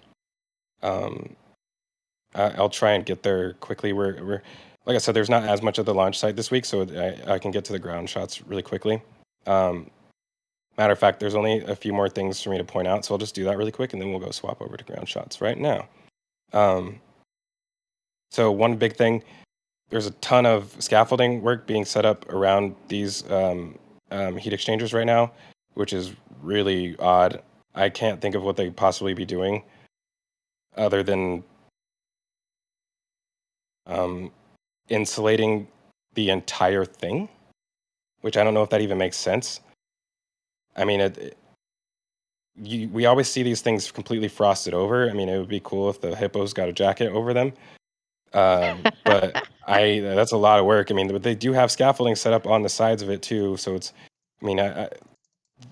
I'll try and get there quickly. We're like I said, there's not as much of the launch site this week, so I can get to the ground shots really quickly. Matter of fact, there's only a few more things for me to point out, so I'll just do that really quick, and then we'll go swap over to ground shots right now. So one big thing, there's a ton of scaffolding work being set up around these heat exchangers right now, which is really odd. I can't think of what they possibly be doing other than insulating the entire thing, which I don't know if that even makes sense. I mean, we always see these things completely frosted over. I mean, it would be cool if the hippos got a jacket over them. But that's a lot of work. I mean, they do have scaffolding set up on the sides of it too. So it's, I mean,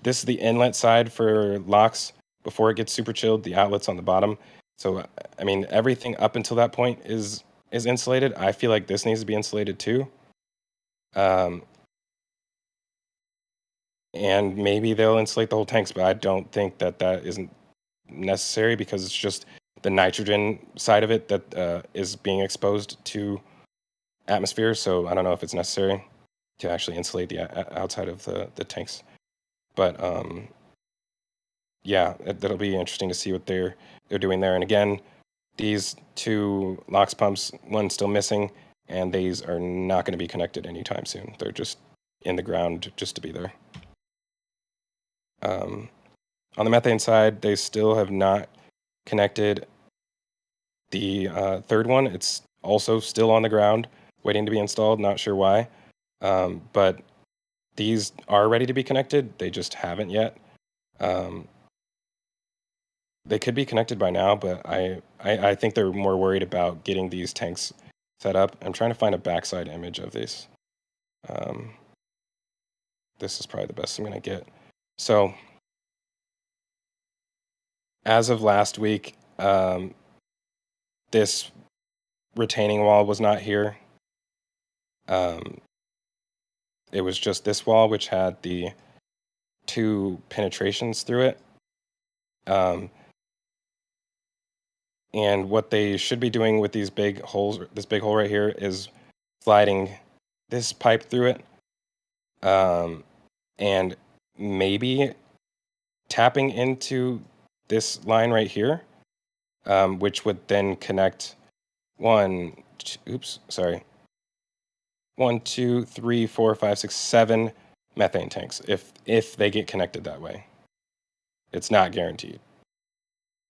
this is the inlet side for locks before it gets super chilled. The outlet's on the bottom. So, I mean, everything up until that point is insulated. I feel like this needs to be insulated too. And maybe they'll insulate the whole tanks, but I don't think that isn't necessary because it's just the nitrogen side of it that is being exposed to atmosphere. So I don't know if it's necessary to actually insulate the outside of the tanks. But yeah, that'll be interesting to see what they're doing there. And again, these 2 LOX pumps, one's still missing, and these are not going to be connected anytime soon. They're just in the ground just to be there. On the methane side, they still have not connected the 3rd one. It's also still on the ground, waiting to be installed. Not sure why. But these are ready to be connected. They just haven't yet. They could be connected by now, but I think they're more worried about getting these tanks set up. I'm trying to find a backside image of this. This is probably the best I'm going to get. So, as of last week, this retaining wall was not here. It was just this wall, which had the 2 penetrations through it. And what they should be doing with these big holes, this big hole right here, is sliding this pipe through it. And maybe tapping into this line right here, which would then connect 1, 1, 2, 3, 4, 5, 6, 7 methane tanks if they get connected that way. It's not guaranteed.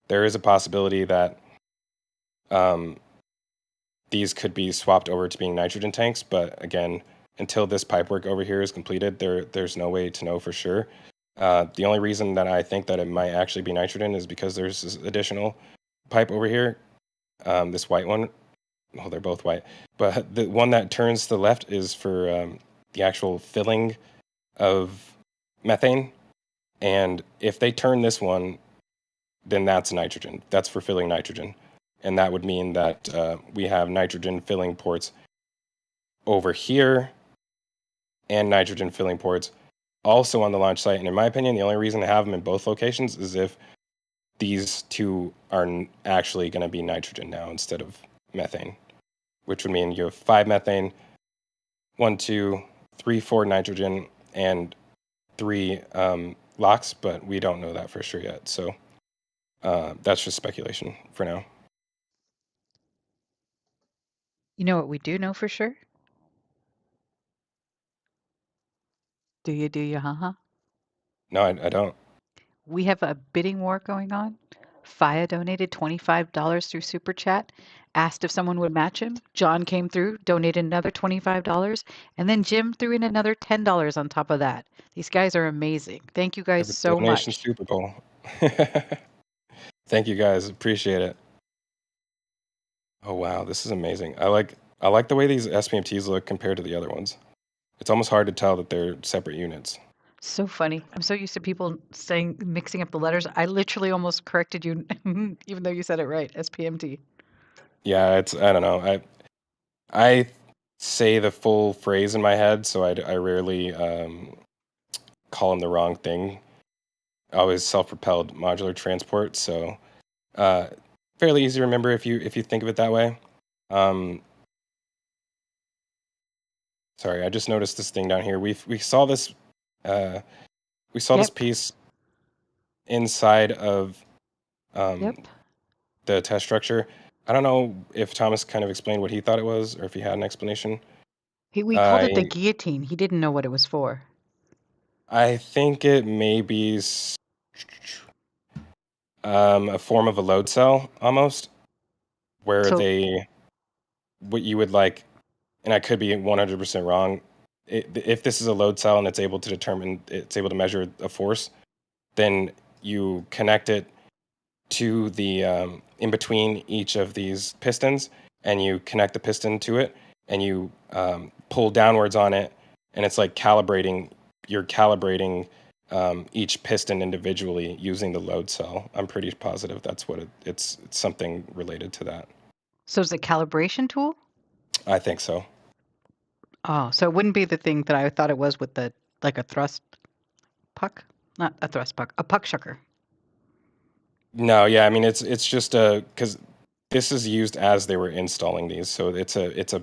There is a possibility that these could be swapped over to being nitrogen tanks, but again, until this pipe work over here is completed, there's no way to know for sure. The only reason that I think that it might actually be nitrogen is because there's this additional pipe over here, this white one. Well, they're both white, but the one that turns to the left is for the actual filling of methane. And if they turn this one, then that's nitrogen. That's for filling nitrogen. And that would mean that we have nitrogen filling ports over here and nitrogen filling ports also on the launch site. And in my opinion, the only reason to have them in both locations is if these two are actually going to be nitrogen now instead of methane, which would mean you have 5 methane, 1, 2, 3, 4 nitrogen, and 3 LOX, but we don't know that for sure yet. So that's just speculation for now. You know what we do know for sure? Do you, huh? No, I don't. We have a bidding war going on. Faya donated $25 through Super Chat, asked if someone would match him. John came through, donated another $25, and then Jim threw in another $10 on top of that. These guys are amazing. Thank you guys so Donation much. Super Bowl. Thank you guys. Appreciate it. Oh wow, this is amazing. I like the way these SPMTs look compared to the other ones. It's almost hard to tell that they're separate units. So funny. I'm so used to people saying mixing up the letters. I literally almost corrected you, even though you said it right. SPMT. Yeah, I don't know. I say the full phrase in my head, so I rarely call them the wrong thing. I always self-propelled modular transport, so fairly easy to remember if you think of it that way. Sorry, I just noticed this thing down here. We saw this this piece inside of the test structure. I don't know if Thomas kind of explained what he thought it was, or if he had an explanation. We called it the guillotine. He didn't know what it was for. I think it may be a form of a load cell, almost, where what you would like, and I could be 100% wrong. If this is a load cell and it's able to measure a force, then you connect it to the in between each of these pistons, and you connect the piston to it, and you pull downwards on it, and it's like you're calibrating each piston individually using the load cell. I'm pretty positive that's what it's something related to that. So it's a calibration tool? I think so. Oh, so it wouldn't be the thing that I thought it was with a thrust puck? Not a thrust puck, a puck shucker. No, yeah, I mean it's just because this is used as they were installing these, so it's a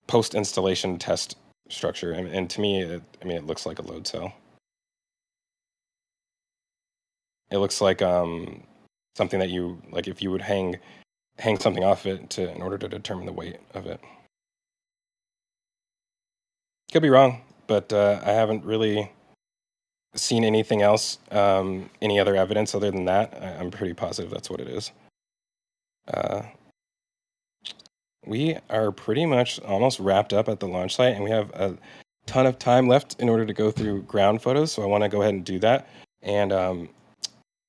post installation test structure, and to me, it looks like a load cell. It looks like something that you like if you would hang something off it in order to determine the weight of it. Could be wrong, but I haven't really seen anything else, any other evidence other than that. I'm pretty positive that's what it is. We are pretty much almost wrapped up at the launch site, and we have a ton of time left in order to go through ground photos, so I want to go ahead and do that. And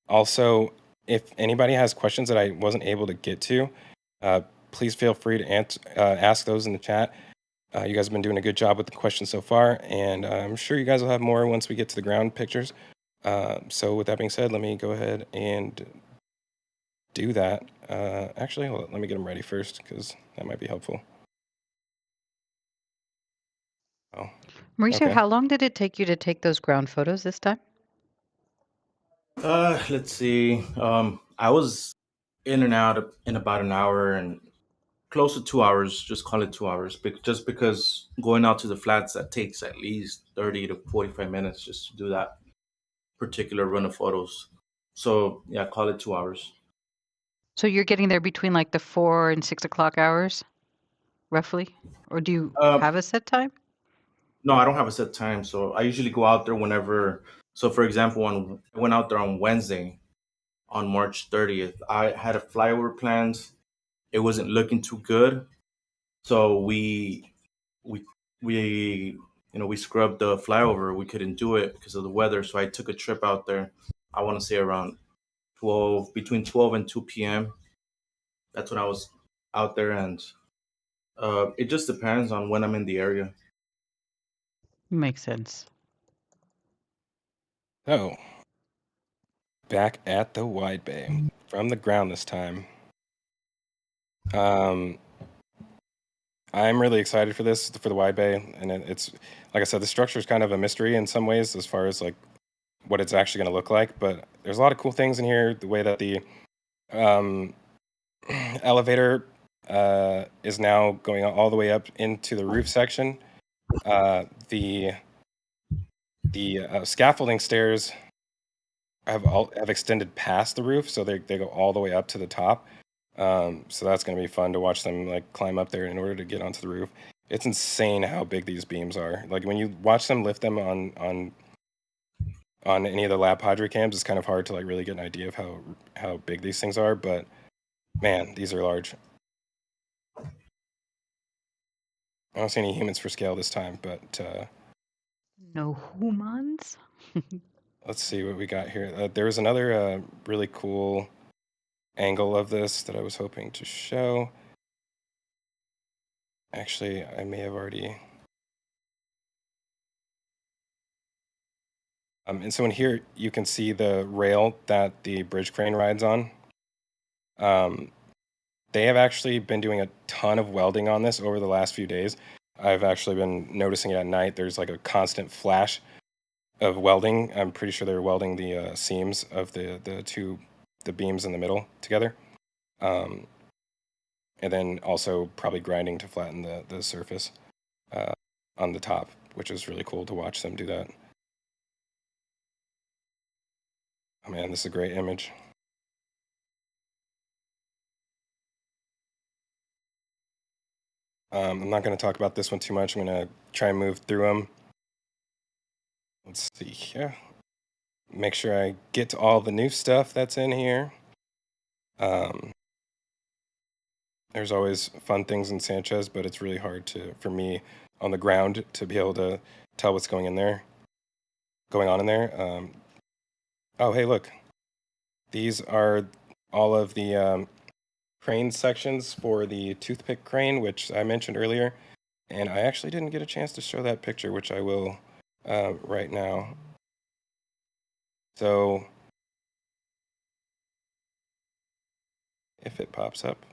also, if anybody has questions that I wasn't able to get to, please feel free to ask those in the chat. You guys have been doing a good job with the questions so far, and I'm sure you guys will have more once we get to the ground pictures. So with that being said, let me go ahead and do that. Actually, hold on, let me get them ready first, because that might be helpful. Oh, Mauricio, okay. How long did it take you to take those ground photos this time? Let's see. I was in and out in about an hour, and close to 2 hours, just call it 2 hours, just because going out to the flats, that takes at least 30 to 45 minutes just to do that particular run of photos. So yeah, call it 2 hours. So you're getting there between like the 4 and 6 o'clock hours? roughly? Or do you Um, have a set time? no, I don't have a set time, so I usually go out there whenever. So, for example, when I went out there on Wednesday, on March 30th, I had a flyover planned. It wasn't looking too good, so we we we scrubbed the flyover. We couldn't do it because of the weather, so I took a trip out there. I want to say around 12, between 12 and 2 p.m. That's when I was out there, and it just depends on when I'm in the area. Makes sense. So, back at the wide bay from the ground this time. Um, I'm really excited for this for the wide bay, and it's like I said, the structure is kind of a mystery in some ways as far as like what it's actually going to look like. But there's a lot of cool things in here. The way that the um, elevator is now going all the way up into the roof section. The scaffolding stairs have extended past the roof, so they go all the way up to the top. So that's going to be fun to watch them like climb up there in order to get onto the roof. It's insane how big these beams are. Like when you watch them lift them on any of the lab hydro cams, it's kind of hard to like really get an idea of how big these things are. But man, these are large. I don't see any humans for scale this time, but No humans? let's see what we got here. There was another really cool angle of this that I was hoping to show. Actually, I may have already. And so in here, you can see the rail that the bridge crane rides on. They have actually been doing a ton of welding on this over the last few days. I've actually been noticing it at night. There's like a constant flash of welding. I'm pretty sure they're welding the seams of the beams in the middle together. And then also probably grinding to flatten the surface on the top, which is really cool to watch them do that. Oh man, this is a great image. I'm not going to talk about this one too much. I'm going to try and move through them. Let's see here. Make sure I get to all the new stuff that's in here. There's always fun things in Sanchez, but it's really hard for me on the ground to be able to tell what's going on in there. Oh, hey, look. These are all of the crane sections for the toothpick crane, which I mentioned earlier. And I actually didn't get a chance to show that picture, which I will right now. So if it pops up,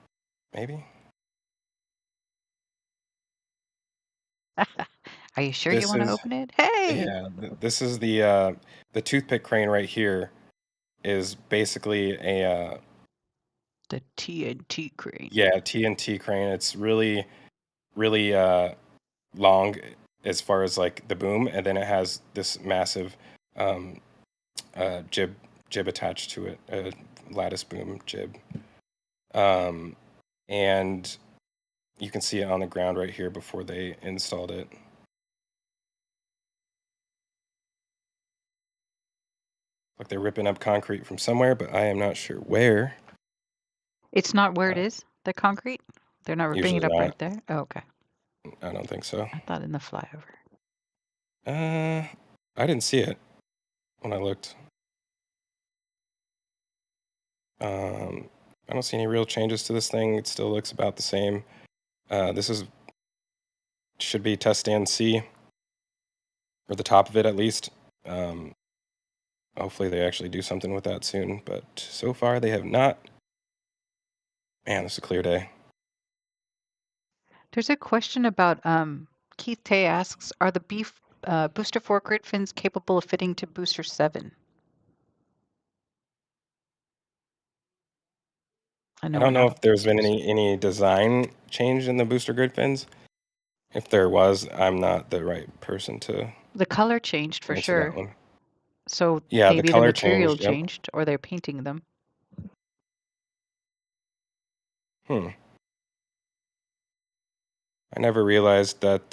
maybe. Are you sure you This want to is open it? Hey! yeah. This is the toothpick crane right here. Is basically a The TNT crane. yeah TNT crane. It's really really long as far as like the boom, and then it has this massive jib attached to it, a lattice boom jib, and you can see it on the ground right here before they installed it. Like they're ripping up concrete from somewhere, but I am not sure where. It's not where it is, the concrete? They're not ripping it Usually up right not. there? Oh, okay. I don't think so. I thought in the flyover. I didn't see it when I looked. I don't see any real changes to this thing. It still looks about the same. This should be test stand C, or the top of it at least. Hopefully they actually do something with that soon, but so far they have not. Man, this is a clear day. There's a question about Keith Tay asks, are the booster 4 grid fins capable of fitting to booster 7? I don't know if there's been any design change in the booster grid fins. If there was, I'm not the right person to. The color changed for answer that sure. one. So Yeah, maybe the color material changed. Yep. changed, or they're painting them. I never realized that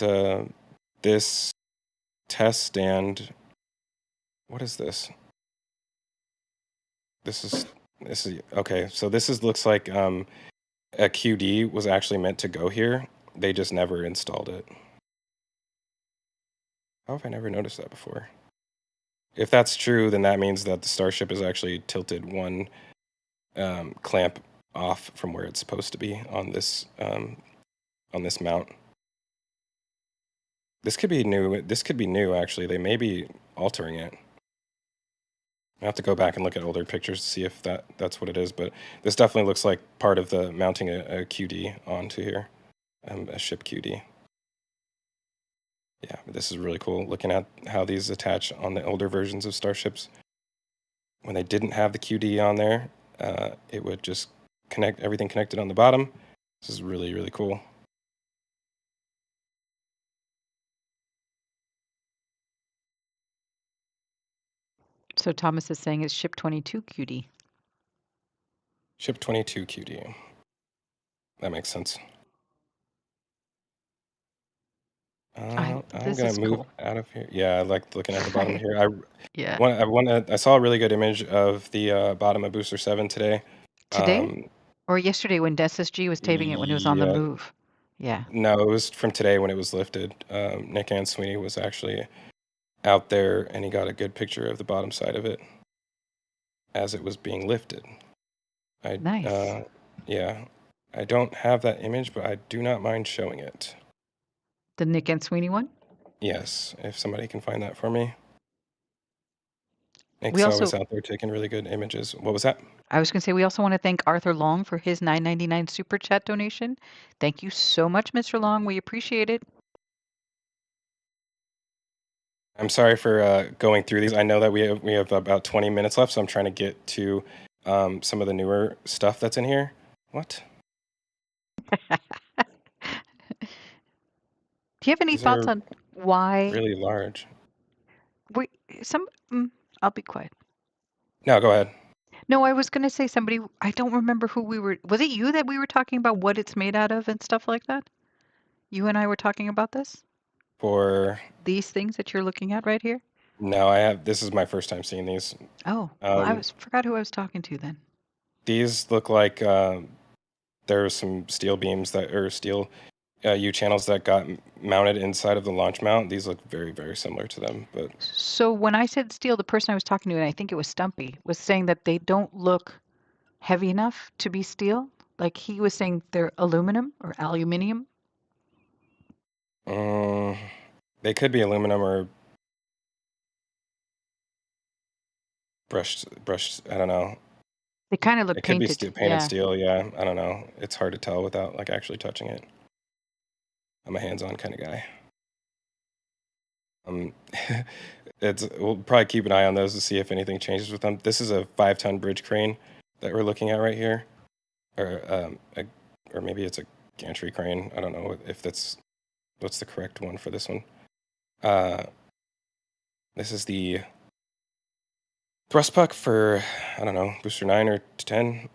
this test stand. What is this? This is okay. So looks like a QD was actually meant to go here. They just never installed it. How have I never noticed that before? If that's true, then that means that the Starship is actually tilted one clamp off from where it's supposed to be on this mount. This could be new. This could be new, actually. They may be altering it. I have to go back and look at older pictures to see if that's what it is, but this definitely looks like part of the mounting a QD onto here, a ship QD. Yeah, this is really cool, looking at how these attach on the older versions of Starships. When they didn't have the QD on there, it would just connect everything connected on the bottom. This is really, really cool. So Thomas is saying it's ship 22 QD. Ship 22 QD. That makes sense. I'm gonna move cool. out of here. Yeah, I like looking at the bottom Right. here. Yeah. I saw a really good image of the bottom of Booster 7 today. Today? Or yesterday when SSG was taping it when it was on the Yeah. move. Yeah. No, it was from today when it was lifted. Nick and Sweeney was actually out there, and he got a good picture of the bottom side of it as it was being lifted. Nice. Yeah, I don't have that image, but I do not mind showing it. The Nick and Sweeney one? Yes, if somebody can find that for me. We Nick's always also- out there taking really good images. What was that? I was going to say we also want to thank Arthur Long for his $9.99 super chat donation. Thank you so much, Mr. Long. We appreciate it. I'm sorry for going through these. I know that we have about 20 minutes left, so I'm trying to get to some of the newer stuff that's in here. What? Do you have any These thoughts are on why? really large. I'll be quiet. No, go ahead. No, I was going to say somebody, I don't remember who we were. Was it you that we were talking about what it's made out of and stuff like that? You and I were talking about this? For These things that you're looking at right here? no, this is my first time seeing these. Oh, well, I forgot who I was talking to then. These look like there are some steel beams steel U-channels that got mounted inside of the launch mount. These look very, very similar to them. But So when I said steel, the person I was talking to, and I think it was Stumpy, was saying that they don't look heavy enough to be steel. Like he was saying they're aluminum or aluminium. they could be aluminum or brushed. I don't know. They kind of look It could painted. be painted steel. Yeah, I don't know. It's hard to tell without like actually touching it. I'm a hands-on kind of guy. We'll probably keep an eye on those to see if anything changes with them. This is a 5-ton bridge crane that we're looking at right here, or maybe it's a gantry crane. I don't know if what's the correct one for this one. This is the thrust puck for, I don't know, booster 9 or 10,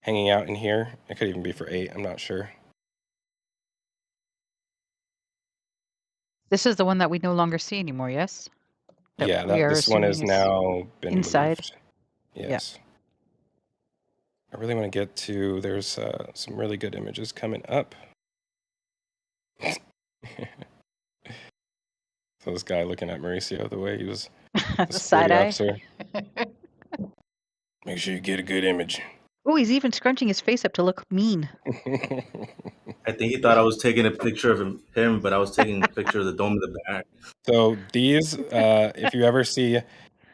hanging out in here. It could even be for 8. I'm not sure. This is the one that we no longer see anymore, yes? This one has now been inside. moved. Yes. I really want to get to, there's some really good images coming up. So this guy looking at Mauricio, the way he was the side eye. Make sure you get a good image. Oh, he's even scrunching his face up to look mean. I think he thought I was taking a picture of him, but I was taking a picture of the dome of the back. So these, if you ever see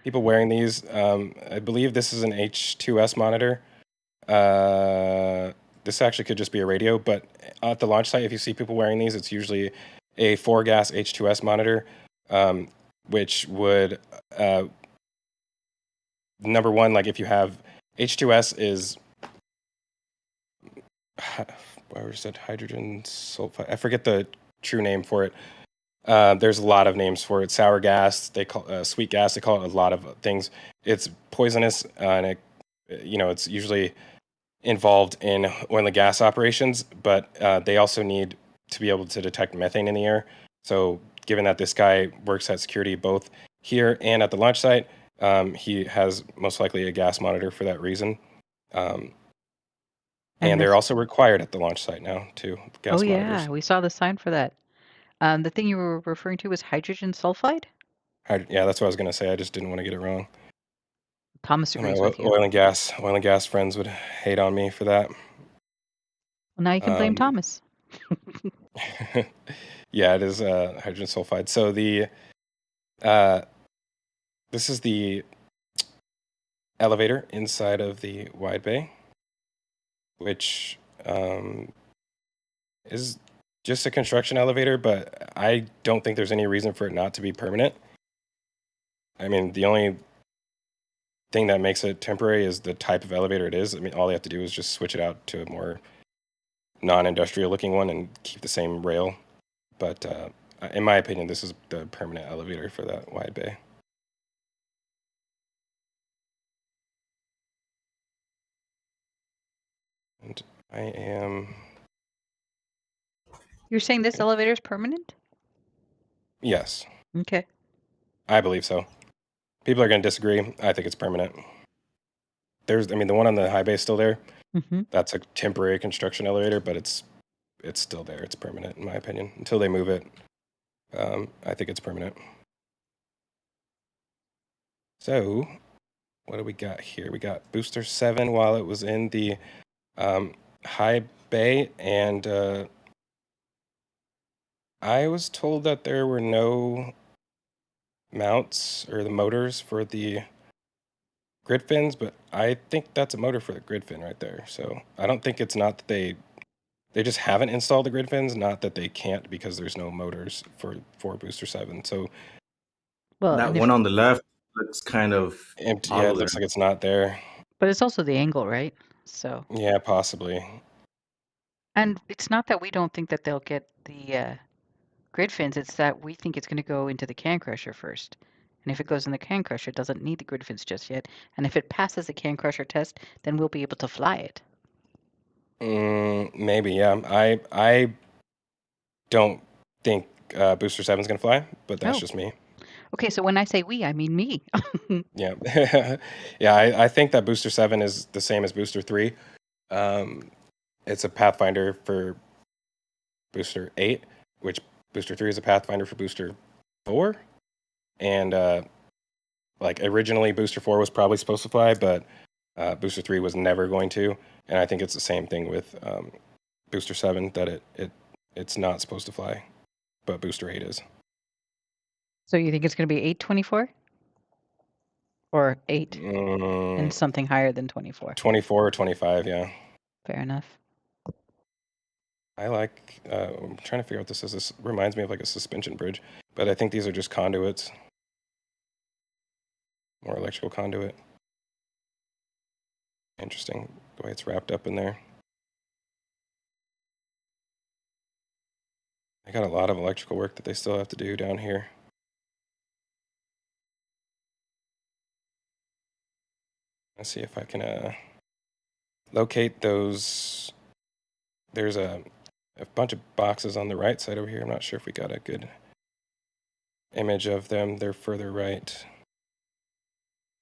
people wearing these, I believe this is an H2S monitor. This actually could just be a radio, but at the launch site, if you see people wearing these, it's usually a 4-gas H2S monitor, which would, number one, like if you have H2S is, where is it? Hydrogen sulfide. I forget the true name for it. There's a lot of names for it. Sour gas, they call sweet gas. They call it a lot of things. It's poisonous, and it's usually involved in oil and gas operations, but they also need to be able to detect methane in the air. So given that this guy works at security both here and at the launch site, he has most likely a gas monitor for that reason. And they're this- also required at the launch site now too, gas Oh yeah, monitors. we saw the sign for that. The thing you were referring to was hydrogen sulfide? Yeah, that's what I was going to say. I just didn't want to get it wrong. Thomas My agrees with you. oil and gas friends would hate on me for that. Well, now you can blame Thomas. Yeah, it is hydrogen sulfide. So this is the elevator inside of the wide bay, which is just a construction elevator, but I don't think there's any reason for it not to be permanent. I mean, the only thing that makes it temporary is the type of elevator it is. I mean, all they have to do is just switch it out to a more non-industrial looking one and keep the same rail. But in my opinion, this is the permanent elevator for that wide bay. And I am... You're saying this elevator is permanent? Yes, Okay. I believe so. People are going to disagree. I think it's permanent. The one on the high bay is still there. Mm-hmm. That's a temporary construction elevator, but it's still there. It's permanent, in my opinion. Until they move it, I think it's permanent. So, what do we got here? We got Booster 7 while it was in the high bay, and I was told that there were no mounts or the motors for the grid fins, but I think that's a motor for the grid fin right there. So I don't think it's not that they just haven't installed the grid fins, not that they can't because there's no motors for Booster 7. So Well, That one on the left looks kind of empty. Yeah, hollow it looks there. like it's not there. but it's also the angle, right? So, Yeah, possibly. and it's not that we don't think that they'll get the grid fins. It's that we think it's going to go into the can crusher first. And if it goes in the can crusher, it doesn't need the grid fins just yet. And if it passes the can crusher test, then we'll be able to fly it. Maybe, yeah. I don't think Booster 7 is going to fly, but that's Oh. just me. Okay, so when I say we, I mean me. Yeah. Yeah, I think that Booster 7 is the same as Booster 3. It's a Pathfinder for Booster 8, which Booster 3 is a Pathfinder for Booster 4. And originally Booster 4 was probably supposed to fly, but Booster 3 was never going to. And I think it's the same thing with Booster 7, that it's not supposed to fly, but Booster 8 is. So you think it's going to be 824? Or 8 and something higher than 24? 24 or 25, yeah. Fair enough. I like, I'm trying to figure out what this is. This reminds me of like a suspension bridge, but I think these are just conduits. More electrical conduit. Interesting, the way it's wrapped up in there. I got a lot of electrical work that they still have to do down here. Let's see if I can locate those. There's a bunch of boxes on the right side over here. I'm not sure if we got a good image of them. They're further right.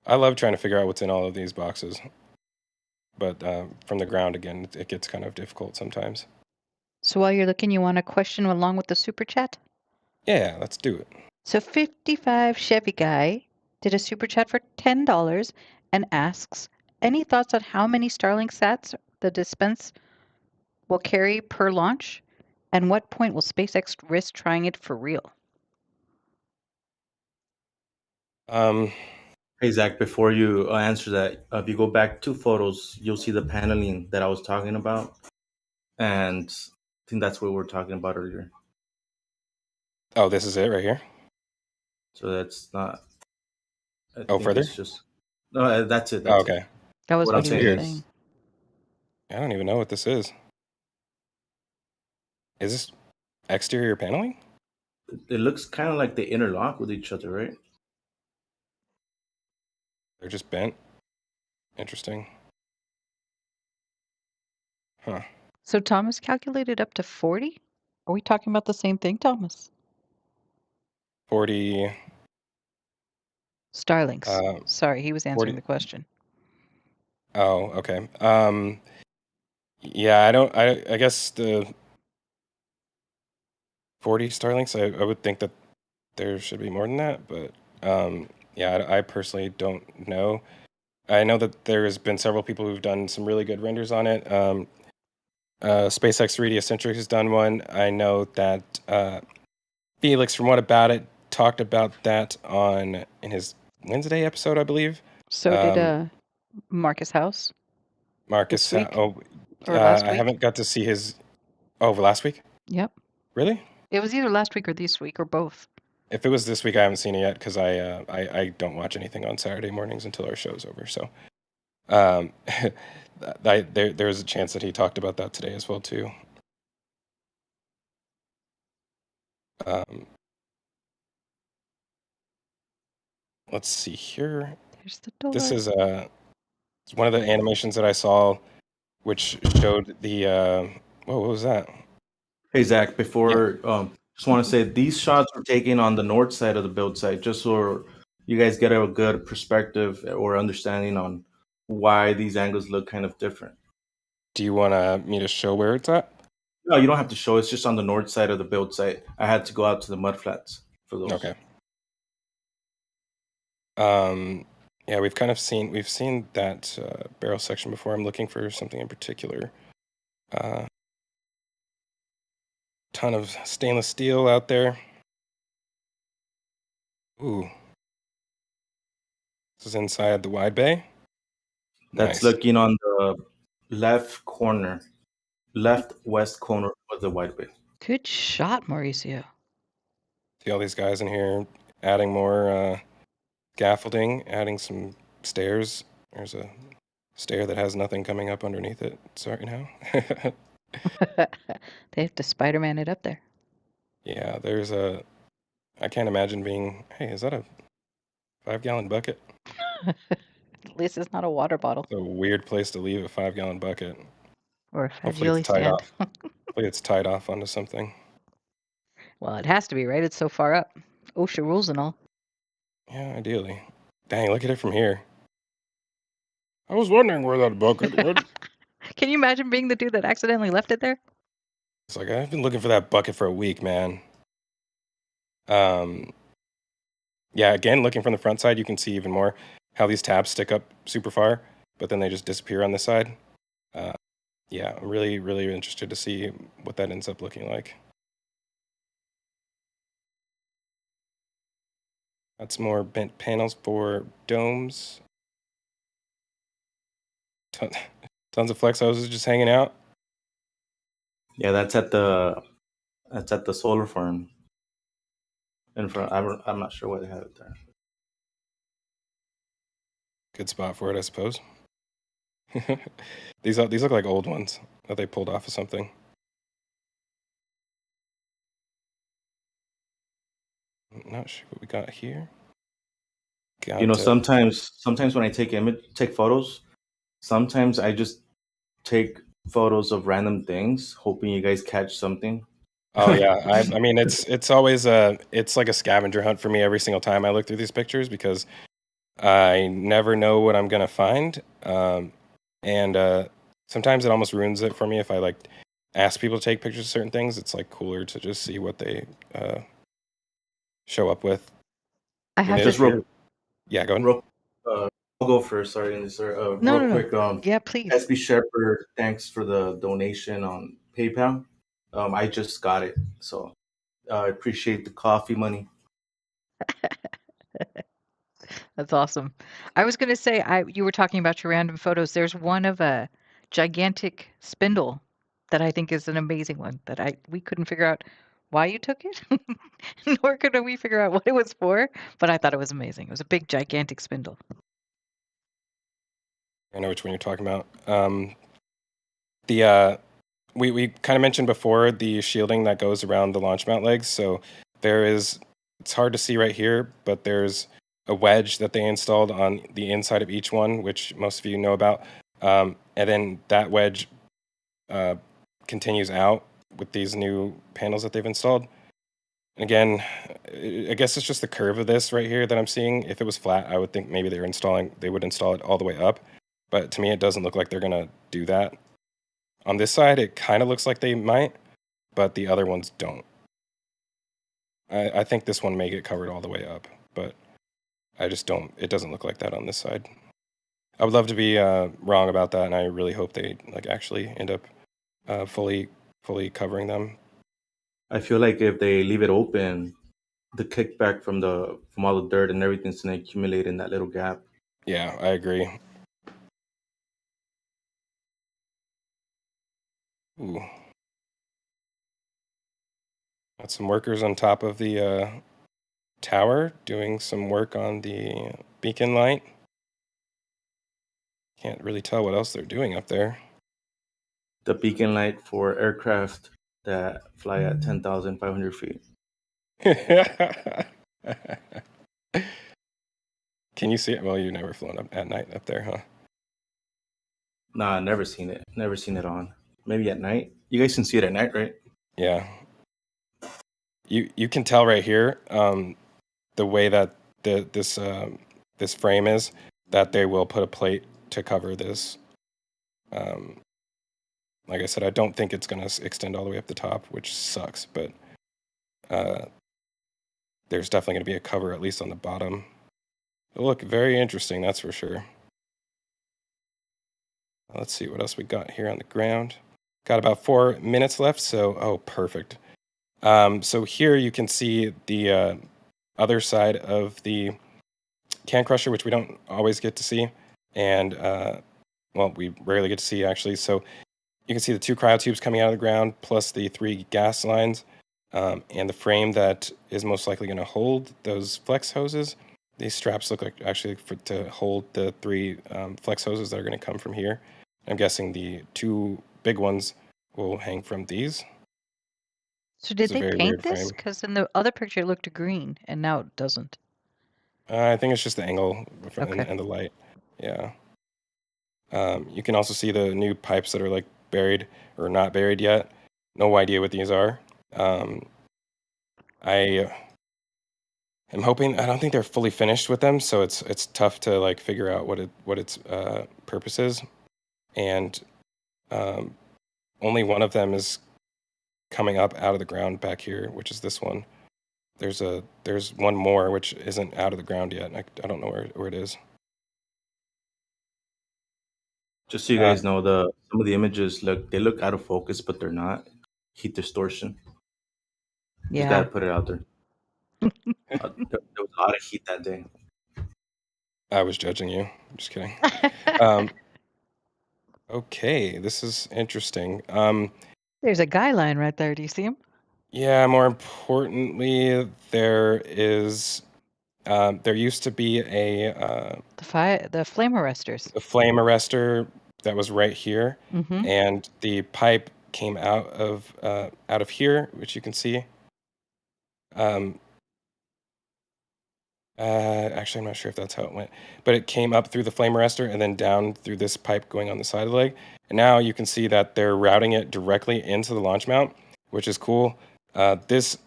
I love trying to figure out what's in all of these boxes. But from the ground, again, it gets kind of difficult sometimes. So while you're looking, you want a question along with the super chat? Yeah, let's do it. So 55 Chevy Guy did a super chat for $10 and asks, any thoughts on how many Starlink sats the dispense will carry per launch? And what point will SpaceX risk trying it for real? Hey Zach, before you answer that, if you go back 2 photos, you'll see the paneling that I was talking about, and I think that's what we were talking about earlier. Oh, this is it right here? So that's not. Further? It's just no. That's it. Oh, okay. That was What what I'm he was saying saying. I don't even know what this is. Is this exterior paneling? It looks kind of like they interlock with each other, right? They're just bent. Interesting. Huh. So Thomas calculated up to 40? Are we talking about the same thing, Thomas? 40. Starlinks. Uh, Sorry, he was answering 40. the question. Oh, okay. Yeah, I guess the 40 Starlinks, I would think that there should be more than that, but yeah, I personally don't know. I know that there's been several people who've done some really good renders on it. SpaceX 3D Eccentric has done one. I know that Felix from What About It talked about that in his Wednesday episode, I believe. So did Marcus House Marcus, this week oh, or last I week? haven't got to see his. Oh, last week? Yep. Really? It was either last week or this week or both. If it was this week, I haven't seen it yet because I don't watch anything on Saturday mornings until our show's over. So, um, there's a chance that he talked about that today as well too. Let's see here. There's the door. This is one of the animations that I saw, which showed the. Whoa, what was that? Hey Zach, before just want to say these shots were taken on the north side of the build site, just so you guys get a good perspective or understanding on why these angles look kind of different. Do you want me to show where it's at? No, you don't have to show. It's just on the north side of the build site. I had to go out to the mud flats for those. Okay. Yeah, we've seen that barrel section before. I'm looking for something in particular. Ton of stainless steel out there. Ooh. This is inside the wide bay. That's Nice. looking on the left west corner of the wide bay. Good shot, Mauricio. See all these guys in here adding more scaffolding, adding some stairs. There's a stair that has nothing coming up underneath it. Sorry now. They have to Spider-Man it up there. Yeah, I can't imagine being, hey, is that a 5-gallon bucket? At least it's not a water bottle It's a weird place to leave a 5-gallon bucket. or a Hopefully fragile it's tied stand. off. Hopefully it's tied off onto something. Well, it has to be, right? It's so far up. OSHA rules and all. Yeah, ideally. Dang, look at it from here. I was wondering where that bucket went. Can you imagine being the dude that accidentally left it there? It's like, I've been looking for that bucket for a week, man. Yeah, again, looking from the front side, you can see even more how these tabs stick up super far, but then they just disappear on this side. Yeah, I'm really, really interested to see what that ends up looking like. That's more bent panels for domes. Tons of flex hoses just hanging out. Yeah, that's at the solar farm in front. I'm not sure why they have it there. Good spot for it, I suppose. These look like old ones that they pulled off of something. I'm not sure what we got here. You know, sometimes when I take photos, sometimes I just take photos of random things, hoping you guys catch something. Oh yeah, I mean it's always it's like a scavenger hunt for me every single time I look through these pictures because I never know what I'm gonna find, and sometimes it almost ruins it for me if I like ask people to take pictures of certain things. It's like cooler to just see what they show up with. I have Just to. Yeah, go ahead. I'll go first. Sorry, sir. No, real no, quick. no. Yeah, please. SB Shepherd, thanks for the donation on PayPal. I just got it, so I appreciate the coffee money. That's awesome. I was going to say, you were talking about your random photos. There's one of a gigantic spindle that I think is an amazing one that we couldn't figure out why you took it, nor could we figure out what it was for, but I thought it was amazing. It was a big, gigantic spindle. I know which one you're talking about. We kind of mentioned before the shielding that goes around the launch mount legs. So it's hard to see right here, but there's a wedge that they installed on the inside of each one, which most of you know about. And then that wedge continues out with these new panels that they've installed. Again, I guess it's just the curve of this right here that I'm seeing. If it was flat, I would think maybe they would install it all the way up. But to me, it doesn't look like they're gonna do that. On this side, it kind of looks like they might, but the other ones don't. I think this one may get covered all the way up, but I just don't. It doesn't look like that on this side. I would love to be wrong about that, and I really hope they actually end up fully covering them. I feel like if they leave it open, the kickback from all the dirt and everything's gonna accumulate in that little gap. Yeah, I agree. Ooh. Got some workers on top of the tower doing some work on the beacon light. Can't really tell what else they're doing up there. The beacon light for aircraft that fly at 10,500 feet. Can you see it? Well, you've never flown up at night up there, huh? Nah, never seen it. Never seen it on. Maybe at night. You guys can see it at night, right? Yeah. You can tell right here, the way that this frame is, that they will put a plate to cover this. Like I said, I don't think it's going to extend all the way up the top, which sucks, but there's definitely going to be a cover at least on the bottom. It'll look very interesting, that's for sure. Let's see what else we got here on the ground. Got about 4 minutes left, so perfect. So here you can see the other side of the can crusher, which we don't always get to see, and well, we rarely get to see actually. So you can see the 2 cryotubes coming out of the ground, plus the 3 gas lines, and the frame that is most likely going to hold those flex hoses. These straps look like actually to hold the 3 flex hoses that are going to come from here. I'm guessing the 2 big ones will hang from these. So did It's a they very paint weird this? frame. Because in the other picture it looked green, and now it doesn't. I think it's just the angle Okay. and the light. Yeah. You can also see the new pipes that are like buried or not buried yet. No idea what these are. I am hoping. I don't think they're fully finished with them, so it's tough to like figure out what its purpose is. And only one of them is coming up out of the ground back here, which is this one. There's one more which isn't out of the ground yet. I don't know where it is. Just so you guys know, some of the images look out of focus, but they're not. Heat distortion. Just gotta put it out there. There was a lot of heat that day. I was judging you. I'm just kidding. Okay, this is interesting. There's a guy line right there. Do you see him? Yeah, more importantly, there used to be The flame arresters. a flame arrestor that was right here, Mm-hmm. and the pipe came out of here, which you can see. Actually, I'm not sure if that's how it went, but it came up through the flame arrestor and then down through this pipe going on the side of the leg. And now you can see that they're routing it directly into the launch mount, which is cool. This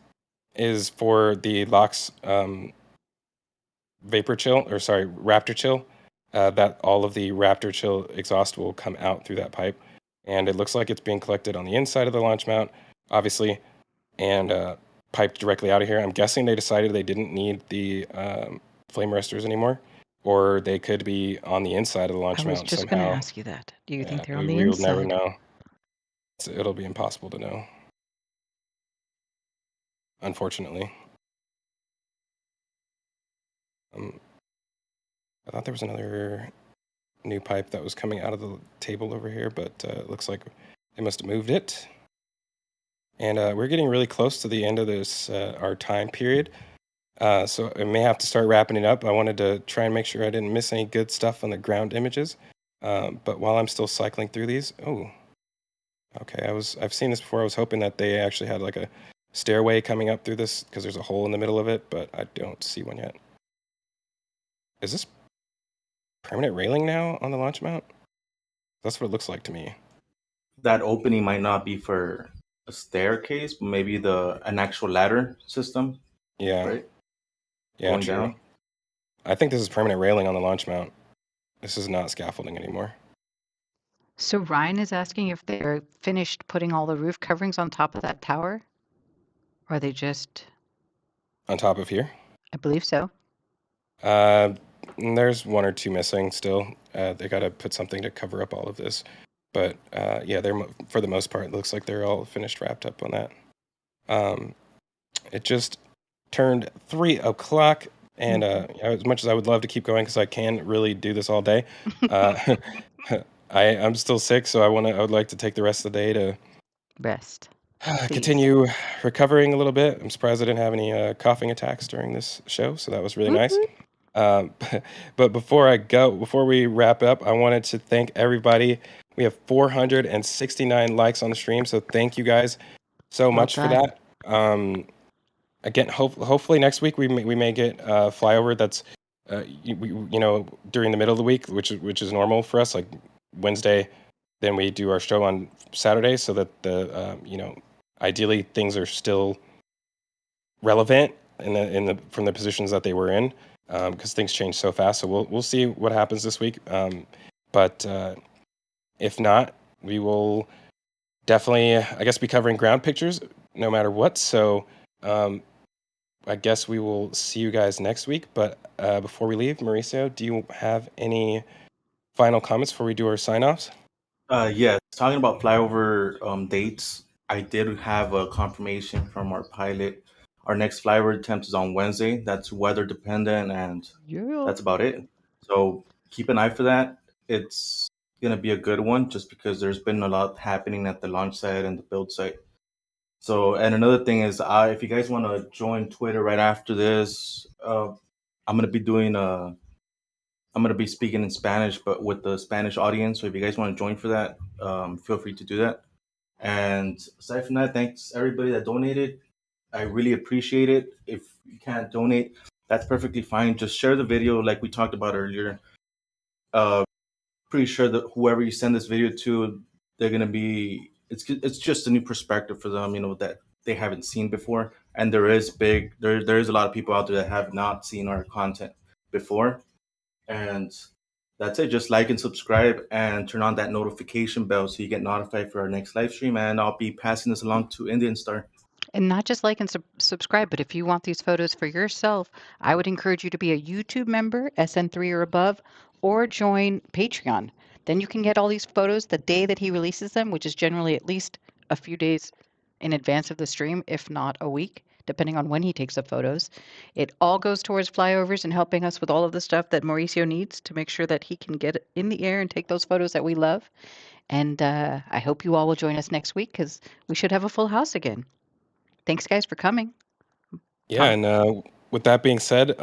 is for the LOX Raptor Chill, that all of the Raptor Chill exhaust will come out through that pipe. And it looks like it's being collected on the inside of the launch mount, obviously, and piped directly out of here. I'm guessing they decided they didn't need the flame arresters anymore, or they could be on the inside of the launch mount somehow. I was just going to ask you that. Do you think they're on the we inside? will never know. It'll be impossible to know, unfortunately. I thought there was another new pipe that was coming out of the table over here, but it looks like they must have moved it. And we're getting really close to the end of this our time period. So I may have to start wrapping it up. I wanted to try and make sure I didn't miss any good stuff on the ground images. But while I'm still cycling through these, okay, I've seen this before. I was hoping that they actually had like a stairway coming up through this because there's a hole in the middle of it, but I don't see one yet. Is this permanent railing now on the launch mount? That's what it looks like to me. that opening might not be for a staircase, but maybe an actual ladder system, Yeah, right? yeah, Going true. down. I think this is permanent railing on the launch mount. This is not scaffolding anymore. So Ryan is asking if they're finished putting all the roof coverings on top of that tower, or are they just? On top of here, I believe so. there's one or two missing still. They got to put something to cover up all of this. But yeah, they're for the most part, it looks like they're all finished, wrapped up on that. It just turned 3 o'clock, and as much as I would love to keep going because I can really do this all day, I'm still sick, so I would like to take the rest of the day to Rest. Please. continue recovering a little bit. I'm surprised I didn't have any coughing attacks during this show, so that was really nice. But before we wrap up, I wanted to thank everybody. We have 469 likes on the stream, so thank you guys so much for that. Again, hopefully next week we may get flyover that's during the middle of the week, which is normal for us, like Wednesday. Then we do our show on Saturday, so that the ideally things are still relevant from the positions that they were in, because things change so fast. So we'll see what happens this week. But if not, we will definitely, I guess, be covering ground pictures no matter what. So I guess we will see you guys next week. But before we leave, Mauricio, do you have any final comments before we do our sign-offs? Yes, talking about flyover dates, I did have a confirmation from our pilot. Our next flyover attempt is on Wednesday. That's weather dependent, and that's about it. So keep an eye for that. It's going to be a good one just because there's been a lot happening at the launch site and the build site. So, and another thing is, if you guys want to join Twitter right after this, I'm going to be I'm going to be speaking in Spanish, but with the Spanish audience. So if you guys want to join for that, feel free to do that. And aside from that, thanks everybody that donated. I really appreciate it. If you can't donate, that's perfectly fine. Just share the video like we talked about earlier. Pretty sure that whoever you send this video to, they're going to be, it's just a new perspective for them, that they haven't seen before. And there is a lot of people out there that have not seen our content before. And that's it. Just like and subscribe and turn on that notification bell so you get notified for our next live stream. And I'll be passing this along to Indian Star. And not just like and subscribe, but if you want these photos for yourself, I would encourage you to be a YouTube member, SN3 or above, or join Patreon. Then you can get all these photos the day that he releases them, which is generally at least a few days in advance of the stream, if not a week, depending on when he takes up photos. It all goes towards flyovers and helping us with all of the stuff that Mauricio needs to make sure that he can get in the air and take those photos that we love. And I hope you all will join us next week because we should have a full house again. Thanks, guys, for coming. Yeah, and with that being said,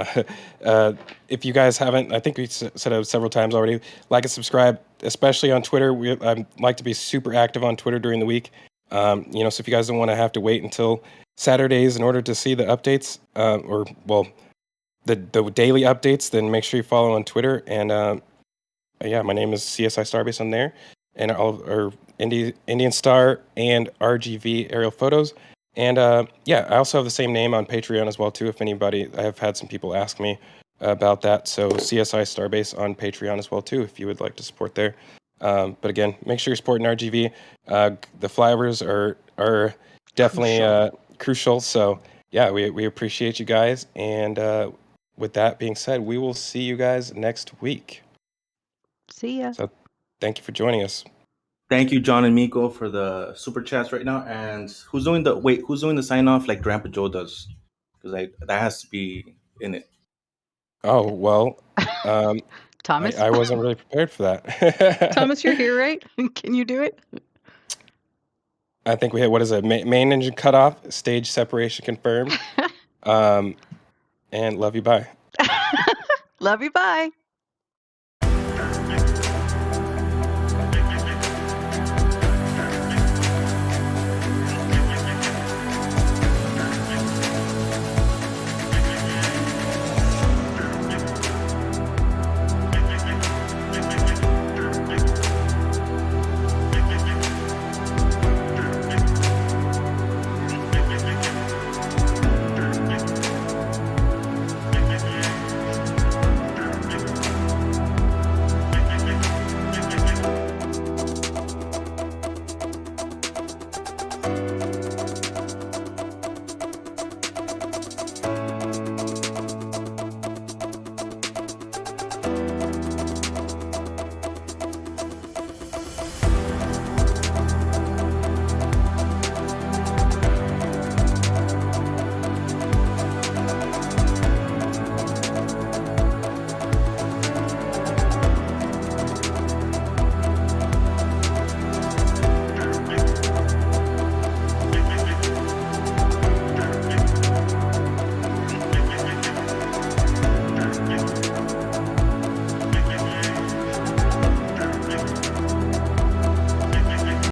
if you guys haven't, I think we said it several times already, like and subscribe, especially on Twitter. I like to be super active on Twitter during the week. So if you guys don't want to have to wait until Saturdays in order to see the updates, the daily updates, then make sure you follow on Twitter. And yeah, my name is CSI Starbase on there, and all our Indian Star and RGV aerial photos. And yeah, I also have the same name on Patreon as well too. If anybody, I have had some people ask me about that. So CSI Starbase on Patreon as well too, if you would like to support there. But again, make sure you're supporting RGV. The flyovers are definitely crucial. So yeah, we appreciate you guys. And with that being said, we will see you guys next week. See ya. So thank you for joining us. Thank you, John and Miko, for the super chats right now. And who's doing the sign off like Grandpa Joe does? Because that has to be in it. Oh well, Thomas. I wasn't really prepared for that. Thomas, you're here, right? Can you do it? I think we hit, what is it? Main engine cutoff, stage separation confirmed. And love you, bye. Love you, bye.